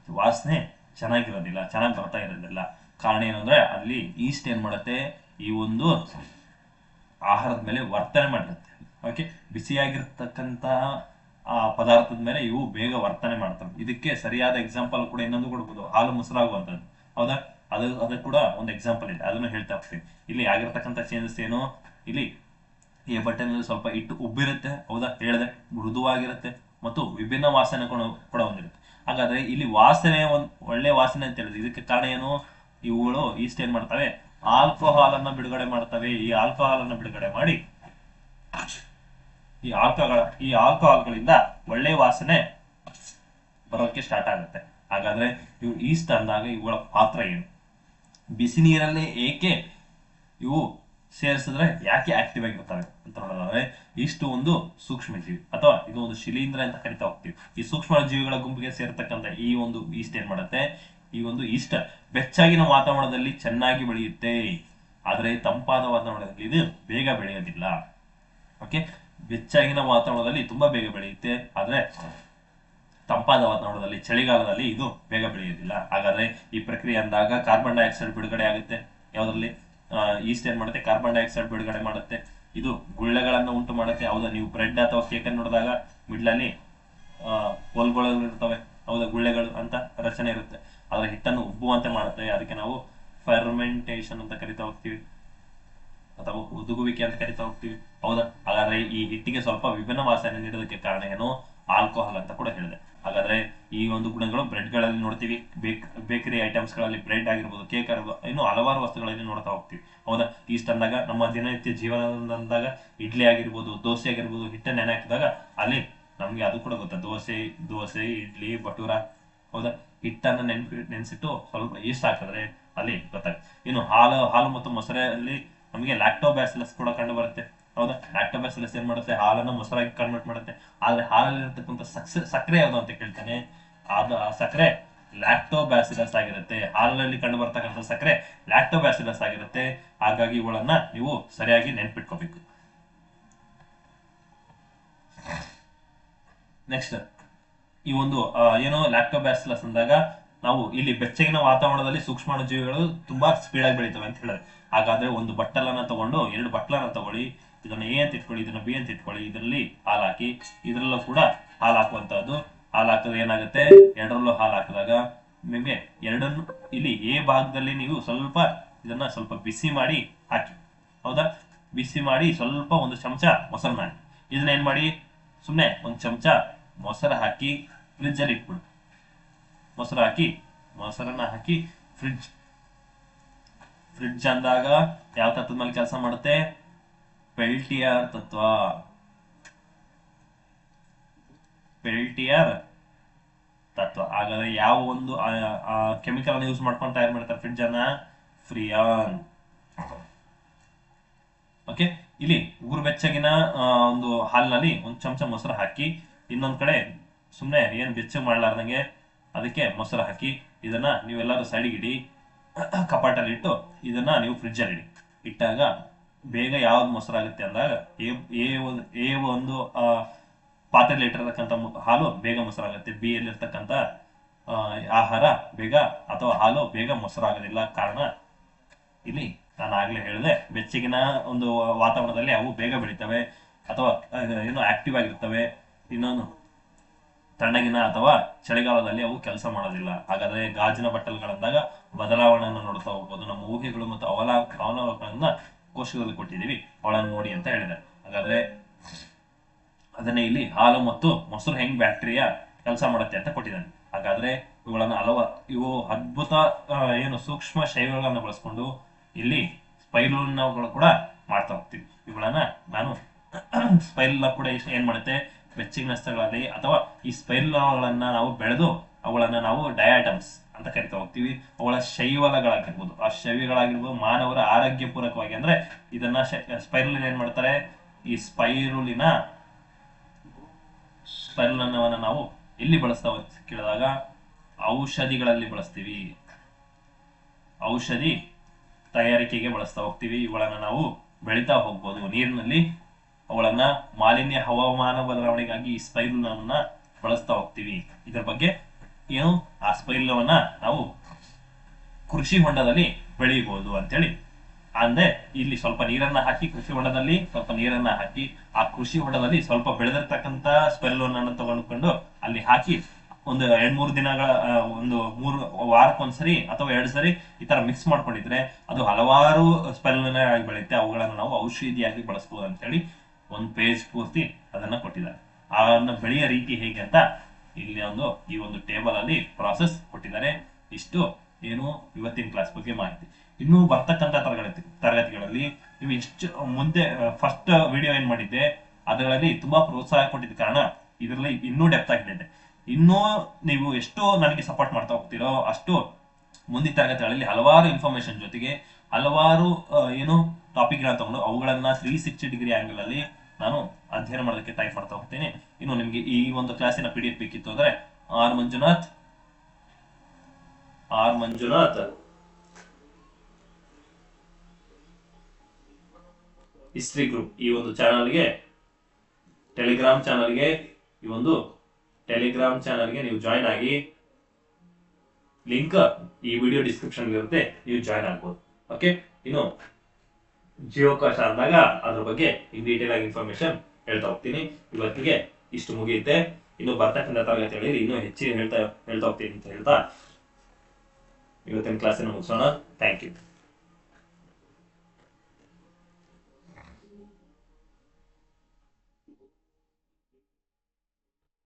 ವಾಸನೆ ಚೆನ್ನಾಗಿರೋದಿಲ್ಲ, ಚೆನ್ನಾಗಿ ಬರ್ತಾ ಇರೋದಿಲ್ಲ. ಕಾರಣ ಏನಂದ್ರೆ ಅಲ್ಲಿ ಈಸ್ಟ್ ಏನ್ ಮಾಡುತ್ತೆ, ಈ ಒಂದು ಆಹಾರದ ಮೇಲೆ ವರ್ತನೆ ಮಾಡಿರುತ್ತೆ. ಓಕೆ, ಬಿಸಿಯಾಗಿರ್ತಕ್ಕಂತಹ ಆ ಪದಾರ್ಥದ ಮೇಲೆ ಇವು ಬೇಗ ವರ್ತನೆ ಮಾಡ್ತವೆ. ಇದಕ್ಕೆ ಸರಿಯಾದ ಎಕ್ಸಾಂಪಲ್ ಕೂಡ ಇನ್ನೊಂದು ಕೊಡ್ಬೋದು, ಹಾಲು ಮೊಸರಾಗುವಂಥದ್ದು. ಹೌದಾ, ಅದು ಕೂಡ ಒಂದು ಎಕ್ಸಾಂಪಲ್ ಇದೆ, ಅದನ್ನು ಹೇಳ್ತಾ ಹೋಗ್ತೀನಿ. ಇಲ್ಲಿ ಆಗಿರ್ತಕ್ಕಂಥ ಚೇಂಜಸ್ ಏನು, ಇಲ್ಲಿ ಈ ಬಟ್ಟೆನಲ್ಲಿ ಸ್ವಲ್ಪ ಹಿಟ್ಟು ಉಬ್ಬಿರುತ್ತೆ, ಹೌದಾ ಹೇಳಿದೆ, ಮೃದುವಾಗಿರುತ್ತೆ ಮತ್ತು ವಿಭಿನ್ನ ವಾಸನೆ ಕೂಡ ಹೊಂದಿರುತ್ತೆ. ಹಾಗಾದ್ರೆ ಇಲ್ಲಿ ವಾಸನೆ ಒಳ್ಳೆ ವಾಸನೆ ಅಂತ ಹೇಳಿದ್ರೆ ಇದಕ್ಕೆ ಕಾರಣ ಏನು, ಇವುಗಳು ಈಸ್ಟ್ ಏನ್ ಮಾಡ್ತವೆ, ಆಲ್ಕೋಹಾಲ್ ಅನ್ನ ಬಿಡುಗಡೆ ಮಾಡ್ತವೆ. ಈ ಆಲ್ಕೋಹಾಲ್ ಅನ್ನ ಬಿಡುಗಡೆ ಮಾಡಿ ಈ ಆಲ್ಕೋಹಾಲ್ಗಳಿಂದ ಒಳ್ಳೆ ವಾಸನೆ ಬರೋಕೆ ಸ್ಟಾರ್ಟ್ ಆಗುತ್ತೆ. ಹಾಗಾದ್ರೆ ಇವು ಈಸ್ಟ್ ಅಂದಾಗ ಇವುಗಳ ಪಾತ್ರ ಏನು, ಬಿಸಿ ನೀರಲ್ಲಿ ಏಕೆ ಇವು ಸೇರಿಸಿದ್ರೆ ಯಾಕೆ ಆಕ್ಟಿವ್ ಆಗಿರ್ತವೆ ಅಂತ ನೋಡೋದಾದ್ರೆ, ಇಷ್ಟು ಒಂದು ಸೂಕ್ಷ್ಮ ಜೀವಿ ಅಥವಾ ಇದು ಒಂದು ಶಿಲೀಂಧ್ರ ಅಂತ ಕರಿತಾ ಹೋಗ್ತೀವಿ. ಈ ಸೂಕ್ಷ್ಮ ಜೀವಿಗಳ ಗುಂಪಿಗೆ ಸೇರ್ತಕ್ಕಂಥ ಈ ಒಂದು ಈಸ್ಟ್ ಏನ್ ಮಾಡುತ್ತೆ, ಈ ಒಂದು ಈಸ್ಟ್ ಬೆಚ್ಚಗಿನ ವಾತಾವರಣದಲ್ಲಿ ಚೆನ್ನಾಗಿ ಬೆಳೆಯುತ್ತೆ, ಆದ್ರೆ ತಂಪಾದ ವಾತಾವರಣದಲ್ಲಿ ಇದು ಬೇಗ ಬೆಳೆಯೋದಿಲ್ಲ. ಓಕೆ, ಬೆಚ್ಚಗಿನ ವಾತಾವರಣದಲ್ಲಿ ತುಂಬಾ ಬೇಗ ಬೆಳೆಯುತ್ತೆ, ಆದ್ರೆ ತಂಪಾದ ವಾತಾವರಣದಲ್ಲಿ ಚಳಿಗಾಲದಲ್ಲಿ ಇದು ಬೇಗ ಬೆಳೆಯೋದಿಲ್ಲ. ಹಾಗಾದ್ರೆ ಈ ಪ್ರಕ್ರಿಯೆ ಅಂದಾಗ ಕಾರ್ಬನ್ ಡೈಆಕ್ಸೈಡ್ ಬಿಡುಗಡೆ ಆಗುತ್ತೆ. ಯಾವ್ದ್ರಲ್ಲಿ ಈಸ್ಟ್ ಏನ್ ಮಾಡುತ್ತೆ, ಕಾರ್ಬನ್ ಡೈಆಕ್ಸೈಡ್ ಬಿಡುಗಡೆ ಮಾಡುತ್ತೆ. ಇದು ಗುಳ್ಳೆಗಳನ್ನ ಉಂಟು ಮಾಡುತ್ತೆ. ಹೌದಾ, ನೀವು ಬ್ರೆಡ್ ಅಥವಾ ಕೇಕ್ ಅನ್ನು ನೋಡಿದಾಗ ಮಿಡ್ಲಲ್ಲಿ ಹೋಲ್ಗಳು ಇರ್ತವೆ, ಹೌದಾ, ಗುಳ್ಳೆಗಳು ಅಂತ ರಚನೆ ಇರುತ್ತೆ. ಆದ್ರೆ ಹಿಟ್ಟನ್ನು ಉಬ್ಬುವಂತೆ ಮಾಡುತ್ತೆ, ಅದಕ್ಕೆ ನಾವು ಫರ್ಮೆಂಟೇಶನ್ ಅಂತ ಕರಿತಾ ಹೋಗ್ತೀವಿ ಅಥವಾ ಹುದುಗುವಿಕೆ ಅಂತ ಕರಿತಾ ಹೋಗ್ತೀವಿ. ಹೌದಾ, ಹಾಗಾದ್ರೆ ಈ ಹಿಟ್ಟಿಗೆ ಸ್ವಲ್ಪ ವಿಭಿನ್ನ ವಾಸನೆ ನೀಡೋದಕ್ಕೆ ಕಾರಣ ಏನು, ಆಲ್ಕೋಹಾಲ್ ಅಂತ ಕೂಡ ಹೇಳಿದೆ. ಹಾಗಾದ್ರೆ ಈ ಒಂದು ಗುಣಗಳು ಬ್ರೆಡ್ ಗಳಲ್ಲಿ ನೋಡ್ತೀವಿ, ಬೇಕರಿ ಐಟಮ್ಸ್ ಗಳಲ್ಲಿ ಬ್ರೆಡ್ ಆಗಿರ್ಬೋದು, ಕೇಕ್ ಆಗಿರ್ಬೋದು, ಇನ್ನು ಹಲವಾರು ವಸ್ತುಗಳಲ್ಲಿ ನೋಡ್ತಾ ಹೋಗ್ತೀವಿ. ಹೌದಾ, ಈಸ್ಟ್ ಅಂದಾಗ ನಮ್ಮ ದಿನನಿತ್ಯ ಜೀವನದಂದಾಗ ಇಡ್ಲಿ ಆಗಿರ್ಬೋದು, ದೋಸೆ ಆಗಿರ್ಬೋದು, ಹಿಟ್ಟನ್ನು ನೆನೆ ಹಾಕಿದಾಗ ಅಲ್ಲಿ ನಮ್ಗೆ ಅದು ಕೂಡ ಗೊತ್ತಾ, ದೋಸೆ ಇಡ್ಲಿ ಭಟೂರ. ಹೌದಾ, ಹಿಟ್ಟನ್ನು ನೆನೆಸಿಟ್ಟು ಸ್ವಲ್ಪ ಈಸ್ಟ್ ಹಾಕಿದ್ರೆ ಅಲ್ಲಿ ಗೊತ್ತಾಗುತ್ತೆ. ಇನ್ನು ಹಾಲು ಮತ್ತು ಮೊಸರಲ್ಲಿ ನಮಗೆ ಲ್ಯಾಕ್ಟೋಬ್ಯಾಸಿಲಸ್ ಕೂಡ ಕಂಡು ಬರುತ್ತೆ. ಹೌದಾ, ಲ್ಯಾಕ್ಟೋಬ್ಯಾಸಿಲಸ್ ಏನ್ ಮಾಡುತ್ತೆ, ಹಾಲನ್ನು ಮೊಸರಾಗಿ ಕನ್ವರ್ಟ್ ಮಾಡುತ್ತೆ. ಆದ್ರೆ ಹಾಲಲ್ಲಿ ಇರತಕ್ಕಂಥ ಸಕ್ಕರೆ ಯಾವುದು ಅಂತ ಕೇಳ್ತಾನೆ, ಆ ಸಕ್ಕರೆ ಲ್ಯಾಕ್ಟೋಬ್ಯಾಸಿಲಸ್ ಆಗಿರುತ್ತೆ. ಹಾಲಿನಲ್ಲಿ ಕಂಡು ಬರ್ತಕ್ಕಂಥ ಸಕ್ಕರೆ ಲ್ಯಾಕ್ಟೋಬ್ಯಾಸಿಲಸ್ ಆಗಿರುತ್ತೆ. ಹಾಗಾಗಿ ಇವುಗಳನ್ನ ನೀವು ಸರಿಯಾಗಿ ನೆನ್ಪಿಟ್ಕೋಬೇಕು. ನೆಕ್ಸ್ಟ್ ಈ ಒಂದು ಏನು ಲ್ಯಾಕ್ಟೋಬ್ಯಾಸಿಲಸ್ ಅಂದಾಗ ನಾವು ಇಲ್ಲಿ ಬೆಚ್ಚಗಿನ ವಾತಾವರಣದಲ್ಲಿ ಸೂಕ್ಷ್ಮಾಣುಜೀವಿಗಳು ತುಂಬಾ ಸ್ಪೀಡ್ ಆಗಿ ಬೆಳಿತವೆ ಅಂತ ಹೇಳಿದ್ರೆ, ಹಾಗಾದ್ರೆ ಒಂದು ಬಟ್ಟಲನ್ನ ತಗೊಂಡು 2 ಬಟ್ಲನ್ನ ತಗೊಳ್ಳಿ, ಇದನ್ನ ಎ ಅಂತ ಇಟ್ಕೊಳ್ಳಿ, ಇದನ್ನ ಬಿ ಅಂತ ಇಟ್ಕೊಳ್ಳಿ, ಇದರಲ್ಲಿ ಹಾಲು ಹಾಕಿ, ಇದರಲ್ಲೂ ಕೂಡ ಹಾಲು ಹಾಕುವಂತಹದ್ದು. ಹಾಲು ಹಾಕಿದ್ರೆ ಏನಾಗುತ್ತೆ, ಎರಡರಲ್ಲೂ ಹಾಲು ಹಾಕಿದಾಗ ನಿಮಗೆ ಎರಡನ್ನು ಇಲ್ಲಿ ಎ ಭಾಗದಲ್ಲಿ ನೀವು ಇದನ್ನ ಸ್ವಲ್ಪ ಬಿಸಿ ಮಾಡಿ ಹಾಕಿ. ಹೌದಾ, ಬಿಸಿ ಮಾಡಿ ಸ್ವಲ್ಪ ಒಂದು ಚಮಚ ಮೊಸರನ್ನ ಹಾಕಿ. ಇದನ್ನ ಏನ್ ಮಾಡಿ, ಸುಮ್ಮನೆ ಒಂದು ಚಮಚ ಮೊಸರು ಹಾಕಿ ಫ್ರಿಜ್ ಅಲ್ಲಿ ಇಟ್ಬಿಡು. ಮೊಸರನ್ನ ಹಾಕಿ ಫ್ರಿಡ್ಜ್ ಅಂದಾಗ ಯಾವ ತತ್ವದ ಮೇಲೆ ಕೆಲಸ ಮಾಡುತ್ತೆ, ಪೆಲ್ಟಿಯರ್ ತತ್ವ. ಹಾಗಾದ್ರೆ ಯಾವ ಒಂದು ಕೆಮಿಕಲ್ ಅನ್ನು ಯೂಸ್ ಮಾಡ್ಕೊಂಡು ತಯಾರು ಮಾಡ್ತಾರೆ ಫ್ರಿಡ್ಜ್ ಅನ್ನ, ಫ್ರಿಯಾನ್. ಓಕೆ, ಇಲ್ಲಿ ಉಗುರು ಬೆಚ್ಚಗಿನ ಒಂದು ಹಾಲಿನಲ್ಲಿ ಒಂದು ಚಮಚ ಮೊಸರು ಹಾಕಿ, ಇನ್ನೊಂದ್ ಕಡೆ ಸುಮ್ನೆ ಏನ್ ಬೆಚ್ಚಗೆ ಮಾಡ್ಲಾರ್ದಂಗೆ ಅದಕ್ಕೆ ಮೊಸರು ಹಾಕಿ, ಇದನ್ನ ನೀವೆಲ್ಲರೂ ಸೈಡಿಗೆ ಇಡಿ, ಕಪಾಟಲ್ಲಿ ಇಟ್ಟು ಇದನ್ನ ನೀವು ಫ್ರಿಡ್ಜ್ ಅಲ್ಲಿ ಇಟ್ಟಾಗ ಬೇಗ ಯಾವ್ದು ಮೊಸರಾಗುತ್ತೆ ಅಂದಾಗ ಒಂದು ಪಾತ್ರೆಯಲ್ಲಿ ಇಟ್ಟಿರತಕ್ಕಂಥ ಹಾಲು ಬೇಗ ಮೊಸರಾಗುತ್ತೆ, ಬಿ ಯಲ್ಲಿ ಇರ್ತಕ್ಕಂಥ ಆಹಾರ ಬೇಗ ಅಥವಾ ಹಾಲು ಬೇಗ ಮೊಸರಾಗೋದಿಲ್ಲ. ಕಾರಣ ಇಲ್ಲಿ ನಾನು ಆಗ್ಲೇ ಹೇಳಿದೆ, ಬೆಚ್ಚಗಿನ ಒಂದು ವಾತಾವರಣದಲ್ಲಿ ಅವು ಬೇಗ ಬೆಳಿತವೆ ಅಥವಾ ಏನು ಆಕ್ಟಿವ್ ಆಗಿರ್ತವೆ. ಇನ್ನೊಂದು ತಣ್ಣಗಿನ ಅಥವಾ ಚಳಿಗಾಲದಲ್ಲಿ ಅವು ಕೆಲಸ ಮಾಡೋದಿಲ್ಲ. ಹಾಗಾದ್ರೆ ಗಾಜಿನ ಬಟ್ಟಲುಗಳಂದಾಗ ಬದಲಾವಣೆಯನ್ನು ನೋಡ್ತಾ ಹೋಗ್ಬೋದು. ನಮ್ಮ ಊಹೆಗಳು ಮತ್ತು ಅವಲೋಕನಗಳನ್ನ ಕೋಶದಲ್ಲಿ ಕೊಟ್ಟಿದ್ದೀವಿ, ಅವಳನ್ನು ನೋಡಿ ಅಂತ ಹೇಳಿದೆ. ಹಾಗಾದ್ರೆ ಅದನ್ನೇ ಇಲ್ಲಿ ಹಾಲು ಮತ್ತು ಮೊಸರು ಹೆಂಗ್ ಬ್ಯಾಕ್ಟೀರಿಯಾ ಕೆಲಸ ಮಾಡುತ್ತೆ ಅಂತ ಕೊಟ್ಟಿದ್ದಾನೆ. ಹಾಗಾದ್ರೆ ಇವು ಅದ್ಭುತ ಏನು ಸೂಕ್ಷ್ಮ ಶೈಲಿಗಳನ್ನ ಬಳಸ್ಕೊಂಡು ಇಲ್ಲಿ ಸ್ಪೈರುಲಿನಾಗಳು ಕೂಡ ಮಾಡ್ತಾ ಹೋಗ್ತೀವಿ. ಇವುಗಳನ್ನ ನಾನು ಸ್ಪೈರುಲಿನಾ ಕೂಡ ಏನ್ ಮಾಡುತ್ತೆ, ಬೆಚ್ಚಗಿನ ಸ್ಥಳಗಳಲ್ಲಿ ಅಥವಾ ಈ ಸ್ಪೈರುಲಿನಾಗಳನ್ನ ನಾವು ಬೆಳೆದು ಅವುಗಳನ್ನ ನಾವು ಡಯಾಟಮ್ಸ್ ಅಂತ ಕರಿತಾ ಹೋಗ್ತೀವಿ. ಅವುಗಳ ಶೈವಲಗಳಾಗಿರ್ಬೋದು, ಆ ಶೈವಿಗಳಾಗಿರ್ಬೋದು ಮಾನವರ ಆರೋಗ್ಯ ಪೂರಕವಾಗಿ, ಅಂದ್ರೆ ಇದನ್ನ ಸ್ಪೈರುಲಿನ ಏನ್ ಮಾಡ್ತಾರೆ, ಈ ಸ್ಪೈರುಲಿನವನ್ನ ನಾವು ಎಲ್ಲಿ ಬಳಸ್ತಾವ ಕೇಳಿದಾಗ ಔಷಧಿಗಳಲ್ಲಿ ಬಳಸ್ತೀವಿ, ಔಷಧಿ ತಯಾರಿಕೆಗೆ ಬಳಸ್ತಾ ಹೋಗ್ತೀವಿ. ಇವುಗಳನ್ನ ನಾವು ಬೆಳಿತಾ ಹೋಗ್ಬೋದು ನೀರಿನಲ್ಲಿ. ಅವುಗಳನ್ನ ಮಾಲಿನ್ಯ, ಹವಾಮಾನ ಬದಲಾವಣೆಗಾಗಿ ಈ ಸ್ಪೈರುಲವನ್ನ ಬಳಸ್ತಾ ಹೋಗ್ತೀವಿ. ಇದರ ಬಗ್ಗೆ ಏನು, ಆ ಸ್ಪೈರುಲವನ್ನ ನಾವು ಕೃಷಿ ಹೊಂಡದಲ್ಲಿ ಬೆಳಿಬಹುದು ಅಂತೇಳಿ. ಅಂದ್ರೆ ಇಲ್ಲಿ ಸ್ವಲ್ಪ ನೀರನ್ನ ಹಾಕಿ, ಕೃಷಿ ಹೊಂಡದಲ್ಲಿ ಸ್ವಲ್ಪ ನೀರನ್ನ ಹಾಕಿ, ಆ ಕೃಷಿ ಹೊಂಡದಲ್ಲಿ ಸ್ವಲ್ಪ ಬೆಳೆದಿರ್ತಕ್ಕಂತ ಸ್ಪೈರುಲವನ್ನ ತಗೊಂಡ್ಕೊಂಡು ಅಲ್ಲಿ ಹಾಕಿ ಒಂದು 2-3 ದಿನಗಳ, ಒಂದು 3 ವಾರಕ್ಕೊಂದ್ಸರಿ ಅಥವಾ 2 ಸರಿ ಈ ತರ ಮಿಕ್ಸ್ ಮಾಡ್ಕೊಂಡಿದ್ರೆ ಅದು ಹಲವಾರು ಸ್ಪೈರುಲಿನಾ ಆಗಿ ಬೆಳೆಯುತ್ತೆ. ಅವುಗಳನ್ನ ನಾವು ಔಷಧಿಯಾಗಿ ಬಳಸಬಹುದು ಅಂತ ಹೇಳಿ ಒಂದು ಪೇಜ್ ಪೂರ್ತಿ ಅದನ್ನ ಕೊಟ್ಟಿದ್ದಾರೆ. ಅದನ್ನ ಬೆಳೆಯ ರೀತಿ ಹೇಗೆ ಅಂತ ಇಲ್ಲಿ ಈ ಒಂದು ಟೇಬಲ್ ಅಲ್ಲಿ ಪ್ರಾಸೆಸ್ ಕೊಟ್ಟಿದ್ದಾರೆ. ಇಷ್ಟು ಏನು ಇವತ್ತಿನ ಕ್ಲಾಸ್ ಬಗ್ಗೆ ಮಾಹಿತಿ. ಇನ್ನು ಬರ್ತಕ್ಕಂಥ ತರಗತಿಗಳಲ್ಲಿ ನೀವು ಎಷ್ಟು ಮುಂದೆ ಫಸ್ಟ್ ವಿಡಿಯೋ ಏನ್ ಮಾಡಿದ್ದೆ ಅದರಲ್ಲಿ ತುಂಬಾ ಪ್ರೋತ್ಸಾಹ ಕೊಟ್ಟಿದ್ದ ಕಾರಣ ಇದರಲ್ಲಿ ಇನ್ನೂ ಡೆಪ್ತ್ ಆಗಿದೆ. ಇನ್ನೂ ನೀವು ಎಷ್ಟು ನನಗೆ ಸಪೋರ್ಟ್ ಮಾಡ್ತಾ ಹೋಗ್ತೀರೋ ಅಷ್ಟು ಮುಂದಿನ ತರಗತಿಗಳಲ್ಲಿ ಹಲವಾರು ಇನ್ಫಾರ್ಮೇಶನ್ ಜೊತೆಗೆ ಹಲವಾರು ಏನು ಟಾಪಿಕ್ ಗಳನ್ನ ತಗೊಂಡು ಅವುಗಳನ್ನ 360 ಡಿಗ್ರಿ ಆಂಗಲ್ ಅಲ್ಲಿ ನಾನು ಅಧ್ಯಯನ ಮಾಡೋದಕ್ಕೆ ಟ್ರೈ ಮಾಡ್ತಾ ಹೋಗ್ತೇನೆ. ಇನ್ನು ನಿಮ್ಗೆ ಈ ಒಂದು ಕ್ಲಾಸಿನ PDF ಬೇಕಿತ್ತು ಅಂದ್ರೆ ಆರ್ ಮಂಜುನಾಥ್ ಹಿಸ್ಟ್ರಿ ಗ್ರೂಪ್ ಈ ಒಂದು ಚಾನಲ್ಗೆ, ಟೆಲಿಗ್ರಾಮ್ ಚಾನಲ್ಗೆ ನೀವು ಜಾಯ್ನ್ ಆಗಿ. ಲಿಂಕ್ ಈ ವಿಡಿಯೋ ಡಿಸ್ಕ್ರಿಪ್ಷನ್ ಇರುತ್ತೆ, ನೀವು ಜಾಯ್ನ್ ಆಗ್ಬೋದು. ಓಕೆ, ಇನ್ನು ಜೀವಕೋಶ ಅಂದಾಗ ಅದ್ರ ಬಗ್ಗೆ ಇನ್ ಡೀಟೇಲ್ ಆಗಿ ಇನ್ಫಾರ್ಮೇಶನ್ ಹೇಳ್ತಾ ಹೋಗ್ತೀನಿ. ಇವತ್ತಿಗೆ ಇಷ್ಟು ಮುಗಿಯುತ್ತೆ. ಇನ್ನು ಬರ್ತಕ್ಕಂಥ ತರಗತಿಗಳಲ್ಲಿ ಇನ್ನೂ ಹೆಚ್ಚಿನ ಹೇಳ್ತಾ ಹೋಗ್ತೀನಿ ಅಂತ ಹೇಳ್ತಾ ಇವತ್ತಿನ ಕ್ಲಾಸನ್ನು ಮುಗಿಸೋಣ. Thank you.